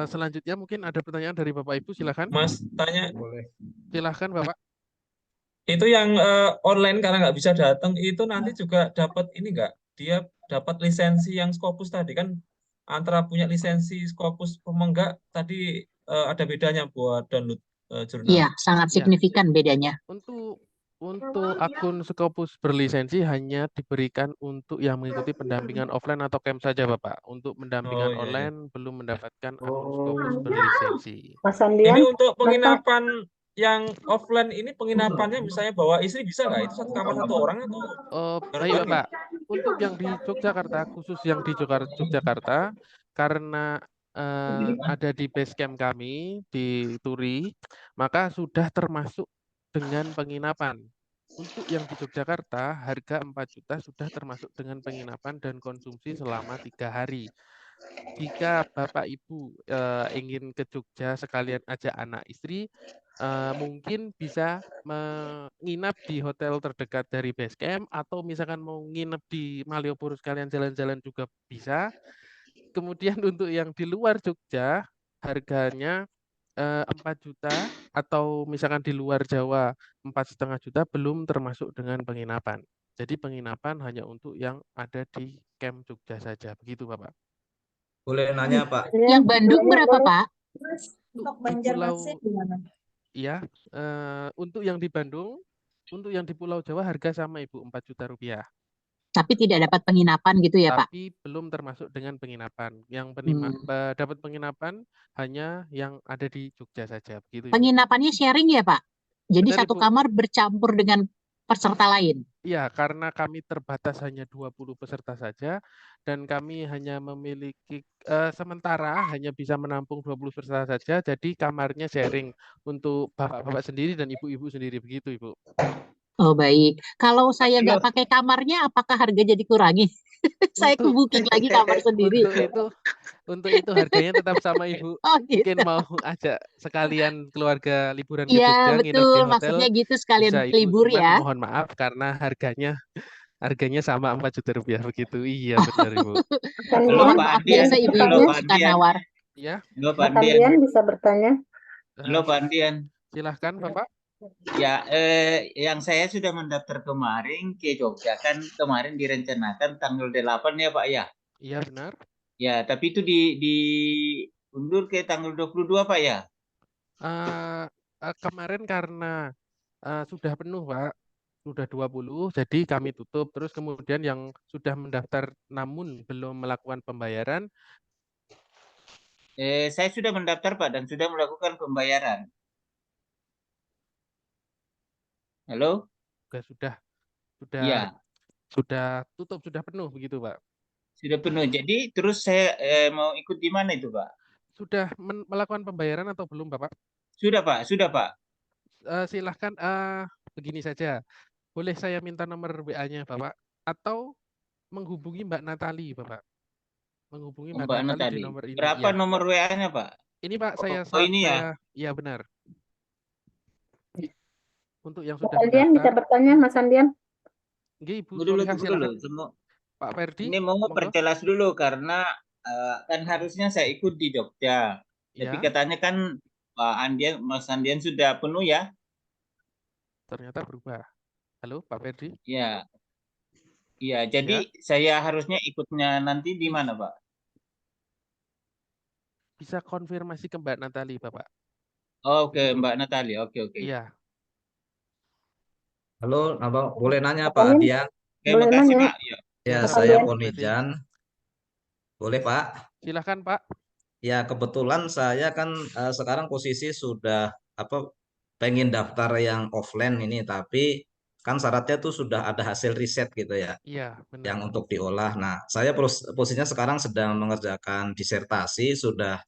Selanjutnya mungkin ada pertanyaan dari Bapak Ibu, silakan. Mas, tanya, Silakan Bapak. itu yang online karena nggak bisa datang, itu nanti juga dapat ini nggak? Dia dapat lisensi yang Scopus tadi kan, antara punya lisensi Scopus sama enggak, tadi ada bedanya buat download jurnal. Iya, sangat Ya, signifikan bedanya. untuk akun Scopus berlisensi hanya diberikan untuk yang mengikuti pendampingan offline atau camp saja, Bapak. Untuk pendampingan Oh iya, iya. online belum mendapatkan akun Oh. Scopus berlisensi. Mas Andian, Ini untuk Bapak, penginapan yang offline ini, penginapannya misalnya bawa istri bisa nggak? Itu satu kamar satu orang atau Baik bareng-bareng ya? Bapak, untuk yang di Yogyakarta, khusus yang di Yogyakarta, karena ada di base camp kami di Turi, maka sudah termasuk dengan penginapan. Untuk yang di Yogyakarta, harga 4 juta sudah termasuk dengan penginapan dan konsumsi selama 3 hari. Jika Bapak Ibu ingin ke Jogja sekalian ajak anak istri, mungkin bisa menginap di hotel terdekat dari base camp, atau misalkan mau nginep di Malioboro sekalian jalan-jalan juga bisa. Kemudian untuk yang di luar Jogja, harganya 4 juta, atau misalkan di luar Jawa 4,5 juta, belum termasuk dengan penginapan. Jadi penginapan hanya untuk yang ada di camp Jogja saja. Begitu Bapak. Boleh nanya Pak? Yang Bandung berapa, Pak? untuk Di Pulau, Banjarmasin gimana? ya, untuk yang di Bandung, untuk yang di Pulau Jawa harga sama Ibu, 4 juta rupiah. Tapi tidak dapat penginapan gitu ya, Pak? Tapi belum termasuk dengan penginapan. Yang Hmm. dapat penginapan hanya yang ada di Jogja saja. Begitu Ibu. Penginapannya sharing ya, Pak? Jadi Benar satu Ibu. kamar bercampur dengan peserta lain. Ya, karena kami terbatas hanya 20 peserta saja, dan kami hanya memiliki sementara hanya bisa menampung 20 peserta saja, jadi kamarnya sharing untuk bapak-bapak sendiri dan ibu-ibu sendiri. Begitu Ibu. Oh, baik. Kalau saya Halo. nggak pakai kamarnya, apakah harga jadi kurangi? Saya Untuk booking lagi kamar sendiri. untuk itu harganya tetap sama Ibu. Oh, gitu. Mungkin mau ajak sekalian keluarga liburan ke Iya, Jogja, nginep di betul. hotel, Maksudnya gitu sekalian bisa Ibu. libur Cuman ya. mohon maaf karena harganya sama 4 juta rupiah begitu. Iya, benar Ibu. Halo, Mohon Pak maaf Andian. biasa Halo, ibu-ibu Pak suka Andian. nawar. Ya, Halo, Pak Andian bisa bertanya? Halo, Pak Andian. Silahkan Bapak. Ya, yang saya sudah mendaftar kemarin ke Jogja, kan kemarin direncanakan tanggal 8 ya Pak ya? Iya, benar. Ya, tapi itu diundur ke tanggal 22 Pak ya? Kemarin karena sudah penuh Pak, sudah 20, jadi kami tutup. Terus kemudian yang sudah mendaftar namun belum melakukan pembayaran, Saya sudah mendaftar Pak dan sudah melakukan pembayaran. Halo? sudah Iya, sudah tutup, sudah penuh begitu Pak. sudah penuh. Jadi terus saya mau ikut di mana itu Pak? Sudah melakukan pembayaran atau belum Bapak? Sudah Pak, sudah Pak. Silahkan begini saja. Boleh saya minta nomor WA-nya Bapak, atau menghubungi Mbak Natali Bapak. Menghubungi Mbak Mbak Natali di Natali. nomor ini. Berapa Ya. nomor WA-nya Pak? Ini Pak, ini ya? Ya benar. Untuk yang Mas sudah Andian bisa mendaftar, bertanya, Mas Andian? Ibu Tunggu Solihah, dulu. silakan. Pak Ferdi, Ini mau monggo. perjelas dulu karena kan harusnya saya ikut di Jogja. Tapi Ya. katanya kan Mas Andian sudah penuh ya? Ternyata berubah. Halo, Pak Ferdi. Iya. Iya, jadi saya harusnya ikutnya nanti di mana, Pak? Bisa konfirmasi ke Mbak Natali, Bapak. Oke, Mbak Natali. Oke. Iya. Halo, boleh nanya Pak Adian? Terima kasih Pak. Ya, Ya, Mas saya Adian. Ponijan. Boleh Pak? Silahkan Pak. Ya, kebetulan saya kan sekarang posisi sudah pengen daftar yang offline ini, tapi kan syaratnya tuh sudah ada hasil riset gitu ya. Iya, benar. Yang untuk diolah. Nah, saya posisinya sekarang sedang mengerjakan disertasi, sudah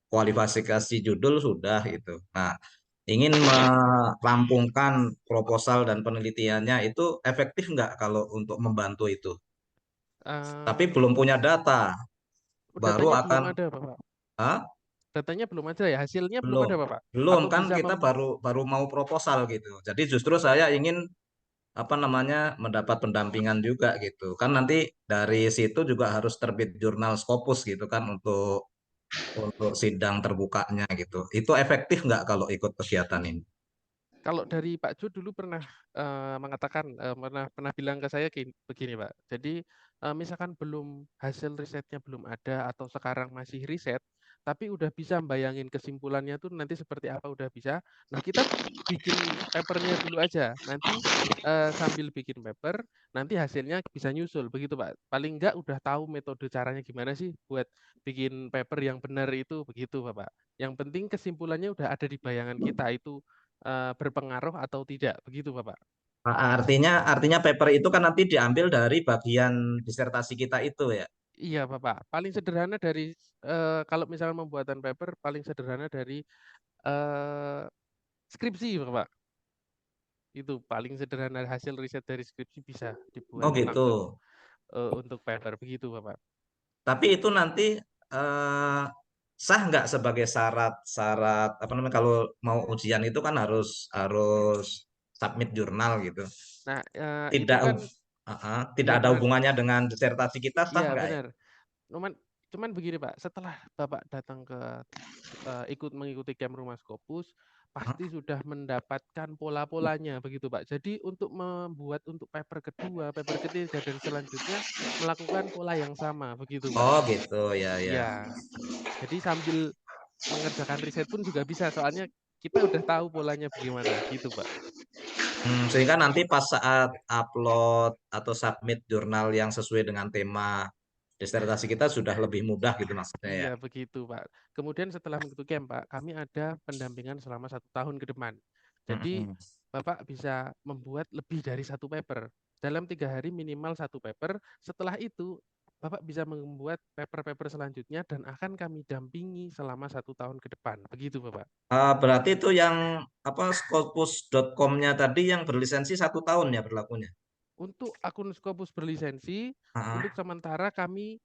kualifikasi judul sudah gitu. Nah, ingin merampungkan proposal dan penelitiannya, itu efektif nggak kalau untuk membantu itu? Tapi belum punya data. Baru Datanya akan belum ada, Bapak. Hah? Datanya belum ada ya, hasilnya belum ada, Bapak. Belum Atau kan bisa kita baru mau proposal gitu. Jadi justru saya ingin apa namanya mendapat pendampingan juga gitu. Kan nanti dari situ juga harus terbit jurnal Scopus gitu kan untuk sidang terbukanya gitu. Itu efektif nggak kalau ikut kegiatan ini? Kalau dari Pak Jo dulu pernah mengatakan pernah bilang ke saya begini Pak. Jadi misalkan hasil risetnya belum ada atau sekarang masih riset, tapi udah bisa bayangin kesimpulannya tuh nanti seperti apa udah bisa. Nah kita bikin papernya dulu aja. Nanti sambil bikin paper, nanti hasilnya bisa nyusul begitu Pak. Paling nggak udah tahu metode caranya gimana sih buat bikin paper yang benar itu begitu Bapak. Yang penting kesimpulannya udah ada di bayangan kita itu berpengaruh atau tidak begitu Bapak? Nah, artinya paper itu kan nanti diambil dari bagian disertasi kita itu ya. Iya Bapak, paling sederhana dari kalau misalnya pembuatan paper paling sederhana dari skripsi Bapak. Itu paling sederhana hasil riset dari skripsi bisa dibuat Oh gitu. langsung untuk paper begitu Bapak. Tapi itu nanti sah nggak sebagai syarat apa namanya kalau mau ujian itu kan harus submit jurnal gitu. Nah, itu Tidak kan tidak iya ada benar. hubungannya dengan disertasi kita sah Iya nggak ya? benar. Cuman begini Pak, setelah Bapak datang ke mengikuti camp Rumah Scopus, pasti sudah mendapatkan pola-polanya begitu Pak. Jadi untuk untuk paper kedua, paper ketiga dan selanjutnya melakukan pola yang sama begitu Pak. Oh gitu ya ya. Iya. Jadi sambil mengerjakan riset pun juga bisa, soalnya kita udah tahu polanya bagaimana gitu Pak. Sehingga nanti pas saat upload atau submit jurnal yang sesuai dengan tema disertasi kita sudah lebih mudah gitu maksudnya ya. Iya begitu Pak. Kemudian setelah mengikuti camp Pak, kami ada pendampingan selama 1 tahun ke depan. Jadi Bapak bisa membuat lebih dari 1 paper. Dalam 3 hari minimal 1 paper. Setelah itu Bapak bisa membuat paper-paper selanjutnya dan akan kami dampingi selama 1 tahun ke depan. Begitu Bapak. Berarti itu yang apa Scopus.com-nya tadi yang berlisensi 1 tahun ya berlakunya. Untuk akun Scopus berlisensi, untuk sementara kami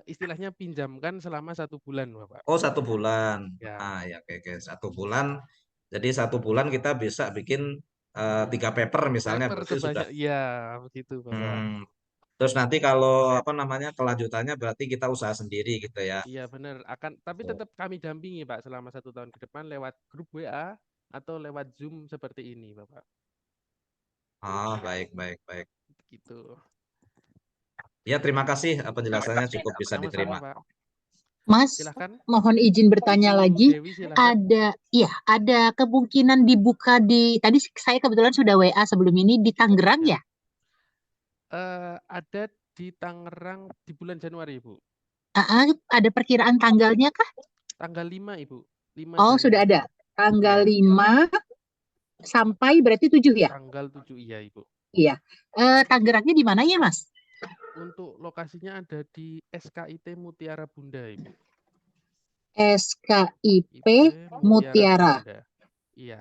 istilahnya pinjamkan selama 1 bulan Bapak. Oh 1 bulan. Ya. Ah ya oke 1 bulan. Jadi 1 bulan kita bisa bikin 3 paper misalnya Paper berarti sudah. iya begitu Bapak. Terus nanti kalau apa namanya kelanjutannya berarti kita usaha sendiri gitu ya. Iya benar, tapi tetap kami dampingi Pak selama 1 tahun ke depan lewat grup WA atau lewat Zoom seperti ini Bapak. Oh baik. Gitu. Ya terima kasih penjelasannya cukup bisa Sama-sama, diterima. Pak. Mas, Silakan. mohon izin bertanya lagi. Dewi, silakan. Ada kemungkinan dibuka tadi saya kebetulan sudah WA sebelum ini di Tangerang ya? Ada di Tangerang di bulan Januari, Ibu. Ada perkiraan tanggalnya kah? Tanggal 5, Ibu. 5 Oh, Januari. sudah ada. Tanggal 5 sampai berarti 7 ya? Tanggal 7, iya, Ibu. Iya. Tangerangnya di mana ya, Mas? Untuk lokasinya ada di SKIT Mutiara Bunda, Ibu. SKIP Mutiara. Bunda. Iya.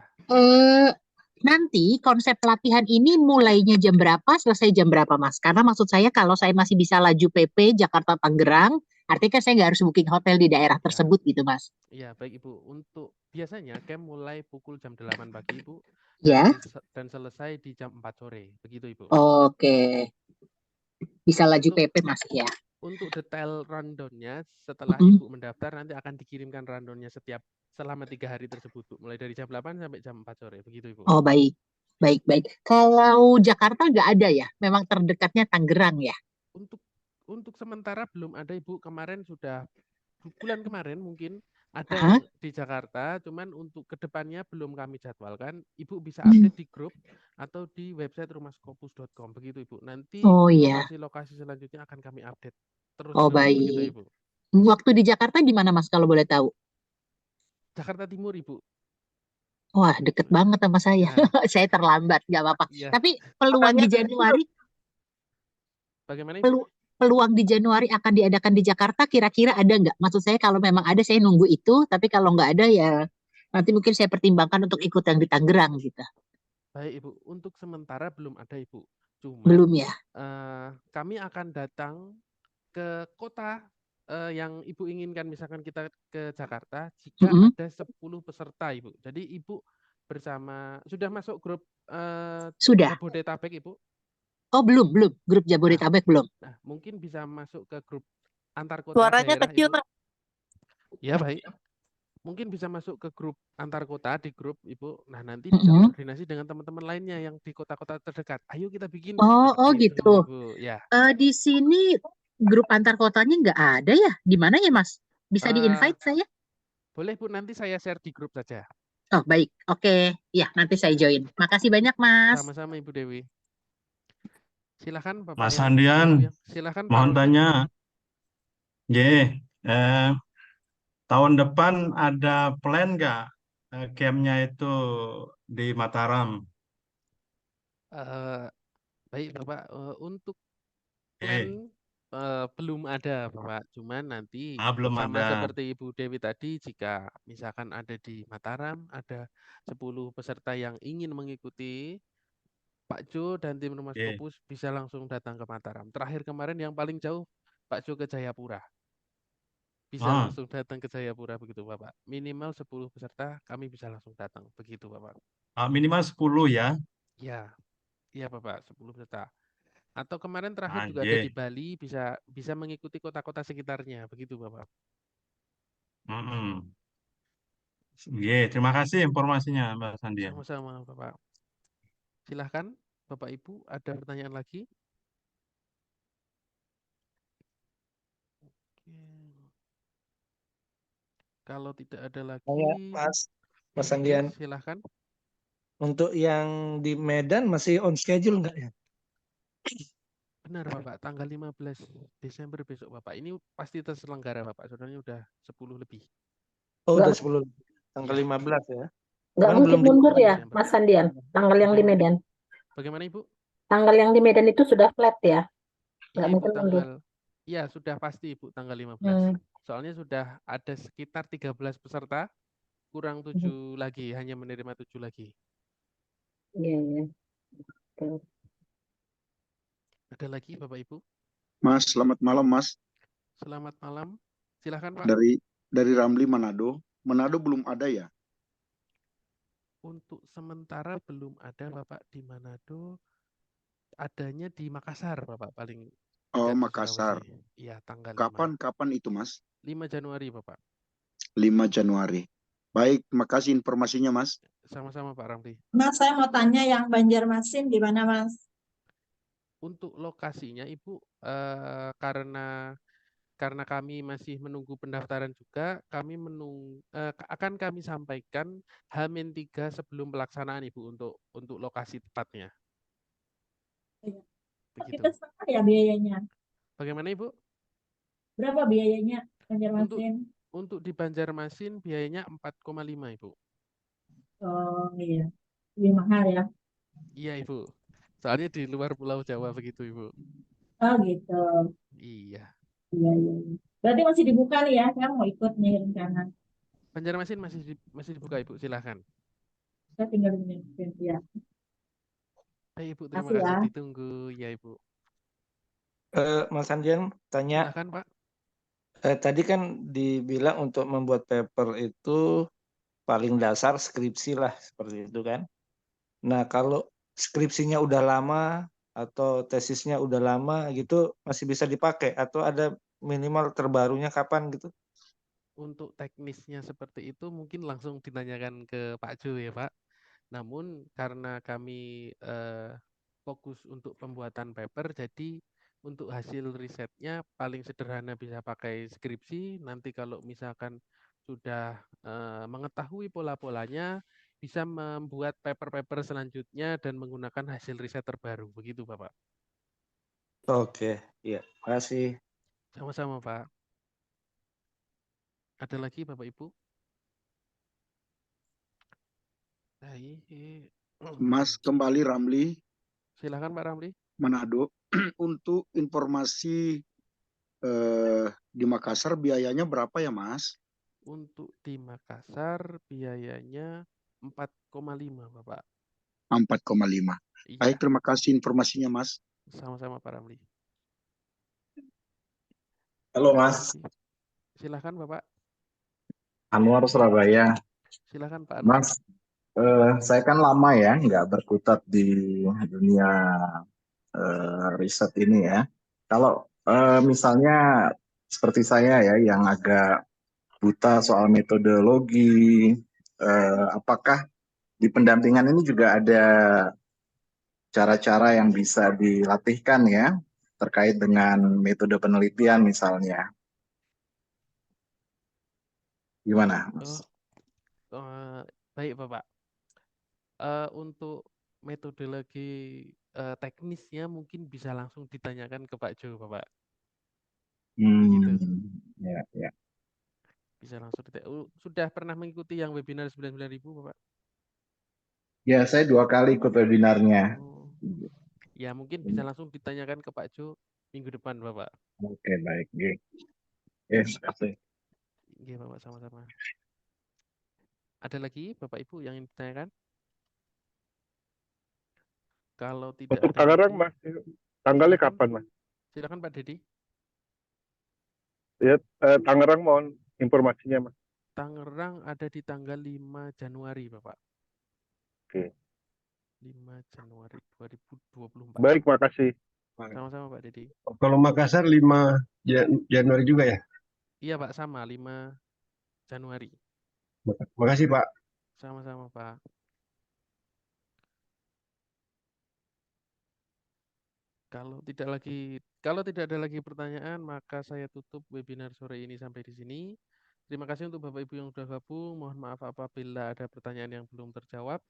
Nanti konsep pelatihan ini mulainya jam berapa, selesai jam berapa, Mas? Karena maksud saya kalau saya masih bisa laju PP Jakarta Tangerang, artinya kan saya nggak harus booking hotel di daerah tersebut gitu, Mas. Iya, baik Ibu. Untuk biasanya camp mulai pukul jam 8 pagi, Ibu. Ya. Dan selesai di jam 4 sore. Begitu, Ibu. Oke. Bisa laju PP, Mas, ya. Untuk detail rundown-nya setelah Ibu mendaftar nanti akan dikirimkan rundown-nya selama 3 hari tersebut, Bu. Mulai dari jam 8 sampai jam 4 sore. Begitu, Ibu. Oh, baik. Kalau Jakarta nggak ada ya? Memang terdekatnya Tangerang ya? Untuk sementara belum ada, Ibu. Bulan kemarin mungkin ada di Jakarta, cuman untuk kedepannya belum kami jadwalkan. Ibu bisa update di grup atau di website rumahscopus.com. Begitu, Ibu. Nanti lokasi-lokasi selanjutnya akan kami update terus. Oh, baik. Begitu, Ibu. Waktu di Jakarta di mana, Mas, kalau boleh tahu? Jakarta Timur, Ibu. Wah, deket banget sama saya. Saya terlambat, nggak apa-apa. Tapi peluang di Januari, bagaimana, Ibu? Peluang di Januari akan diadakan di Jakarta, kira-kira ada nggak? Maksud saya kalau memang ada, saya nunggu itu. Tapi kalau nggak ada, ya nanti mungkin saya pertimbangkan untuk ikut yang di Tangerang gitu. Baik, Ibu. Untuk sementara belum ada, Ibu. Cuma belum ya? Kami akan datang ke kota yang Ibu inginkan, misalkan kita ke Jakarta, jika ada 10 peserta, Ibu. Jadi Ibu bersama sudah masuk grup Sudah. Jabodetabek, Ibu? Oh, belum. Grup Jabodetabek belum. Nah, mungkin bisa masuk ke grup antar kota Suaranya daerah, kecil, Ibu. Pak. Ya, baik. Mungkin bisa masuk ke grup antar kota di grup, Ibu. Nah, nanti bisa koordinasi dengan teman-teman lainnya yang di kota-kota terdekat. Ayo kita bikin Oh seperti itu, gitu. Ibu. Ya. Di sini grup antar kotanya nggak ada ya? Di mana ya, Mas? Bisa di-invite saya? Boleh, Bu. Nanti saya share di grup saja. Oh, baik. Oke. Ya, nanti saya join. Makasih banyak, Mas. Sama-sama, Ibu Dewi. Silakan, Bapak. Mas yang Andian, Ibu yang silakan, Pak mohon Rudi. tanya. Tahun depan ada plan nggak campnya itu di Mataram? Baik, Bapak. Untuk plan belum ada, Bapak. Cuman nanti Belum sama ada. seperti Ibu Dewi tadi, jika misalkan ada di Mataram, ada 10 peserta yang ingin mengikuti, Pak Jo dan tim Rumah Skopus bisa langsung datang ke Mataram. Terakhir kemarin yang paling jauh, Pak Jo ke Jayapura. Bisa langsung datang ke Jayapura, begitu Bapak. Minimal 10 peserta, kami bisa langsung datang. Begitu Bapak. Minimal 10 ya? Ya, iya Bapak, 10 peserta. Atau kemarin terakhir juga ada di Bali, bisa mengikuti kota-kota sekitarnya, begitu Bapak. Terima kasih informasinya, Mbak Sandian. Sama-sama Bapak. Silahkan, Bapak Ibu, ada pertanyaan lagi? Kalau tidak ada lagi, Mas Andian. Silahkan. Untuk yang di Medan masih on schedule nggak ya? Benar Bapak, tanggal 15 Desember besok Bapak. Ini pasti terselenggara Bapak, soalnya udah 10 lebih. Oh, udah 10 tanggal 15 ya? Nggak mungkin mundur ya, Mas Sandian, tanggal yang di Medan. Bagaimana Ibu? Tanggal yang di Medan itu sudah flat ya? Nggak mungkin mundur. Iya, sudah pasti Ibu, tanggal 15. Soalnya sudah ada sekitar 13 peserta, kurang 7 lagi, hanya menerima 7 lagi. Iya. Ada lagi Bapak Ibu? Mas, selamat malam Mas. Selamat malam. Silahkan Pak. Dari Ramli Manado. Manado belum ada ya? Untuk sementara belum ada Bapak di Manado. Adanya di Makassar Bapak paling. Oh, Makassar. Iya, tanggal 5. Kapan itu Mas? 5 Januari Bapak. 5 Januari. Baik, terima kasih informasinya Mas. Sama-sama Pak Ramli. Mas, saya mau tanya yang Banjarmasin di mana Mas? Untuk lokasinya Ibu, karena kami masih menunggu pendaftaran juga, kami akan kami sampaikan H-3 sebelum pelaksanaan Ibu untuk lokasi tepatnya. Begitu. Kita setengah ya biayanya. Bagaimana Ibu? Berapa biayanya Banjarmasin? Untuk di Banjarmasin biayanya 4,5 Ibu. Oh iya, lebih mahal ya? Iya Ibu. Soalnya di luar Pulau Jawa begitu Ibu. Oh gitu. Iya. Iya. Berarti masih dibuka nih ya, saya mau ikut nih rencana. Banjarmasin masih dibuka Ibu, silahkan. Saya tinggal di Banjarmasin, ya. Baik Ibu, terima kasih. Ditunggu ya Ibu. Mas Andian tanya. Silahkan Pak. Tadi kan dibilang untuk membuat paper itu paling dasar skripsi lah, seperti itu kan. Nah, kalau skripsinya udah lama atau tesisnya udah lama gitu masih bisa dipakai atau ada minimal terbarunya kapan gitu? Untuk teknisnya seperti itu mungkin langsung ditanyakan ke Pak Jo ya Pak. Namun karena kami fokus untuk pembuatan paper, jadi untuk hasil risetnya paling sederhana bisa pakai skripsi. Nanti kalau misalkan sudah mengetahui pola-polanya, bisa membuat paper-paper selanjutnya dan menggunakan hasil riset terbaru. Begitu Bapak. Oke, iya. Makasih. Sama-sama Pak. Ada lagi Bapak Ibu? Mas, kembali Ramli. Silakan Pak Ramli. Manado. Untuk informasi di Makassar biayanya berapa ya Mas? Untuk di Makassar biayanya 4,5 Bapak. 4,5. Iya. Baik, terima kasih informasinya Mas. Sama-sama Pak Ramli. Halo Mas. Silakan Bapak. Anwar Surabaya. Silakan Pak Anwar. Mas, Saya kan lama ya nggak berkutat di dunia riset ini ya. Kalau misalnya seperti saya ya yang agak buta soal metodologi, apakah di pendampingan ini juga ada cara-cara yang bisa dilatihkan ya terkait dengan metode penelitian misalnya? Gimana, Mas? Baik, Bapak. Untuk metodologi teknisnya mungkin bisa langsung ditanyakan ke Pak Jo, Bapak. Gitu. Ya. Bisa langsung sudah pernah mengikuti yang webinar 99.000, Bapak? Ya, saya 2 kali ikut webinarnya. Ya, mungkin bisa langsung ditanyakan ke Pak Jo minggu depan, Bapak. Oke, baik. Terima kasih. Iya, Bapak, sama-sama. Ada lagi Bapak Ibu yang ingin ditanyakan? Kalau tidak Untuk ada Tangerang, lagi, Mas, tanggalnya silakan. kapan, Mas? Silakan Pak Dedi. Ya, Tangerang mohon informasinya, Mas. Tangerang ada di tanggal 5 Januari, Bapak. Oke. 5 Januari 2024. Baik, makasih. Sama-sama Pak Dedi. Kalau Makassar 5 Januari juga ya? Iya Pak, sama 5 Januari. Makasih, Pak. Sama-sama Pak. Kalau tidak ada lagi pertanyaan, maka saya tutup webinar sore ini sampai di sini. Terima kasih untuk Bapak Ibu yang sudah gabung. Mohon maaf apabila ada pertanyaan yang belum terjawab.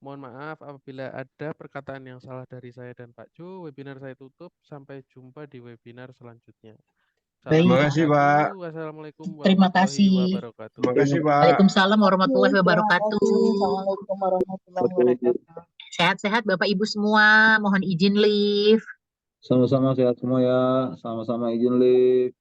Mohon maaf apabila ada perkataan yang salah dari saya dan Pak Jo. Webinar saya tutup. Sampai jumpa di webinar selanjutnya. Terima kasih, Pak. Wassalamualaikum Terima warahmatullahi kasih. wabarakatuh. Terima kasih, Pak. Waalaikumsalam warahmatullahi wabarakatuh. Assalamualaikum warahmatullahi wabarakatuh. Sehat-sehat Bapak Ibu semua. Mohon izin live. Sama-sama sehat semua ya. Sama-sama izin live.